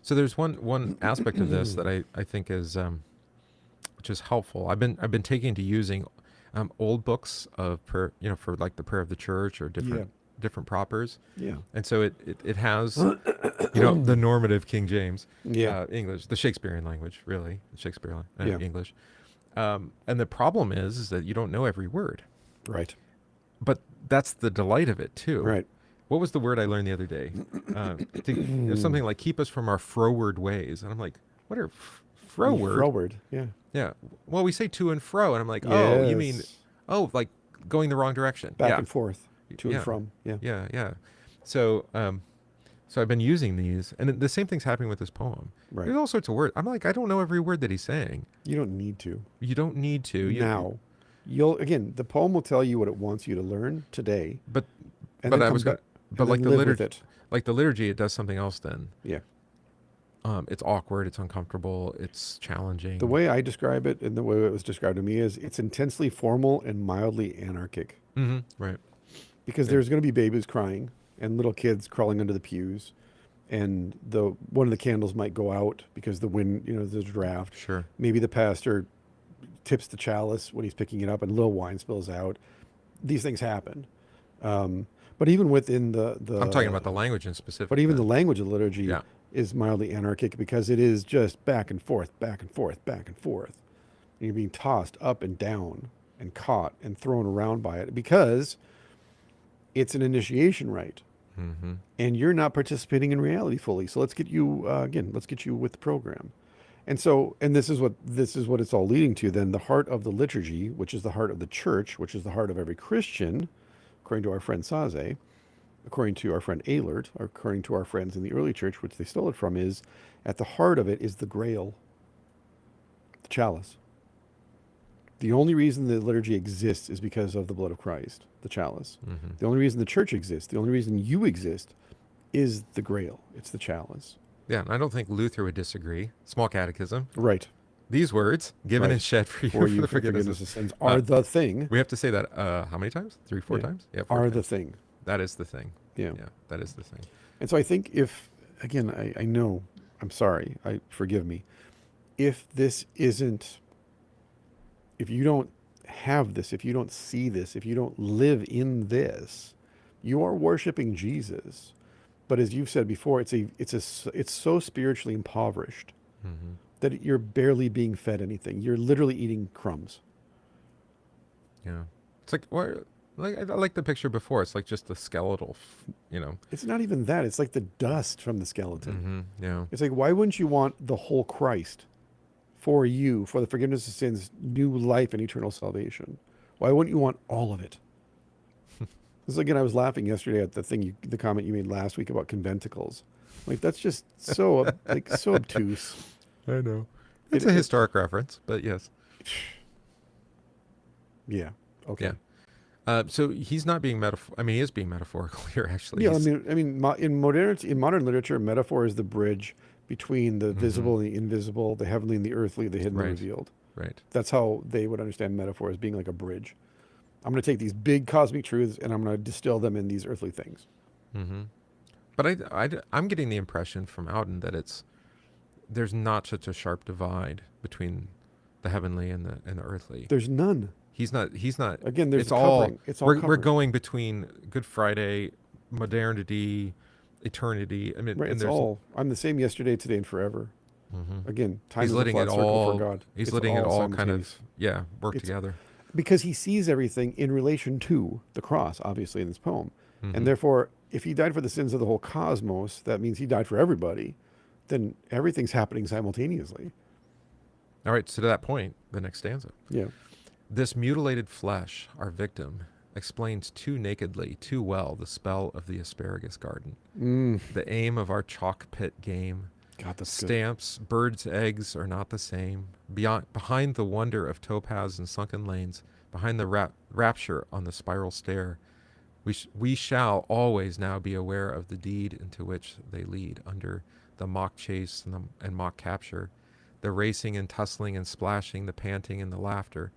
So there's one aspect of this that I think is which is helpful. I've been taking to using old books of prayer, for like the prayer of the church or Yeah. different propers, Yeah. and so it has the normative King James Yeah. English, the Shakespearean language, really, Shakespearean Yeah. English. And the problem is that you don't know every word, Right. but that's the delight of it too. Right. What was the word I learned the other day? It was something like "keep us from our froward ways," and I'm like, "What are froward?" Froward. Yeah. Yeah. Well, we say to and fro, and I'm like, "Oh, you mean Yes. like going the wrong direction?" Back Yeah. and forth, to and Yeah. from. Yeah. Yeah. Yeah. So, so I've been using these, and the same thing's happening with this poem. Right. There's all sorts of words. I'm like, I don't know every word that he's saying. You don't need to. You don't need to. Now, the poem will tell you what it wants you to learn today, But and but then I come was back going, but and like then the live with liturgy, it. like the liturgy, it does something else. Then Yeah. it's awkward, it's uncomfortable, it's challenging. The way I describe it, and the way it was described to me, is it's intensely formal and mildly anarchic. Right. Because there's going to be babies crying and little kids crawling under the pews, and one of the candles might go out because the wind, there's a draft. Sure. Maybe the pastor tips the chalice when he's picking it up, and a little wine spills out. These things happen. But even within the I'm talking about the language in specific. But even the language of the liturgy Yeah. is mildly anarchic because it is just back and forth, back and forth, back and forth. And you're being tossed up and down and caught and thrown around by it because it's an initiation rite. And you're not participating in reality fully. So let's get you let's get you with the program. And this is what it's all leading to. Then the heart of the liturgy, which is the heart of the church, which is the heart of every Christian, according to our friend Saze, according to our friend Ehlert, or according to our friends in the early church, which they stole it from, is at the heart of it is the grail, the chalice. The only reason the liturgy exists is because of the blood of Christ, the chalice. The only reason the church exists, the only reason you exist, is the grail. It's the chalice. Yeah, and I don't think Luther would disagree. Small Catechism. Right. These words, given Right. and shed for you For for the forgiveness of sins, are the thing. We have to say that how many times? 3-4 Yeah. times? Yeah, 4 Are times. the thing. That is the thing. Yeah. Yeah, that is the thing. And so I think I know, I'm sorry, forgive me, if you don't have this, if you don't see this, if you don't live in this, you are worshiping Jesus. But as you've said before, it's so spiritually impoverished that you're barely being fed anything. You're literally eating crumbs. Yeah. It's like, I like the picture before. It's like just the skeletal, It's not even that. It's like the dust from the skeleton. Yeah. It's like, why wouldn't you want the whole Christ for you, for the forgiveness of sins, new life, and eternal salvation? Why wouldn't you want all of it? This again, I was laughing yesterday at the comment you made last week about conventicles. Like, that's just so so obtuse. I know. It's a historic reference, but yes. Yeah. Okay. Yeah. So he's not being he is being metaphorical here, actually. Yeah. In modern literature, metaphor is the bridge between the visible and the invisible, the heavenly and the earthly, the hidden and revealed. Right. That's how they would understand metaphor, as being like a bridge. I'm going to take these big cosmic truths and I'm going to distill them in these earthly things. But I'm getting the impression from Auden that there's not such a sharp divide between the heavenly and the earthly. There's none. He's not. Again, there's it's a all. covering. It's all We're covering. going between Good Friday, modernity, eternity. I mean, Right. and It's all. I'm the same yesterday, today, and forever. Again, time he's is a letting flat it circle all. for God. He's It's letting it all kind of simultaneous. work together. Because he sees everything in relation to the cross, obviously, in this poem. And therefore, if he died for the sins of the whole cosmos, that means he died for everybody. Then everything's happening simultaneously. All right. So to that point, the next stanza. Yeah. This mutilated flesh, our victim, explains too nakedly, too well, the spell of the asparagus garden. The aim of our chalk pit game. God, that's Stamps, birds' eggs are not the same. Behind the wonder of topaz and sunken lanes, behind the rapture on the spiral stair, we shall always now be aware of the deed into which they lead, under the mock chase and mock capture, the racing and tussling and splashing, the panting and the laughter.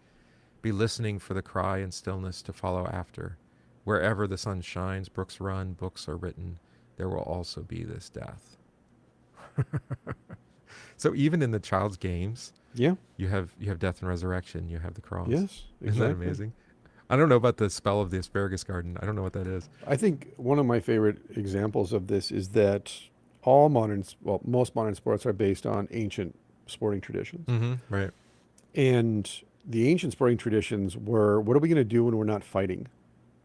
Be listening for the cry and stillness to follow after. Wherever the sun shines, brooks run, books are written, there will also be this death. So even in the child's games, Yeah. you have death and resurrection. You have the cross. Yes. Isn't that Exactly. amazing? I don't know about the spell of the asparagus garden. I don't know what that is. I think one of my favorite examples of this is that most modern sports are based on ancient sporting traditions. Mm-hmm. Right. And the ancient sporting traditions were, what are we going to do when we're not fighting?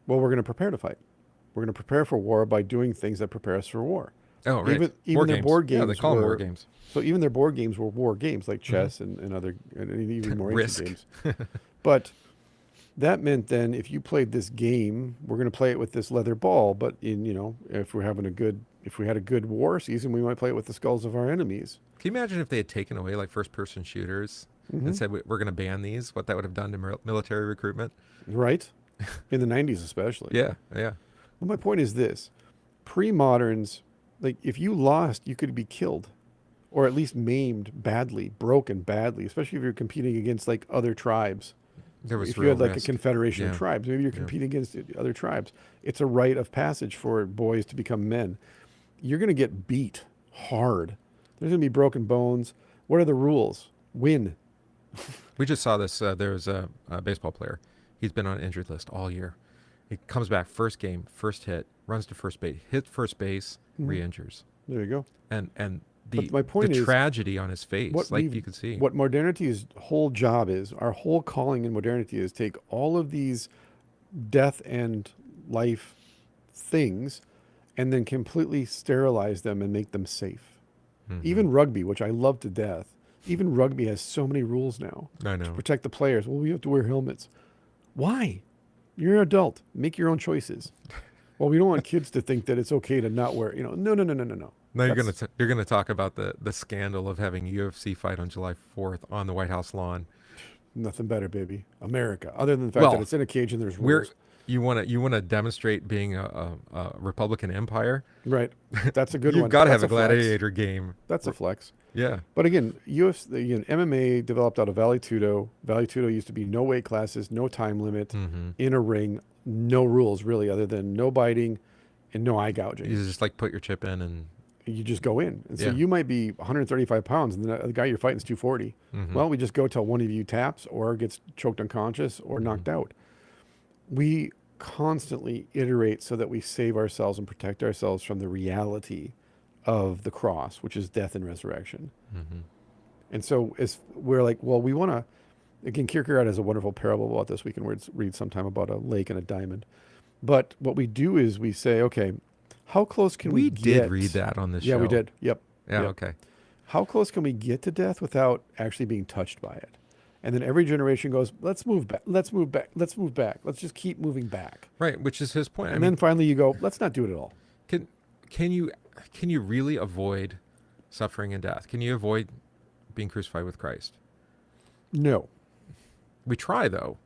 Well, we're going to prepare to fight. We're going to prepare for war by doing things that prepare us for war. Oh, right. Even War their games. board Yeah, they games call them war were games. so even their board games were war games like Mm-hmm. chess and other and even more Risk. ancient games. But that meant then if you played this game, we're going to play it with this leather ball. But if we had a good war season, we might play it with the skulls of our enemies. Can you imagine if they had taken away like first-person shooters Hmm. and said we're going to ban these? What that would have done to military recruitment? Right? In the 90s especially. Yeah, yeah. Well, my point is this. Pre-moderns, like if you lost, you could be killed or at least maimed badly, broken badly, especially if you're competing against like other tribes. There was If you real had like a risk. confederation of Yeah, tribes, maybe you're yeah. competing against other tribes. It's a rite of passage for boys to become men. You're going to get beat hard. There's going to be broken bones. What are the rules? Win. We just saw this. There was a baseball player. He's been on injured list all year. He comes back first game, first hit, runs to first base, hit first base, Mhm. re-injures, There you go. and But my point the is, tragedy on his face, like you could see. what modernity's whole job is, our whole calling in modernity is take all of these death and life things and then completely sterilize them and make them safe. Mhm. Even rugby, which I love to death, even rugby has so many rules now I to know. protect the players. Well, we have to wear helmets. Why? You're an adult. Make your own choices. Well, we don't want kids to think that it's okay to not wear, no, no, no, no, no, no. Now That's you're gonna talk about the scandal of having a UFC fight on July 4th on the White House lawn. nothing better, baby. America. Other than the fact Well, that it's in a cage and there's We're rules. you wanna demonstrate being a Republican empire? Right. That's a good You've one. got to That's have a flex. gladiator game. That's a flex. Yeah. But again, UFC, MMA developed out of Vale Tudo. Vale Tudo used to be no weight classes, no time limit, Mm-hmm. in a ring, no rules really, other than no biting and no eye gouging. You just like put your chip in and You just go in. And so Yeah. you might be 135 pounds and the guy you're fighting is 240. Mhm. Well, we just go till one of you taps or gets choked unconscious or knocked out. We constantly iterate so that we save ourselves and protect ourselves from the reality of the cross, which is death and resurrection. Mhm. And so we're like, well, we want to, again, Kierkegaard has a wonderful parable about this. We can read sometime about a lake and a diamond. But what we do is we say, okay, how close can we get? We did read that on this show. Yeah, we did. Yep. Yeah, Yep. okay. How close can we get to death without actually being touched by it? And then every generation goes, let's move back, let's move back, let's move back. Let's just keep moving back. Right, which is his point. And then finally you go, let's not do it at all. Can you really avoid suffering and death? Can you avoid being crucified with Christ? No. We try though.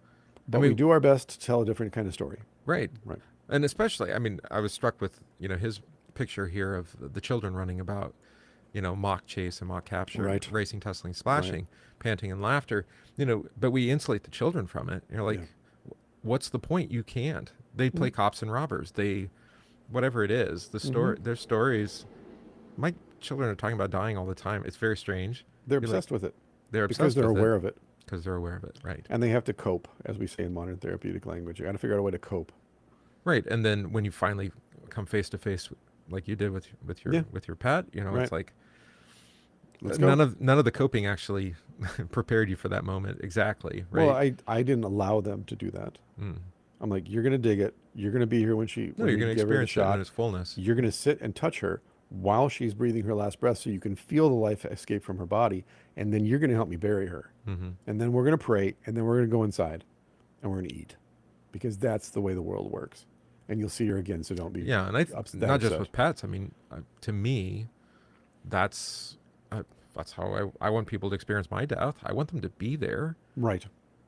But we do our best to tell a different kind of story. Right. Right. And especially, I mean, I was struck with, his picture here of the children running about, mock chase and mock capture, Right. racing, tussling, splashing, panting and laughter, but we insulate the children from it. You're like, what's the point? You can't. They play cops and robbers. Whatever it is, their stories, my children are talking about dying all the time. It's very strange. They're You're obsessed with it They're obsessed because they're with aware it. of it. Because they're aware of it, right? And they have to cope, as we say in modern therapeutic language. You got to figure out a way to cope. Right, and then when you finally come face to face, like you did with your pet, Right. it's like Let's none go. of the coping actually prepared you for that moment exactly, right? Well, I didn't allow them to do that. Mm. I'm like, you're going to dig it. You're going to be here when No, you're you going to give her the experience it shot. in its fullness. You're going to sit and touch her while she's breathing her last breath so you can feel the life escape from her body. And then you're going to help me bury her. Mm-hmm. And then we're going to pray. And then we're going to go inside and we're going to eat. Because that's the way the world works. And you'll see her again, so don't be Yeah, and not just with pets. I mean, to me, that's how I want people to experience my death. I want them to be there, right,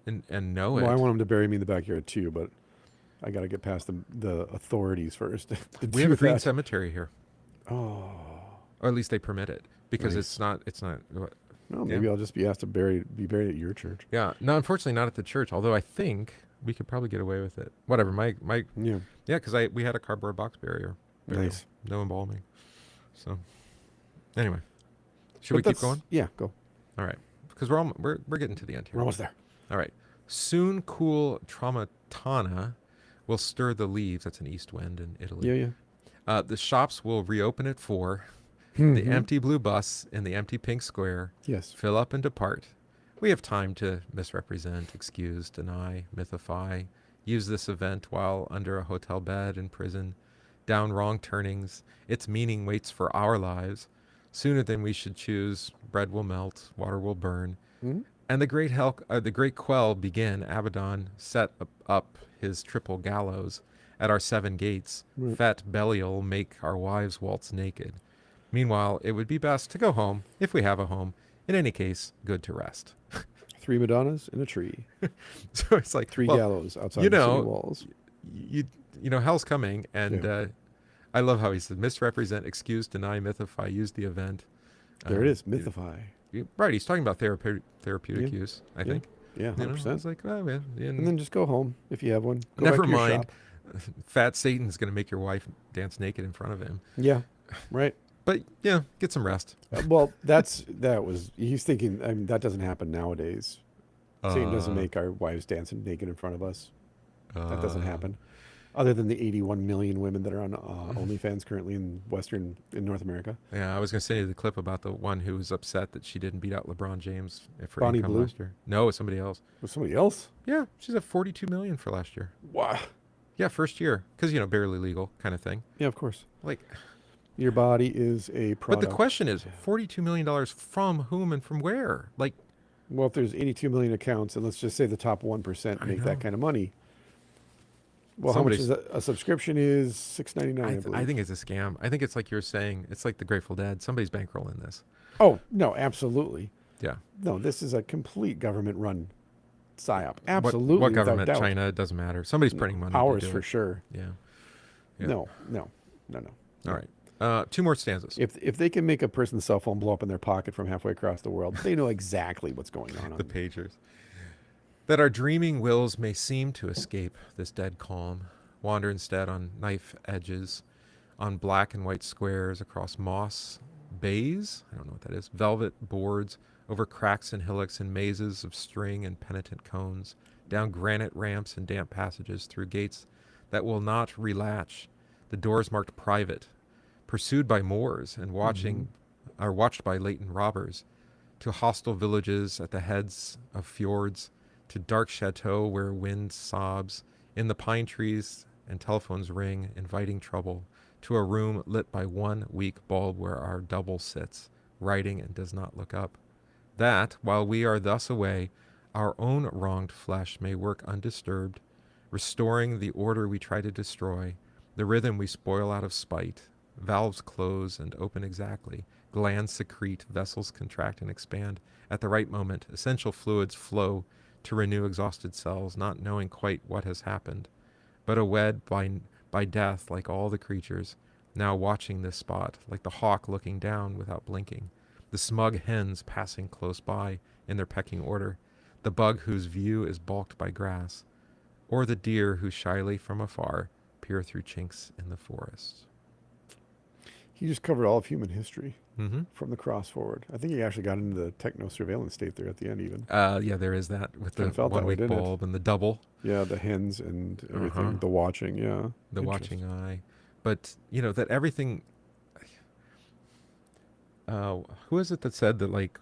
and know it. Well, I want them to bury me in the backyard too, but I got to get past the authorities first. We have a green cemetery here. Oh, or at least they permit it because Nice. it's not. no, maybe I'll just be asked to be buried at your church. Yeah, no, unfortunately not at the church. Although I think we could probably get away with it. Whatever, Yeah, because we had a cardboard box burial. nice. No embalming. So, anyway. Should we keep going? Yeah, go. All right, because we're getting to the end here. We're almost there. All right. Soon cool tramontana will stir the leaves. That's an east wind in Italy. Yeah, yeah. The shops will reopen at 4. Mm-hmm. The empty blue bus in the empty pink square. Yes. Fill up and depart. We have time to misrepresent, excuse, deny, mythify, use this event while under a hotel bed in prison, down wrong turnings. Its meaning waits for our lives. Sooner than we should choose, bread will melt, water will burn. Mm-hmm. And the great quell begin. Abaddon set up his triple gallows at our 7 gates. Right. Fat Belial make our wives waltz naked. Meanwhile, it would be best to go home, if we have a home. In any case, good to rest. 3 Madonnas in a tree. So it's like 3 well, gallows outside the city walls. You know, hell's coming, and I love how he said misrepresent, excuse, deny, mythify, use the event. There it is, mythify. Right, he's talking about therapeutic use, I think. Yeah, 100%. It's like, oh man, and then just go home if you have one. Go never back to your mind. shop. Fat Satan's going to make your wife dance naked in front of him. Yeah, right. But yeah, get some rest. Well, he's thinking, I mean, that doesn't happen nowadays. Satan doesn't make our wives dancing naked in front of us. That doesn't happen. Other than the 81 million women that are on OnlyFans currently in North America. Yeah, I was going to send you the clip about the one who was upset that she didn't beat out LeBron James for Bonnie income Blue? last year. No, it was somebody else. Was somebody else? Yeah, she's at 42 million for last year. Wow. Yeah, first year, because barely legal kind of thing. Yeah, of course. Like, your body is a product. but the question is, $42 million from whom and from where? Like, well, if there's 82 million accounts, and let's just say the top 1% make that kind of money. Well, how much is a subscription? Is $6.99. I think it's a scam. I think it's like you're saying. It's like the Grateful Dead. Somebody's bankrolling this. Oh no, absolutely. Yeah. No, this is a complete government-run psyop. Absolutely. What government? Doubt. China? It doesn't matter. Somebody's printing money. Ours to do for it. sure. Yeah. No. All right. 2 more stanzas. If they can make a person's cell phone blow up in their pocket from halfway across the world, they know exactly what's going on. The pagers. That our dreaming wills may seem to escape this dead calm, wander instead on knife edges, on black and white squares, across moss bays, I don't know what that is, velvet boards, over cracks and hillocks and mazes of string and penitent cones, down granite ramps and damp passages, through gates that will not relatch, the doors marked private, pursued by Moors and watched by latent robbers, to hostile villages at the heads of fjords, to dark chateau where wind sobs, in the pine trees and telephones ring, inviting trouble, to a room lit by one weak bulb where our double sits, writing and does not look up. That, while we are thus away, our own wronged flesh may work undisturbed, restoring the order we try to destroy, the rhythm we spoil out of spite. Valves close and open exactly, glands secrete, vessels contract and expand. At the right moment, essential fluids flow to renew exhausted cells, not knowing quite what has happened, but awed by death like all the creatures, now watching this spot, like the hawk looking down without blinking, the smug hens passing close by in their pecking order, the bug whose view is balked by grass, or the deer who shyly from afar peer through chinks in the forest. He just covered all of human history Mm-hmm. from the cross forward. I think he actually got into the techno surveillance state there at the end even. Yeah, there is that with the Kinda felt that way, 1 week didn't it? bulb and the double. Yeah, the hens and everything, Uh-huh. the watching, yeah. The watching eye. But, that everything... who is it that said that, like,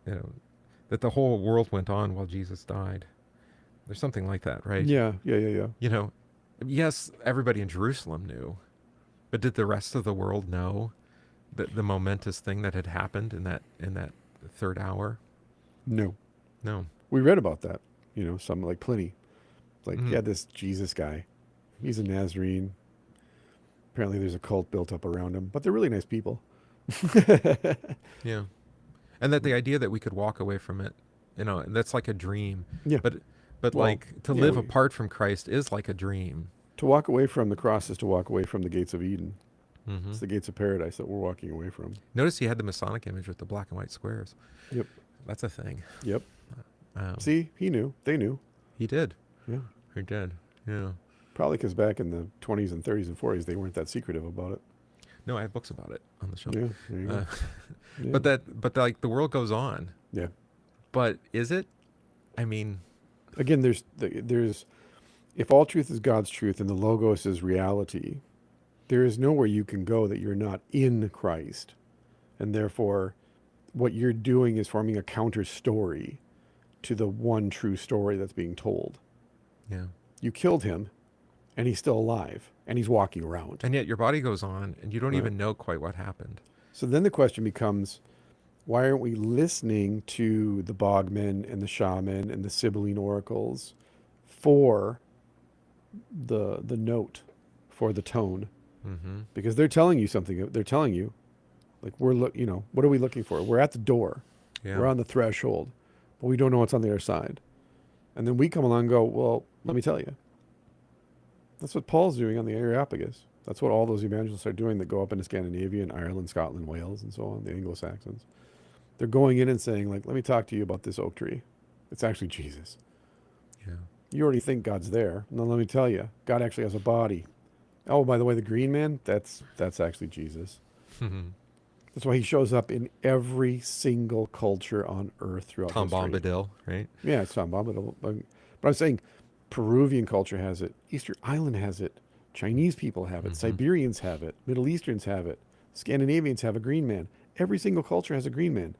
that the whole world went on while Jesus died? There's something like that, right? Yeah. Yes, everybody in Jerusalem knew, but did the rest of the world know the momentous thing that had happened in that third hour? No. No. We read about that, some like Pliny. Like, Mhm. yeah, this Jesus guy, he's a Nazarene. Apparently there's a cult built up around him, but they're really nice people. Yeah. And that the idea that we could walk away from it, that's like a dream. Yeah. But Well, like to live apart from Christ is like a dream. To walk away from the cross is to walk away from the gates of Eden. Mm-hmm. It's the gates of paradise that we're walking away from. Notice he had the Masonic image with the black and white squares. Yep. That's a thing. Yep. See, he knew. They knew. He did. Yeah. He did. Yeah. Probably because back in the 20s and 30s and 40s, they weren't that secretive about it. No, I have books about it on the shelf. Yeah, there you Uh, go. Yeah. but like the world goes on. Yeah. But is it? I mean, Again, there's if all truth is God's truth and the logos is reality, there is nowhere you can go that you're not in Christ, and therefore, what you're doing is forming a counter story to the one true story that's being told. yeah. You killed him, and he's still alive, and he's walking around. And yet your body goes on, and you don't Right. even know quite what happened. So then the question becomes, why aren't we listening to the bogmen and the shaman and the Sibylline oracles for the note, for the tone? Mm-hmm. Because they're telling you something. They're telling you, like, what are we looking for? We're at the door. Yeah. We're on the threshold, but we don't know what's on the other side. And then we come along and go, well, let me tell you. That's what Paul's doing on the Areopagus. That's what all those evangelists are doing that go up into Scandinavia and Ireland, Scotland, Wales, and so on, the Anglo-Saxons. They're going in and saying, like, let me talk to you about this oak tree. It's actually Jesus. Yeah. You already think God's there. Now let me tell you, God actually has a body. Oh, by the way, the green man, that's actually Jesus. That's why he shows up in every single culture on earth throughout Tom history. Bombadil, right? Yeah, it's Tom Bombadil. But I'm saying Peruvian culture has it. Easter Island has it. Chinese people have it. Siberians have it. Middle Easterns have it. Scandinavians have a green man. Every single culture has a green man.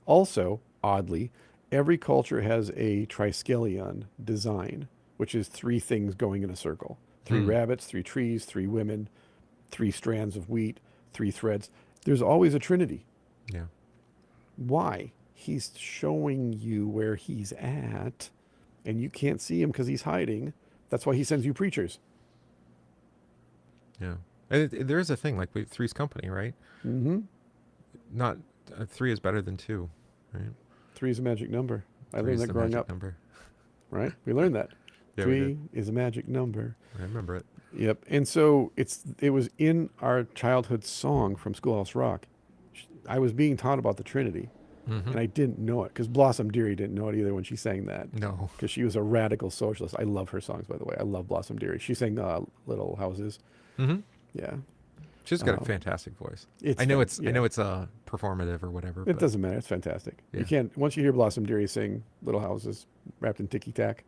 Also, oddly, every culture has a triskelion design, which is three things going in a circle. Three rabbits, three trees, three women, three strands of wheat, three threads. There's always a trinity. Yeah. Why? He's showing you where he's at, and you can't see him because he's hiding. That's why he sends you preachers. Yeah. And there is a thing, like three's company, right? Mm-hmm. Not three is better than two, right? Three is a magic number. I Three learned is that the growing magic up. number. Right? We learned that. Yeah, we Three is a magic number. I remember it. Yep. And so it was in our childhood song from Schoolhouse Rock. I was being taught about the Trinity, and I didn't know it because Blossom Dearie didn't know it either when she sang that. No. Because she was a radical socialist. I love her songs, by the way. I love Blossom Dearie. She sang Little Houses. Mm-hmm. Yeah. She's got a fantastic voice. It's I know fan- it's performative or whatever. It but doesn't matter. It's fantastic. Yeah. You can't, once you hear Blossom Dearie sing Little Houses wrapped in ticky tack,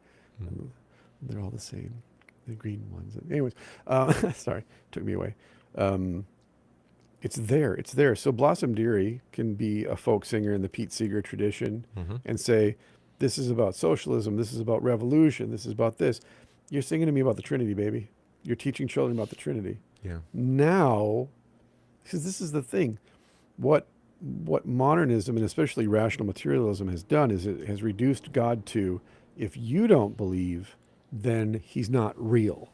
they're all the same. The green ones. Anyways, sorry, took me away. It's there. It's there. So Blossom Dearie can be a folk singer in the Pete Seeger tradition and say, this is about socialism. This is about revolution. This is about this. You're singing to me about the Trinity, baby. You're teaching children about the Trinity. Yeah. Now, because this is the thing, what modernism and especially rational materialism has done is it has reduced God to, if you don't believe, then he's not real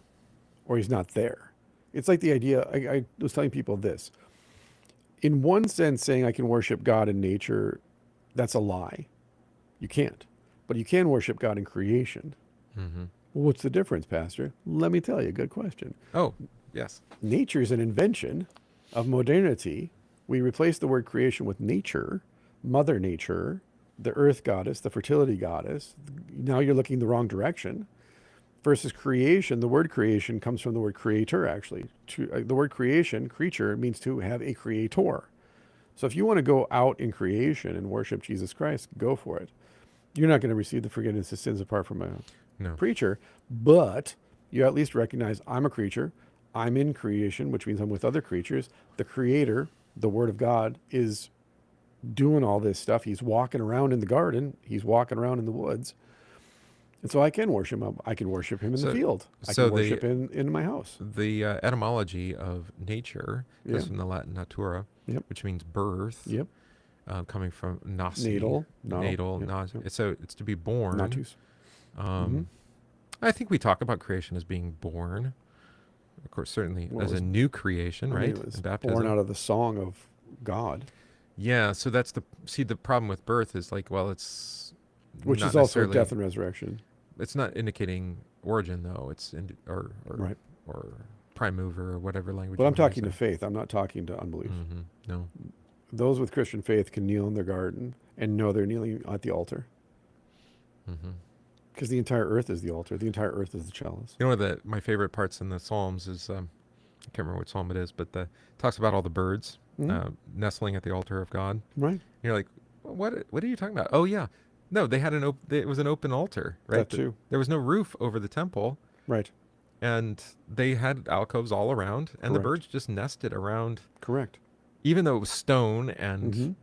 or he's not there. It's like the idea, I was telling people this. In one sense, saying I can worship God in nature, that's a lie. You can't. But you can worship God in creation. Mm-hmm. Well, what's the difference, Pastor? Let me tell you. Good question. Oh, yes. Nature is an invention of modernity. We replace the word creation with nature, Mother Nature, the earth goddess, the fertility goddess. Now you're looking the wrong direction. Versus creation, the word creation comes from the word creator, actually. The word creation, creature, means to have a creator. So if you want to go out in creation and worship Jesus Christ, go for it. You're not going to receive the forgiveness of sins apart from a preacher, but you at least recognize I'm a creature. I'm in creation, which means I'm with other creatures. The creator, the word of God, is doing all this stuff. He's walking around in the garden. He's walking around in the woods. And so I can worship him. I can worship him in the field. I can worship him in my house. The etymology of nature is from the Latin natura, which means birth. Yep. Coming from nasi, natal, nasi. So it's to be born. Natus. I think we talk about creation as being born. Of course, certainly as a new creation, right? It was baptism. born out of the song of God. Yeah. So that's the problem with birth is like, well, it's which is also death and resurrection. It's not indicating origin though. It's right. or prime mover or whatever language. But I'm talking to faith. I'm not talking to unbelief. No. Those with Christian faith can kneel in their garden and know they're kneeling at the altar. Because the entire earth is the altar. The entire earth is the chalice. You know, my favorite parts in the Psalms is I can't remember what psalm it is, but the talks about all the birds nestling at the altar of God. Right. And you're like, what are you talking about? Oh yeah, no, they had it was an open altar, right? That too. There was no roof over the temple, Right. and they had alcoves all around, and the Correct. birds just nested around, Correct. even though it was stone and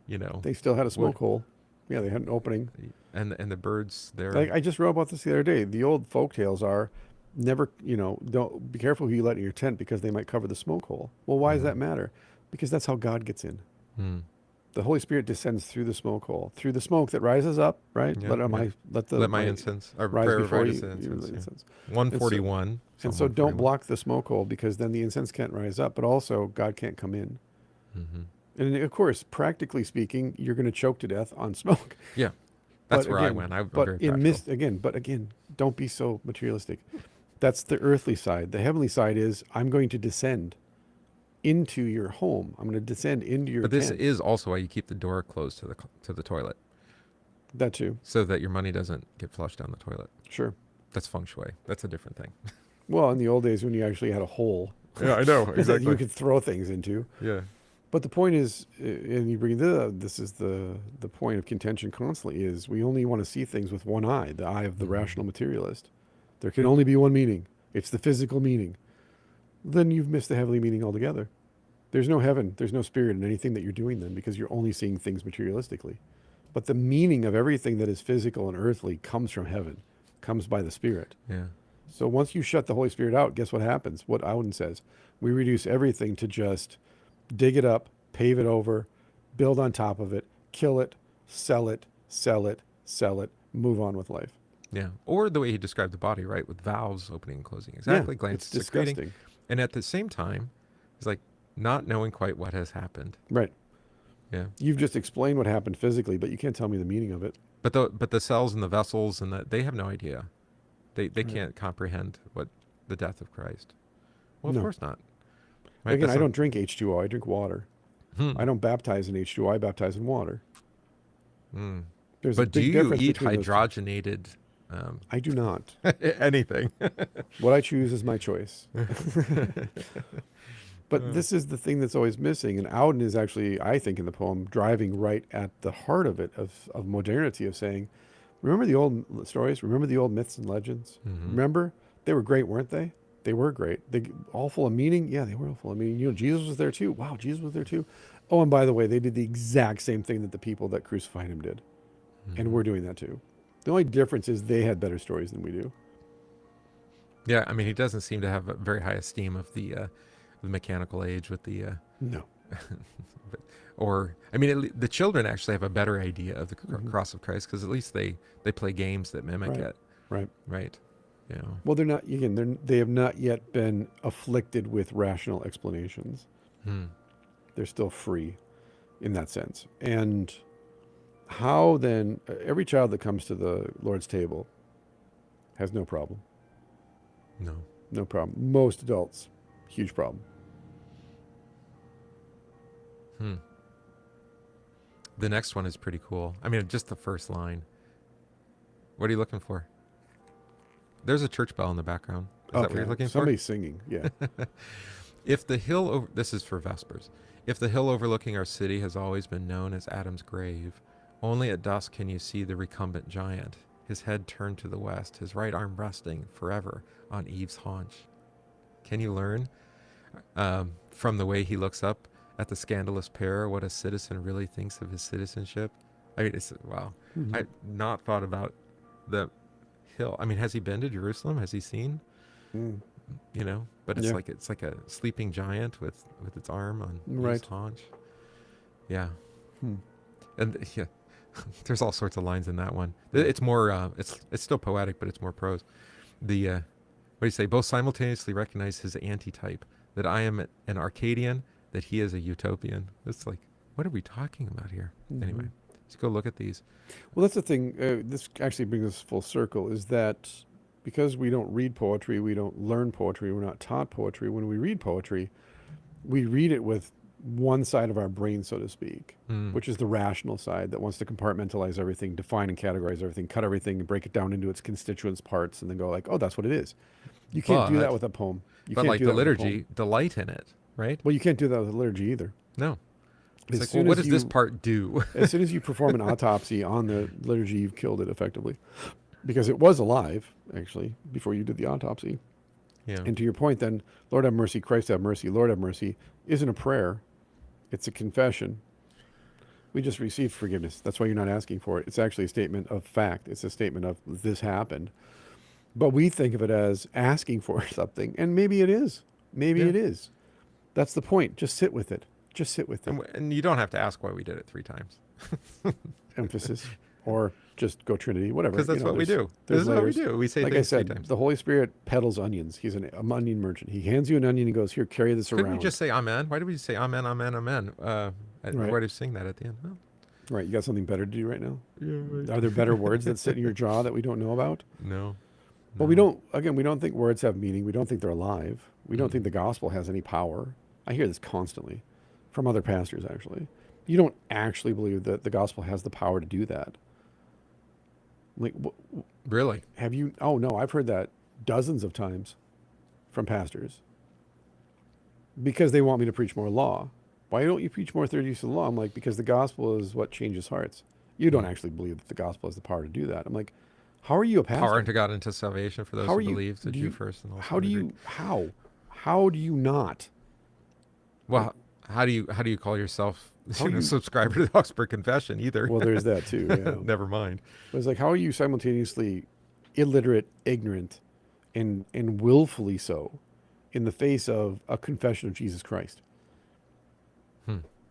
They still had a wood, smoke hole. Yeah, they had an opening. and the birds there. Like I just wrote about this the other day. The old folk tales are never, don't be careful who you let in your tent because they might cover the smoke hole. Well, why does that matter? Because that's how God gets in. Hmm. The Holy Spirit descends through the smoke hole, through the smoke that rises up, right? Yeah, Let my incense, or rise prayer before right you, as incense. Yeah. incense. 141. And so don't block the smoke hole because then the incense can't rise up, but also God can't come in. Mm-hmm. And of course, practically speaking, you're going to choke to death on smoke. Yeah, that's But where I again, went. I'm but very in practical. but again, don't be so materialistic. That's the earthly side. The heavenly side is I'm going to descend into your home. I'm going to descend into your But this tent. is also why you keep the door closed to the toilet, That too. so that your money doesn't get flushed down the toilet. Sure. That's feng shui. That's a different thing. Well, in the old days when you actually had a hole Yeah, I know that you could throw things into. Yeah. But the point is, and you bring this is the point of contention constantly, is we only want to see things with one eye, the eye of the rational materialist. There can only be one meaning. It's the physical meaning. Then you've missed the heavenly meaning altogether. There's no heaven, there's no spirit in anything that you're doing then because you're only seeing things materialistically. But the meaning of everything that is physical and earthly comes from heaven, comes by the Spirit. Yeah. So once you shut the Holy Spirit out, guess what happens? What Auden says. We reduce everything to just dig it up, pave it over, build on top of it, kill it, sell it, sell it, sell it, move on with life. Yeah. Or the way he described the body, right? With valves opening and closing. Exactly. Yeah, Glands it's secreting. disgusting. And at the same time, it's like not knowing quite what has happened. Right. Yeah. You've just explained what happened physically, but you can't tell me the meaning of it. But the cells and the vessels and they have no idea. They can't comprehend what the death of Christ. Well, of No. course not. Right? Again, That's I don't drink H2O. I drink water. I don't baptize in H2O. I baptize in water. There's a But do big you difference eat between those two. hydrogenated I do not. anything? What I choose is my choice. But this is the thing that's always missing. And Auden is actually, I think, in the poem, driving right at the heart of it, of modernity, of saying, remember the old stories? Remember the old myths and legends? Remember? They were great, weren't they? They were great. They all full of meaning? Yeah, they were all full of meaning. Jesus was there too. Wow, Jesus was there too. Oh, and by the way, they did the exact same thing that the people that crucified him did. And we're doing that too. The only difference is they had better stories than we do. Yeah, I mean, he doesn't seem to have a very high esteem of the mechanical age with the No. or I mean, the children actually have a better idea of the cross of Christ because at least they play games that mimic it. Right. You know. Well, they're not, again, they have not yet been afflicted with rational explanations. They're still free in that sense. And how then, every child that comes to the Lord's table has no problem. No. No problem. Most adults, huge problem. The next one is pretty cool. I mean, just the first line. What are you looking for? There's a church bell in the background. Is that what you're looking Somebody's singing, yeah. If the hill this is for Vespers. If the hill overlooking our city has always been known as Adam's grave, only at dusk can you see the recumbent giant, his head turned to the west, his right arm resting forever on Eve's haunch. Can you learn from the way he looks up at the scandalous pair what a citizen really thinks of his citizenship? I mean, it's wow. I've not thought about the hill. I mean, has he been to Jerusalem? Has he seen? You know, but it's like a sleeping giant with its arm on his haunch. Yeah. And yeah, there's all sorts of lines in that one. It's more it's still poetic, but it's more prose. The what do you say? Both simultaneously recognize his antitype, that I am an Arcadian, that he is a utopian. It's like, what are we talking about here? Anyway, let's go look at these. Well, that's the thing. This actually brings us full circle, is that because we don't read poetry, we don't learn poetry, we're not taught poetry. When we read poetry, we read it with one side of our brain, so to speak, which is the rational side that wants to compartmentalize everything, define and categorize everything, cut everything and break it down into its constituent parts and then go like, oh, that's what it is. You can't do that But with a poem. You but can't like do the that with a poem. liturgy, delight in it, right? Well, you can't do that with the liturgy either. No. It's As like, well, soon what as does this you part do? as soon as you perform an autopsy on the liturgy, you've killed it effectively, because it was alive actually before you did the autopsy. Yeah. And to your point, then, Lord have mercy, Christ have mercy, Lord have mercy, isn't a prayer; it's a confession. We just received forgiveness. That's why you're not asking for it. It's actually a statement of fact. It's a statement of this happened. But we think of it as asking for something, and maybe it is. Maybe Yeah. it is. That's the point. Just sit with it. Just sit with it. And you don't have to ask why we did it 3 times. Emphasis, or just go Trinity, whatever. Because that's what we do. There's This is what we layers. do. We say Like I things 3 said, times. the Holy Spirit peddles onions. He's an onion merchant. He hands you an onion and goes, "Here, carry this Couldn't around." we just say amen? Why did we say amen, amen, amen? Right. Why did we sing that at the end? Oh. Right. You got something better to do right now? Yeah, right. Are there better words that sit in your jaw that we don't know about? No. Well, we don't. Again, we don't think words have meaning. We don't think they're alive. We don't think the gospel has any power. I hear this constantly from other pastors. Actually, you don't actually believe that the gospel has the power to do that. Like, Really? have you? Oh no, I've heard that dozens of times from pastors because they want me to preach more law. Why don't you preach more third use of the law? I'm like, because the gospel is what changes hearts. You don't actually believe that the gospel has the power to do that. I'm like, how are you a pastor? Power unto God unto salvation for those How who are you- believe, the do Jew you- first and also How do the you? Greek. How do you not? Well, how do you call yourself How do you- subscriber to the Augsburg Confession either? Well, there's that too. Yeah. Never mind. But it's like, how are you simultaneously illiterate, ignorant, and willfully so in the face of a confession of Jesus Christ?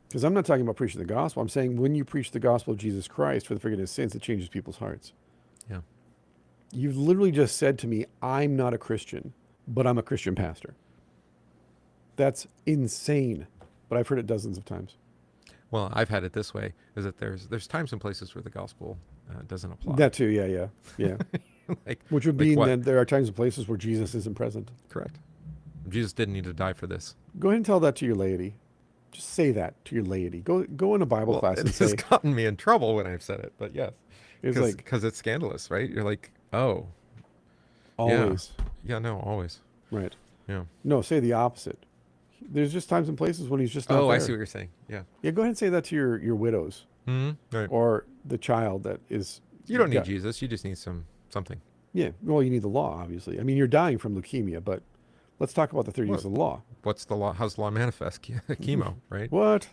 Because I'm not talking about preaching the gospel. I'm saying when you preach the gospel of Jesus Christ for the forgiveness of sins, it changes people's hearts. Yeah. You've literally just said to me, I'm not a Christian, but I'm a Christian pastor. That's insane. But I've heard it dozens of times. Well, I've had it this way: is that there's times and places where the gospel doesn't apply. That too, yeah. like, Which would like mean what? that there are times and places where Jesus isn't present. Correct. Jesus didn't need to die for this. Go ahead and tell that to your laity. Just say that to your laity. Go in a Bible class It and has say, gotten me in trouble when I've said it, but yes, it's like because it's scandalous, right? You're like, oh, always. yeah, no, always, Right. yeah. No, say the opposite. There's just times and places when he's just not Oh, there. I see what you're saying. Yeah. Yeah, go ahead and say that to your widows Right. or the child that is. You don't need got- Jesus. You just need something. Yeah, well, you need the law, obviously. I mean, you're dying from leukemia, but let's talk about the third use of the law. What's the law? How's the law manifest? Chemo, right? What?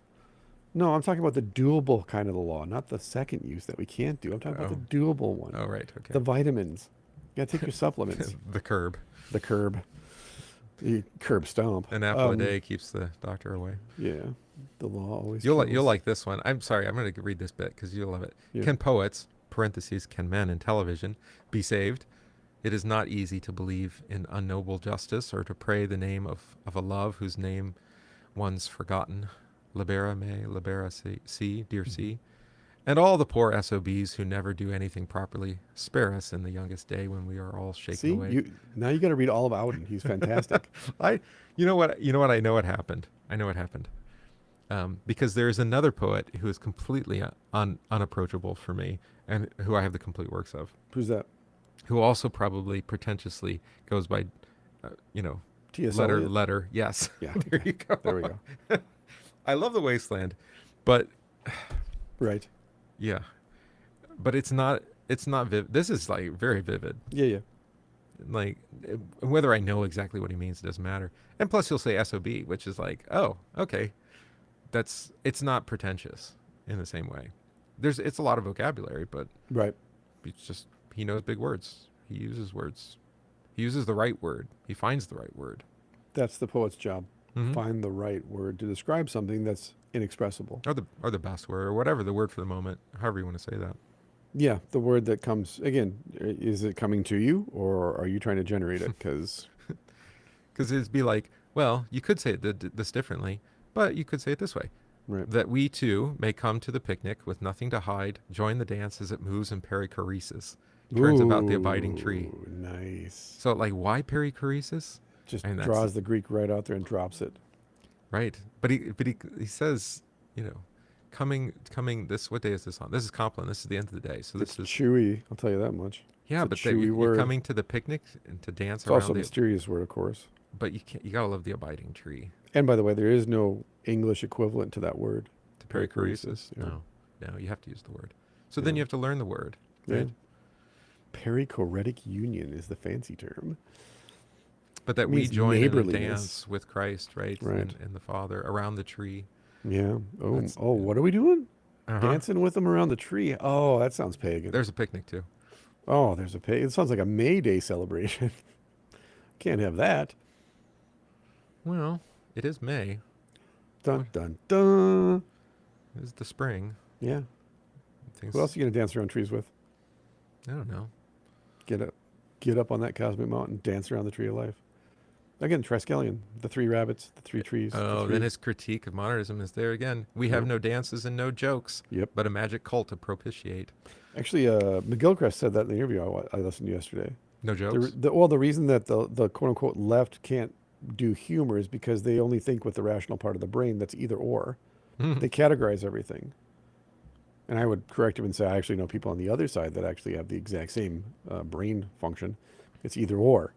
No, I'm talking about the doable kind of the law, not the second use that we can't do. I'm talking about the doable one. Oh, right. Okay. The vitamins. You got to take your supplements. The curb. The curb. The curb stomp. An apple a day keeps the doctor away. Yeah. The law always You'll kills. like this one. I'm sorry. I'm going to read this bit because you'll love it. Yeah. Can poets (parentheses can men in television) be saved? It is not easy to believe in unknowable justice or to pray the name of a love whose name one's forgotten. Libera me, libera si, dear C. And all the poor SOBs who never do anything properly, spare us in the youngest day when we are all shaken See, away. now you got to read all of Auden. He's fantastic. You know what? I know what happened. Because there's another poet who is completely unapproachable for me, and who I have the complete works of, Who's that? who also probably pretentiously goes by, T.S. letter. Eliot? Yes. Yeah. There you go. There we go. I love The Wasteland, but Right. yeah, but it's not vivid. This is like very vivid. Yeah. Like whether I know exactly what he means doesn't matter. And plus he'll say SOB, which is like, oh, okay. It's not pretentious in the same way. It's a lot of vocabulary, but Right. it's just, he knows big words. He uses words. He uses the right word. He finds the right word. That's the poet's job. Mhm. Find the right word to describe something that's inexpressible. Or the best word, or whatever the word for the moment, however you want to say that. Yeah, the word that comes, again, is it coming to you or are you trying to generate it? Because it'd be like, well, you could say it this differently, but you could say it this way. right. That we too may come to the picnic with nothing to hide, join the dance as it moves in perichoresis, turns about the abiding tree. Ooh, nice. So like, why perichoresis? Just And that's- draws the Greek right out there and drops it. Right. But he says, coming this, what day is this on? This is Compline. This is the end of the day. So It's this is, chewy, I'll tell you that much. Yeah, It's a but chewy you're word. coming to the picnic and to dance It's also around a mysterious word, of course. but you can't. You gotta love the abiding tree. And by the way, there is no English equivalent to that word. To Perichoresis. perichoresis? Yeah. No, you have to use the word. So Yeah. then you have to learn the word, Yeah. right? Perichoretic union is the fancy term. But that It we means join in a neighborliness. dance with Christ, right? Right. And the Father around the tree. Yeah. Oh, That's what are we doing? uh huh. Dancing with them around the tree. Oh, that sounds pagan. There's a picnic too. Oh, there's a pay. It sounds like a May Day celebration. Can't have that. Well, it is May. Dun dun dun. It is the spring. Yeah. Things. Who else are you gonna dance around trees with? I don't know. Get up on that cosmic mountain, dance around the tree of life. Again, Triskelion, the three rabbits, the three trees. Oh, then his critique of modernism is there again. We have Yep. no dances and no jokes, Yep. but a magic cult to propitiate. Actually, McGilchrist said that in the interview I listened to yesterday. No jokes. The reason that the quote unquote left can't do humor is because they only think with the rational part of the brain that's either or. They categorize everything. And I would correct him and say, I actually know people on the other side that actually have the exact same brain function. It's either or.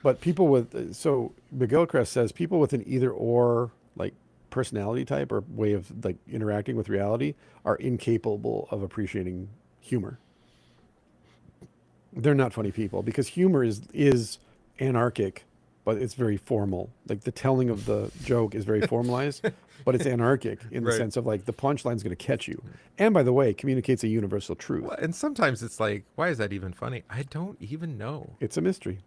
But people with, so McGilchrist says people with an either or like personality type or way of like interacting with reality are incapable of appreciating humor. They're not funny people because humor is anarchic, but it's very formal. Like the telling of the joke is very formalized, but it's anarchic in the Right. sense of like the punchline's going to catch you. And by the way, communicates a universal truth. Well, and sometimes it's like, why is that even funny? I don't even know. It's a mystery.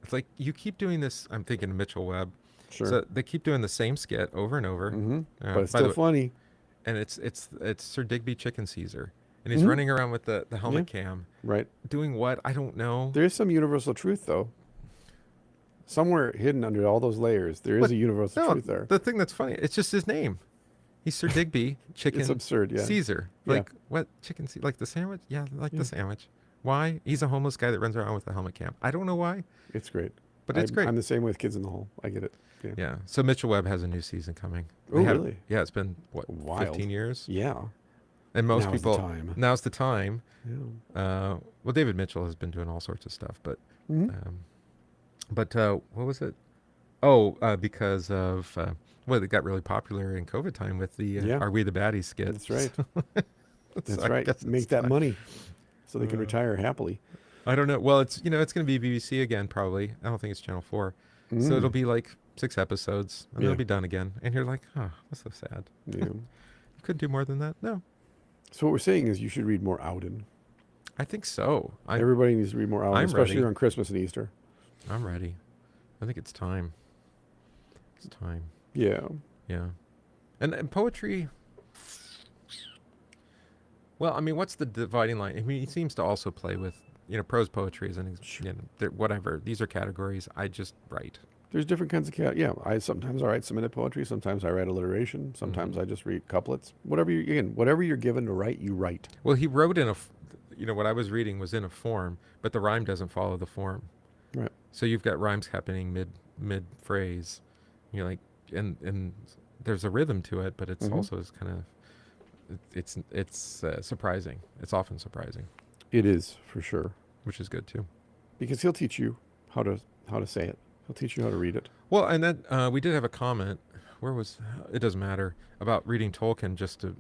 It's like you keep doing this. I'm thinking of Mitchell Webb. Sure. So they keep doing the same skit over and over. But it's by the still way- funny. And it's Sir Digby Chicken Caesar, and he's Mhm. running around with the helmet cam, Right. doing what? I don't know. There is some universal truth, though. Somewhere hidden under all those layers, there is What? a universal No, truth there. the thing that's funny, it's just his name. He's Sir Digby Chicken It's absurd, yeah. Caesar. Yeah. Like what chicken? Like the sandwich? Yeah, like Yeah. the sandwich. Why? He's a homeless guy that runs around with a helmet cam. I don't know why, It's great. but it's great. I'm the same way with Kids in the Hole. I get it. Yeah. Yeah. So Mitchell Webb has a new season coming. Oh, They have- really? Yeah, it's been what Wild. 15 years, Yeah. and most Now's the people time. now's the time. Yeah. Well, David Mitchell has been doing all sorts of stuff, but Mhm. what was it? Oh, because of well, it got really popular in COVID time with the Yeah. "Are We the Baddies" skit. That's right. That's So I right. guess it's Make that time. money so they can Uh, retire happily. I don't know. Well, it's it's going to be BBC again probably. I don't think it's Channel 4. So it'll be like 6 episodes and Yeah. it'll be done again. And you're like, "Oh, that's so sad. Yeah. You couldn't do more than that?" No. So what we're saying is you should read more Auden. I think so. Everybody needs to read more Auden, I'm especially ready. on Christmas and Easter. I'm ready. I think it's time. It's time. Yeah. Yeah. And poetry. Well, I mean, what's the dividing line? I mean, he seems to also play with, prose poetry is whatever. These are categories. I just write. There's different kinds of sometimes I write some minute poetry, sometimes I write alliteration, sometimes I just read couplets. Whatever you're given to write, you write. Well, he wrote in what I was reading was in a form, but the rhyme doesn't follow the form. Right. So you've got rhymes happening mid phrase. You're like, and there's a rhythm to it, but it's also is kind of, it's surprising. It's often surprising, It is for sure. which is good too. Because he'll teach you how to say it. He'll teach you how to read it. Well, and that we did have a comment. It doesn't matter about reading Tolkien just to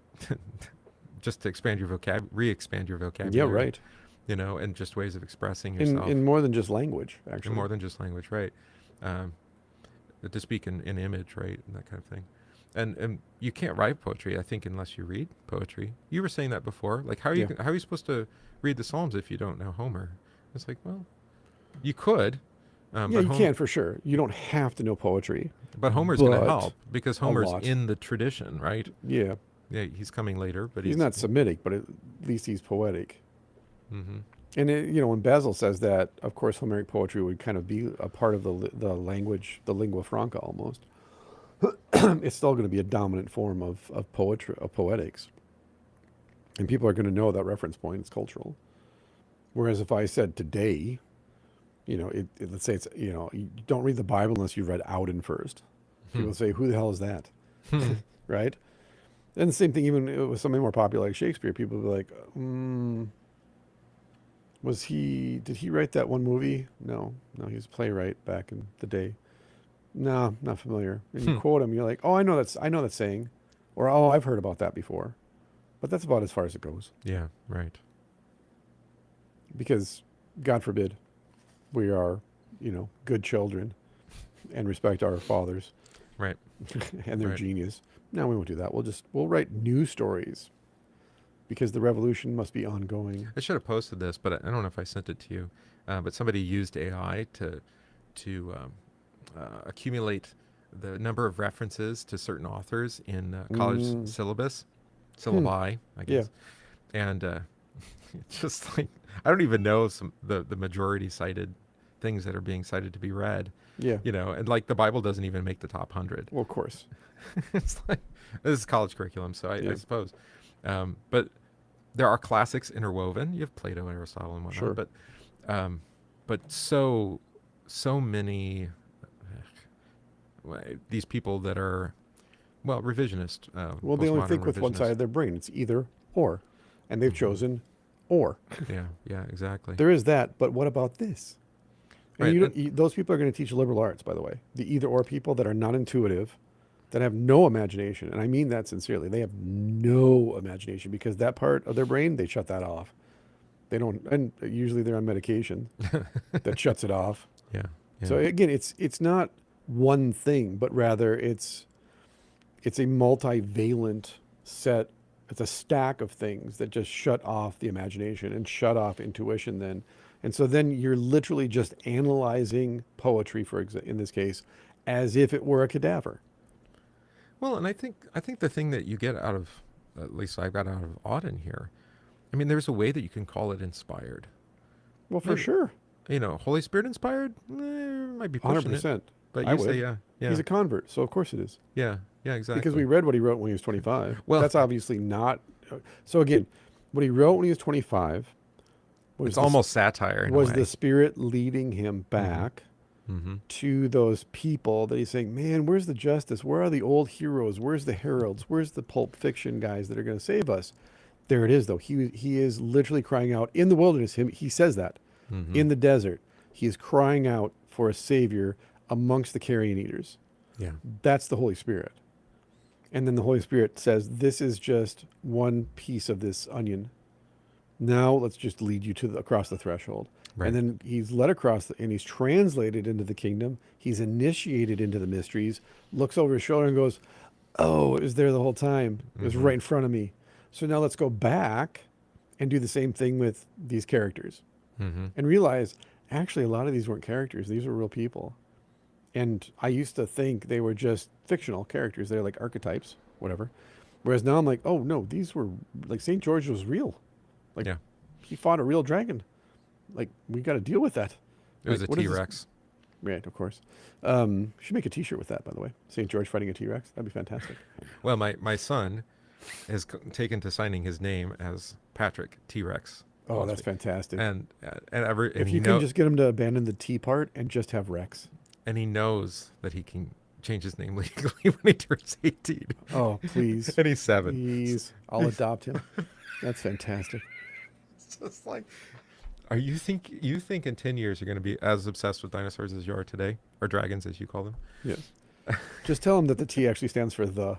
just to expand your re-expand your vocabulary. Yeah, right. And just ways of expressing yourself. In more than just language, actually. And more than just language, right? To speak in image, right, and that kind of thing. And you can't write poetry, I think, unless you read poetry. You were saying that before. Like, how are you supposed to read the Psalms if you don't know Homer? It's like, well, you could. Yeah, you can for sure. You don't have to know poetry. But Homer's going to but help because Homer's lot. in the tradition, right? Yeah. Yeah, he's coming later, but He's not Semitic, but at least he's poetic. Mm-hmm. And when Basil says that, of course, Homeric poetry would kind of be a part of the language, the lingua franca almost. It's still going to be a dominant form of poetry, of poetics. And people are going to know that reference point. It's cultural. Whereas if I said today, let's say it's, you don't read the Bible unless you've read Auden first. People say, who the hell is that? Right? And the same thing, even with something more popular like Shakespeare, people will be like, Did he write that one movie? No, no, he was a playwright back in the day. No, not familiar. And you Hmm. quote him, you're like, oh, I know that saying, or oh, I've heard about that before. But that's about as far as it goes. Yeah, right. Because, God forbid, we are, good children and respect our fathers Right. and their Right. genius. No, we won't do that. We'll write new stories because the revolution must be ongoing. I should have posted this, but I don't know if I sent it to you. But somebody used AI to accumulate the number of references to certain authors in college Mm, syllabi, I yeah, guess. And it's just like I don't even know the majority cited things that are being cited to be read. yeah. And like the Bible doesn't even make the top 100. Well, of course. It's like this is college curriculum, so I Yeah, suppose. But there are classics interwoven. You have Plato, Aristotle, and whatnot. sure. But so many these people that are revisionist, Well, they only postmodern think with one side revisionist. of their brain. It's either or. And they've Hmm. chosen or. Yeah, yeah, exactly. There is that, but what about this? And Right. those people are going to teach liberal arts, by the way. The either or people that are not intuitive, that have no imagination. And I mean that sincerely. They have no imagination because that part of their brain, they shut that off. They don't, and usually they're on medication that shuts it off. Yeah, So yeah, again, it's not one thing, but rather it's a multivalent set. It's a stack of things that just shut off the imagination and shut off intuition then. And so then you're literally just analyzing poetry, in this case, as if it were a cadaver. well, and I think the thing that you get out of, at least I got out of Auden here, I mean, there's a way that you can call it inspired. Well, for Maybe, sure. Holy Spirit inspired, might be pushing it, 100%. but I you say would. yeah, He's yeah, a convert, so of course it is. yeah, yeah, Because we exactly. read what he wrote when he was 25. Well, That's obviously not. So again, what he wrote when he was 25 it's was almost satire in a was the way. Spirit leading him Mm-hmm. back Mm-hmm. to those people that he's saying, man, where's the justice? Where are the old heroes? Where's the heralds? Where's the pulp fiction guys that are going to save us? There it is, though. He is literally crying out in the wilderness. He says that Mm-hmm. in the desert. He is crying out for a savior amongst the carrion eaters. Yeah. That's the Holy Spirit. And then the Holy Spirit says, this is just one piece of this onion. Now let's just lead you across the threshold. Right. And then he's led across and he's translated into the kingdom. He's initiated into the mysteries, looks over his shoulder and goes, oh, it was there the whole time. It was Mm-hmm. right in front of me. So now let's go back and do the same thing with these characters Mm-hmm. and realize actually a lot of these weren't characters. These were real people. And I used to think they were just fictional characters. They're like archetypes, whatever. Whereas now I'm like, oh no, these were like St. George was real. Like Yeah. he fought a real dragon. Like we got to deal with that. It was Like, a what is this? T-Rex. Right, of course. Should make a T-shirt with that, by the way. St. George fighting a T-Rex. That'd be fantastic. Well, my son has taken to signing his name as Patrick T-Rex. Oh, that's fantastic. And If he you can just get him to abandon the T part and just have Rex. and he knows that he can change his name legally when he turns 18. Oh, please, And he's 7. please, I'll adopt him. That's fantastic. It's just like, you think in 10 years you're going to be as obsessed with dinosaurs as you are today, or dragons as you call them? Yes. Just tell him that the T actually stands for the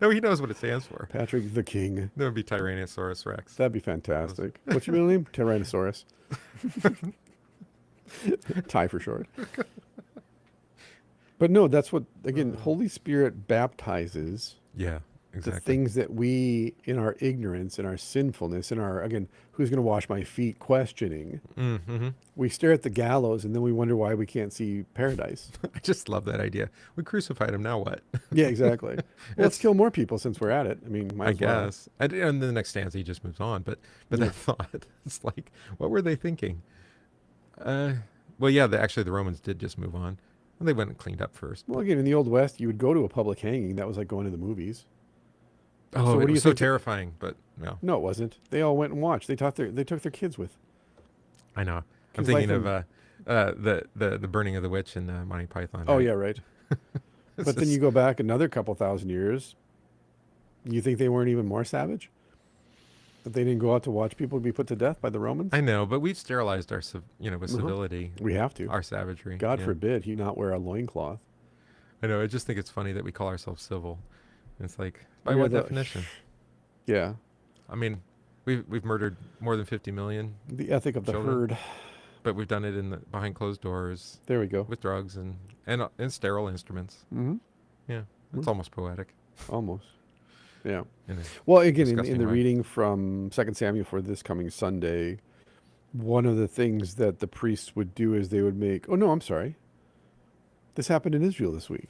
No, he knows what it stands for. Patrick the King. That would be Tyrannosaurus Rex. That'd be fantastic. What's your middle name? Tyrannosaurus. Ty for short. But no, that's what, again, Holy Spirit baptizes Yeah, the exactly. things that we, in our ignorance, in our sinfulness, in our, again, who's going to wash my feet questioning, Mm-hmm. we stare at the gallows and then we wonder why we can't see paradise. I just love that idea. We crucified him. Now what? Yeah, exactly. Well, let's kill more people since we're at it. I mean, might I as well. guess. And the next stanza he just moves on. But that thought, it's like, what were they thinking? Well, yeah. Actually, the Romans did just move on. And they went and cleaned up first. Well, again, in the Old West, you would go to a public hanging. That was like going to the movies. Oh, what it do you was so think terrifying. But no, No, it wasn't. They all went and watched. They took their kids with. I know. I'm 'Cause thinking life of the burning of the witch in Monty Python. Oh right? yeah, right. It's But then just- you go back another couple thousand years. You think they weren't even more savage? That they didn't go out to watch people be put to death by the Romans? I know, but we've sterilized our, with Uh-huh. civility, We have to. our savagery. God Yeah. forbid he not wear a loincloth. I know. I just think it's funny that we call ourselves civil. It's like, by We are what the- definition? Yeah. I mean, we've murdered more than 50 million, The ethic of the Children. herd. but we've done it behind closed doors There we go. with drugs and sterile instruments. Mm-hmm. Yeah, it's Mm. almost poetic. Almost. Yeah. In a Well, again, in disgusting the way. reading from 2 Samuel for this coming Sunday, one of the things that the priests would do is they would make. Oh no, I'm sorry. This happened in Israel this week.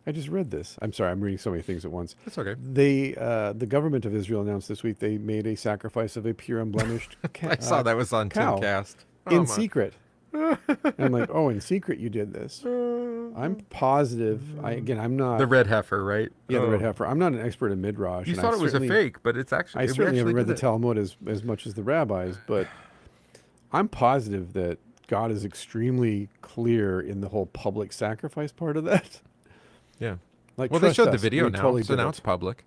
I just read this. I'm sorry. I'm reading so many things at once. It's okay. The government of Israel announced this week they made a sacrifice of a pure unblemished I saw that was on cow Timcast. in secret. And I'm like, oh, in secret you did this. I'm positive. I'm not. The red heifer, right? Yeah, the red Oh. heifer. I'm not an expert in midrash. You and thought I it was a certainly- fake, but it's actually. I certainly haven't read the did it. Talmud as much as the rabbis, but I'm positive that God is extremely clear in the whole public sacrifice part of that. Yeah. Like, Well, they trust showed the us, video we now, totally so did now it. it's public.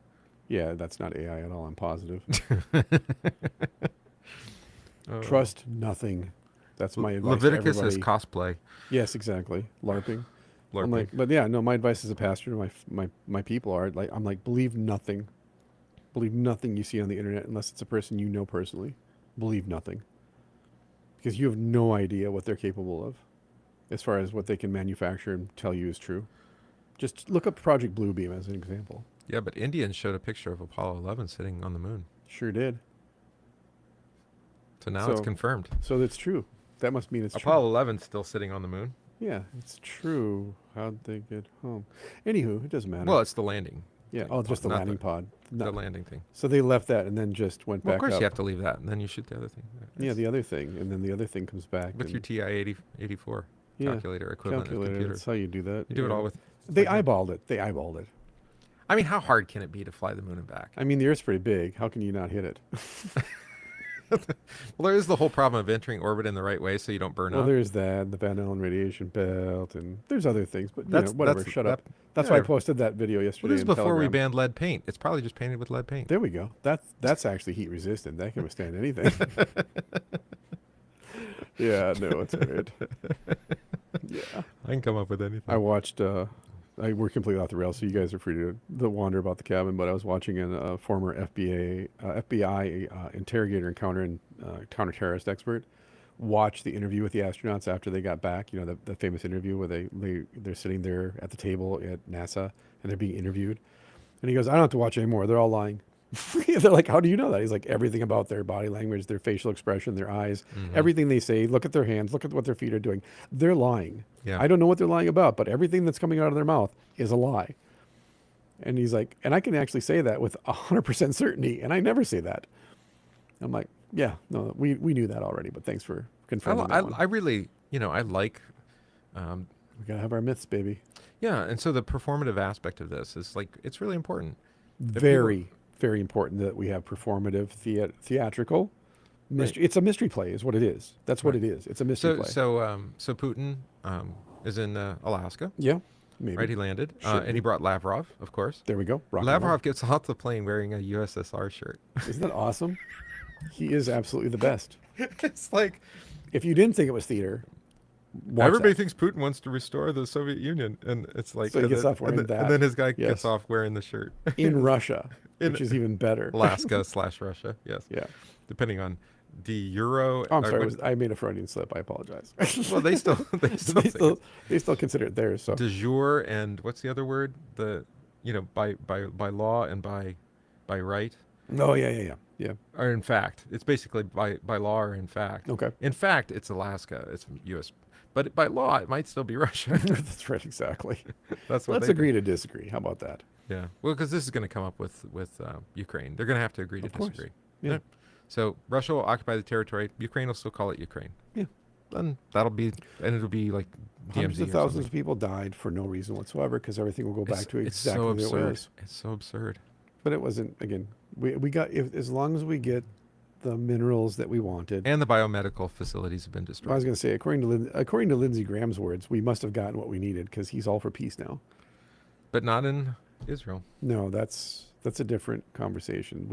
Yeah, that's not AI at all. I'm positive. Oh. Trust nothing. That's my advice. Leviticus to is everybody. cosplay. Yes, exactly. LARPing. I'm LARPing. like, but yeah, no. My advice as a pastor to my people are like, I'm like, believe nothing. Believe nothing you see on the internet unless it's a person you know personally. Believe nothing, because you have no idea what they're capable of, as far as what they can manufacture and tell you is true. Just look up Project Bluebeam as an example. Yeah, but Indians showed a picture of Apollo 11 sitting on the moon. Sure did. So now it's So- confirmed. So that's true. That must mean it's Apollo 11's still sitting on the moon. true. Yeah, it's true. How'd they get home? Anywho, it doesn't matter. Well, it's the landing. yeah. thing, Oh, just the not landing pod. The landing thing. So they left that and then just went Well, back of course up. you have to leave that, and then you shoot the other thing. Yeah, the other thing, and then the other thing comes back. With and your TI 84 Yeah, calculator equivalent of calculator. computer. That's how you do that. You do it yeah. all with. They like that. eyeballed it. They eyeballed it. I mean, how hard can it be to fly the moon and back? I mean, the Earth's pretty big. How can you not hit it? Well, there is the whole problem of entering orbit in the right way so you don't burn Well, up. there's that, the Van Allen radiation belt, and there's other things. But That's- whatever. that's- Shut up. that- That's why I yeah. posted that video Well, yesterday. this is in before we Telegram. banned lead paint. It's probably just painted with lead paint. There we go. That's actually heat resistant. That can withstand anything. Yeah, no, it's great. Yeah. I can come up with anything. I watched. We're completely off the rails, so you guys are free to wander about the cabin. But I was watching a former FBI interrogator and counter-terrorist expert watch the interview with the astronauts after they got back. You know, the famous interview where they're sitting there at the table at NASA and they're being interviewed. And he goes, "I don't have to watch anymore. They're all lying." They're like, "How do you know that?" He's like, "Everything about their body language, their facial expression, their eyes, everything they say. Look at their hands. Look at what their feet are doing. They're lying. Yeah. I don't know what they're lying about, but everything that's coming out of their mouth is a lie." And he's like, "And I can actually say that with 100% certainty, and I never say that." I'm like, "Yeah, no, we knew that already, but thanks for confirming that one. I really, I like, We gotta have our myths, baby. yeah. And so the performative aspect of this is like, it's really important. Very, very important that we have performative theatrical mystery. It's a mystery play, is what it is. That's what Right. it is. It's a mystery So, play. so Putin is in Alaska, Yeah, maybe. right? He landed, Should and he brought Lavrov, of course. There we go. Rock and Lavrov roll. gets off the plane wearing a USSR shirt. Isn't that awesome? He is absolutely the best. It's like If you didn't think it was theater, watch everybody that. thinks Putin wants to restore the Soviet Union, and it's like So he and gets then- off wearing and then, that. and then his guy Yes. gets off wearing the shirt. in Russia, In- which is even better. Alaska/Russia, yes. Yeah. Depending on the euro. Oh, I'm or sorry. what- I made a Freudian slip. I apologize. well, they still they still consider it theirs. So de jure and what's the other word? By law and by right, oh yeah. or in fact. It's basically by law or in fact. Okay. In fact, it's Alaska. It's U.S. But by law, it might still be Russia. That's right. Exactly. That's what Let's they agree think. to disagree. How about that? Yeah. Well, because this is going to come up with Ukraine. They're going to have to agree to Of course. disagree. Yeah. So Russia will occupy the territory. Ukraine will still call it Ukraine. Yeah. Then it'll be like Hundreds DMZ of or thousands something. of people died for no reason whatsoever because everything will go back to It's exactly so the way it absurd. was. It's so absurd. But it wasn't. Again, we got as long as we get the minerals that we wanted. And the biomedical facilities have been I was destroyed. going to say, according to Lindsey Graham's words, we must have gotten what we needed because he's all for peace now. But not in Israel. No, that's a different conversation.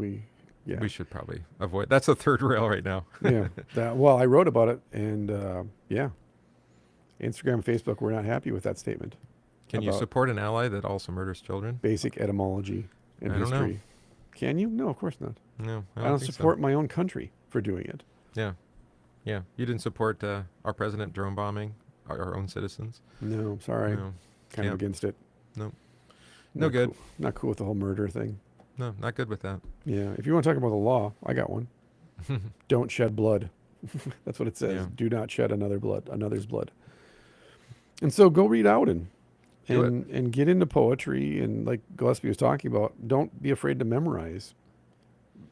Yeah. We should probably avoid. That's a third rail right now. Yeah. Well, I wrote about it, and yeah, Instagram and Facebook were not happy with that statement Can you about support an ally that also murders children? basic etymology and I don't know. history. Can you? No, of course not. No, I I don't don't think support my own country for doing it. so. Yeah, yeah. You didn't support our president drone bombing our own citizens. No, sorry. No, Kind of Can't. against it. No, no Not good. Cool. Not cool with the whole murder thing. No, not good with that. Yeah. If you want to talk about the law, I got one. Don't shed blood. That's what it says. Yeah. Do not shed another's blood. And so go read Auden Do and get into poetry. And like Gillespie was talking about, don't be afraid to memorize.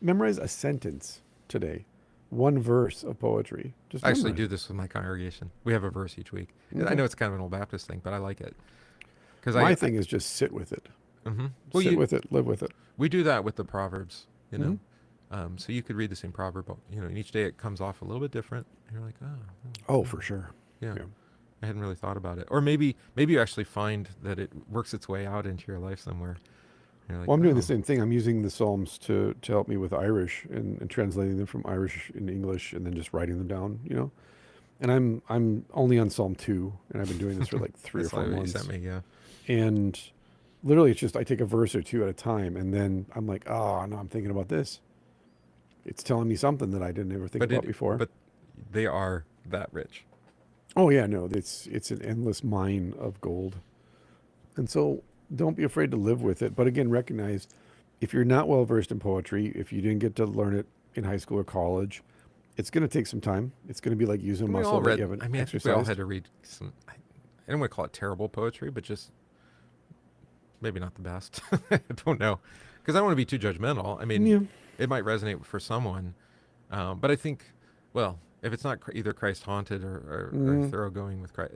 Memorize a sentence today. One verse of poetry. Just I actually memorize do this with my congregation. We have a verse each week. And I Okay. know it's kind of an old Baptist thing, but I like it. Because My thing is just sit with it. Well, Sit with it. Live with it. we do that with the Proverbs, you know. Mhm. So you could read the same proverb, and each day it comes off a little bit different. And you're like, Oh, for sure. yeah. Yeah. I hadn't really thought about it. Or maybe you actually find that it works its way out into your life somewhere. You're like, Well, I'm doing "Oh, the same thing. I'm using the Psalms to help me with Irish and translating them from Irish into English and then just writing them down. And I'm only on Psalm 2, and I've been doing this for like 3 or that's 4 like what you months. sent me, yeah. And literally, it's just I take a verse or two at a time, and then I'm like, oh, no, I'm thinking about this. It's telling me something that I didn't ever think about before. But they are that rich. Oh yeah, no, it's an endless mine of gold. And so don't be afraid to live with it. But again, recognize if you're not well versed in poetry, if you didn't get to learn it in high school or college, it's going to take some time. It's going to be like using a We muscle all that read. you haven't I mean, I think we all exercised. had to read some. I don't want to call it terrible poetry, but just maybe not the best. I don't know, because I don't want to be too judgmental. I mean, Yeah. it might resonate for someone, but I think, well, if it's not either Christ haunted or thoroughgoing with Christ,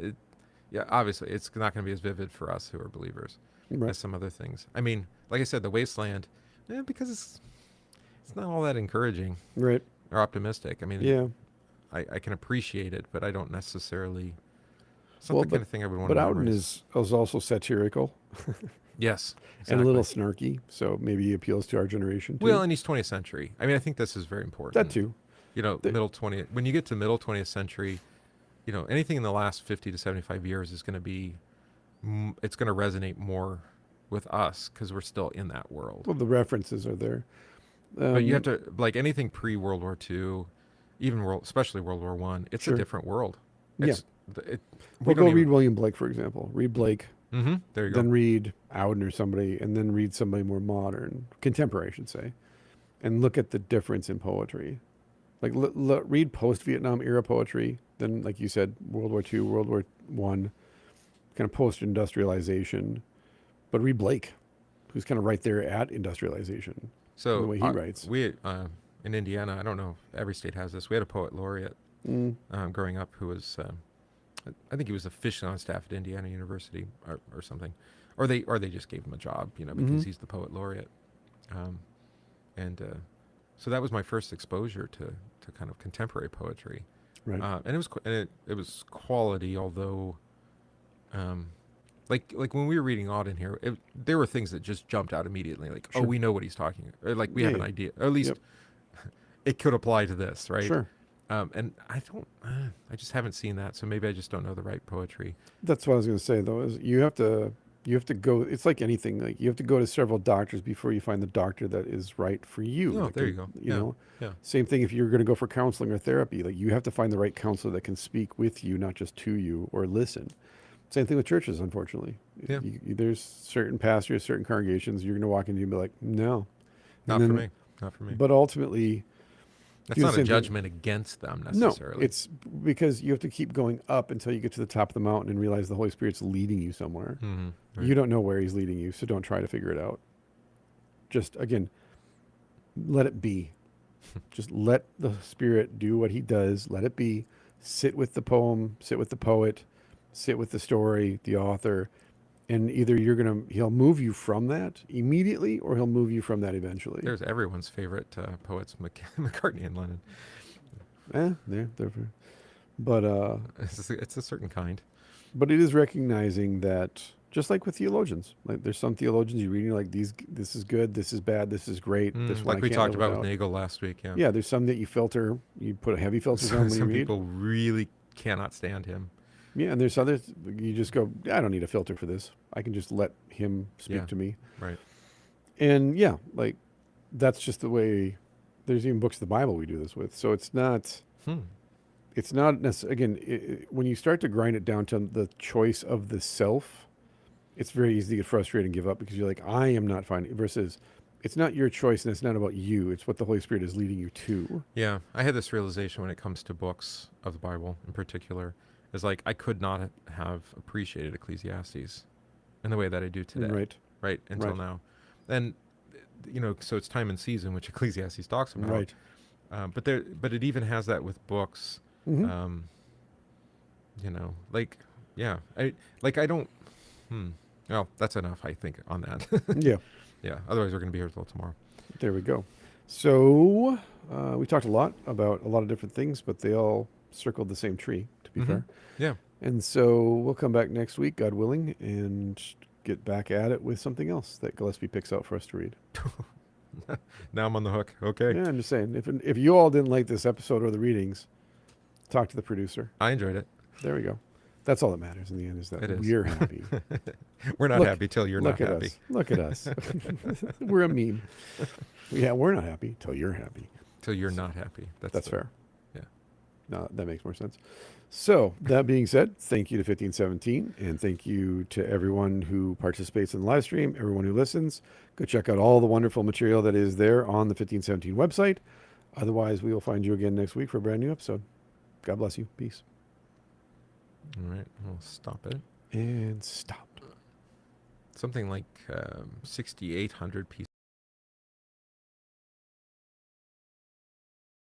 yeah, obviously it's not going to be as vivid for us who are believers Right. as some other things. I mean, like I said, the wasteland, because it's not all that encouraging Right. or optimistic. I mean, Yeah. I can appreciate it, but I don't necessarily. It's not Well, the kind of thing I would want But to Auden memorize. is also satirical Yes, and a little exactly. snarky, so maybe he appeals to our generation too. Well, and he's 20th century. I mean, I think this is very important. That too. The- Middle 20th. When you get to middle 20th century, anything in the last 50 to 75 years is going to be, it's going to resonate more with us because we're still in that world. Well, the references are there. But you have to, like anything pre-World War II, especially World War One, it's Sure. a different world. Yeah. It's, it, we Well, don't go even- read William Blake, for example. Read Blake, There you go. then read Auden or somebody, and then read somebody more modern, contemporary, I should say, and look at the difference in poetry. Like read post-Vietnam era poetry, then, like you said, World War II, World War One, kind of post-industrialization. But read Blake, who's kind of right there at industrialization. So the way he writes. We in Indiana, I don't know if every state has this. We had a poet laureate growing up who was, I think he was officially on staff at Indiana University or something, or they just gave him a job, because he's the poet laureate, so that was my first exposure to kind of contemporary poetry, Right. and it was quality, although. Like when we were reading Auden here, there were things that just jumped out immediately. Like, Sure. oh, we know what he's talking, or like we have an Yeah. idea, or at least Yep. it could apply to this, right? Sure. And I just haven't seen that, so maybe I just don't know the right poetry. That's what I was going to say, though, is you have to go. It's like anything. Like you have to go to several doctors before you find the doctor that is right for you. Oh, that there can- you go. You Yeah. know, Yeah. same thing if you're going to go for counseling or therapy. Like you have to find the right counselor that can speak with you, not just to you or listen. Same thing with churches, unfortunately. Yeah. There's certain pastors, certain congregations you're going to walk into and be like, no. Not And for then- me. Not for me. But ultimately, That's do the not a same thing. judgment against them No, necessarily. it's because you have to keep going up until you get to the top of the mountain and realize the Holy Spirit's leading you somewhere. Right. You don't know where he's leading you, so don't try to figure it out. Just, again, let it be. Just let the Spirit do what he does. Let it be. Sit with the poem, sit with the poet, sit with the story, the author, and either he'll move you from that immediately or he'll move you from that eventually. There's everyone's favorite poets, McCartney and Lennon. They're but It's a certain kind. but it is recognizing that Just like with theologians, like there's some theologians you read and you're like, this is good, this is bad, this is great, this one Like I we can't talked live about with without. Nagel last week. Yeah. Yeah, there's some that you filter, you put heavy filters on when you Some read. people really cannot stand him. Yeah, and there's others you just go, I don't need a filter for this. I can just let him speak Yeah. to me. Right. And yeah, like that's just the way. There's even books of the Bible we do this with. So it's not. It's not necessarily, again, when you start to grind it down to the choice of the self, it's very easy to get frustrated and give up because you're like, I am not finding, versus it's not your choice and it's not about you. It's what the Holy Spirit is leading you to. Yeah. I had this realization when it comes to books of the Bible in particular. Is like I could not have appreciated Ecclesiastes in the way that I do today. Right. Until now. And, so it's time and season, which Ecclesiastes talks about. Right. But it even has that with books. Mm-hmm. I don't. Well, that's enough, I think, on that. Yeah. Yeah. Otherwise, we're going to be here till tomorrow. There we go. So we talked a lot about a lot of different things, but they all circled the same tree, to be fair. Yeah. And so we'll come back next week, God willing, and get back at it with something else that Gillespie picks out for us to read. Now I'm on the hook. Okay. Yeah, I'm just saying, if you all didn't like this episode or the readings, talk to the producer. I enjoyed it. There we go. That's all that matters in the end, is that It is. we're happy. We're not happy till you're not happy. Look at us. We're a meme. Yeah, we're not happy till you're happy. Till you're not happy. That's fair. Yeah. No, that makes more sense. So, that being said, thank you to 1517, and thank you to everyone who participates in the live stream, everyone who listens. Go check out all the wonderful material that is there on the 1517 website. Otherwise, we will find you again next week for a brand new episode. God bless you. Peace. All right. We'll stop it. And stop. Something like 6,800 pieces.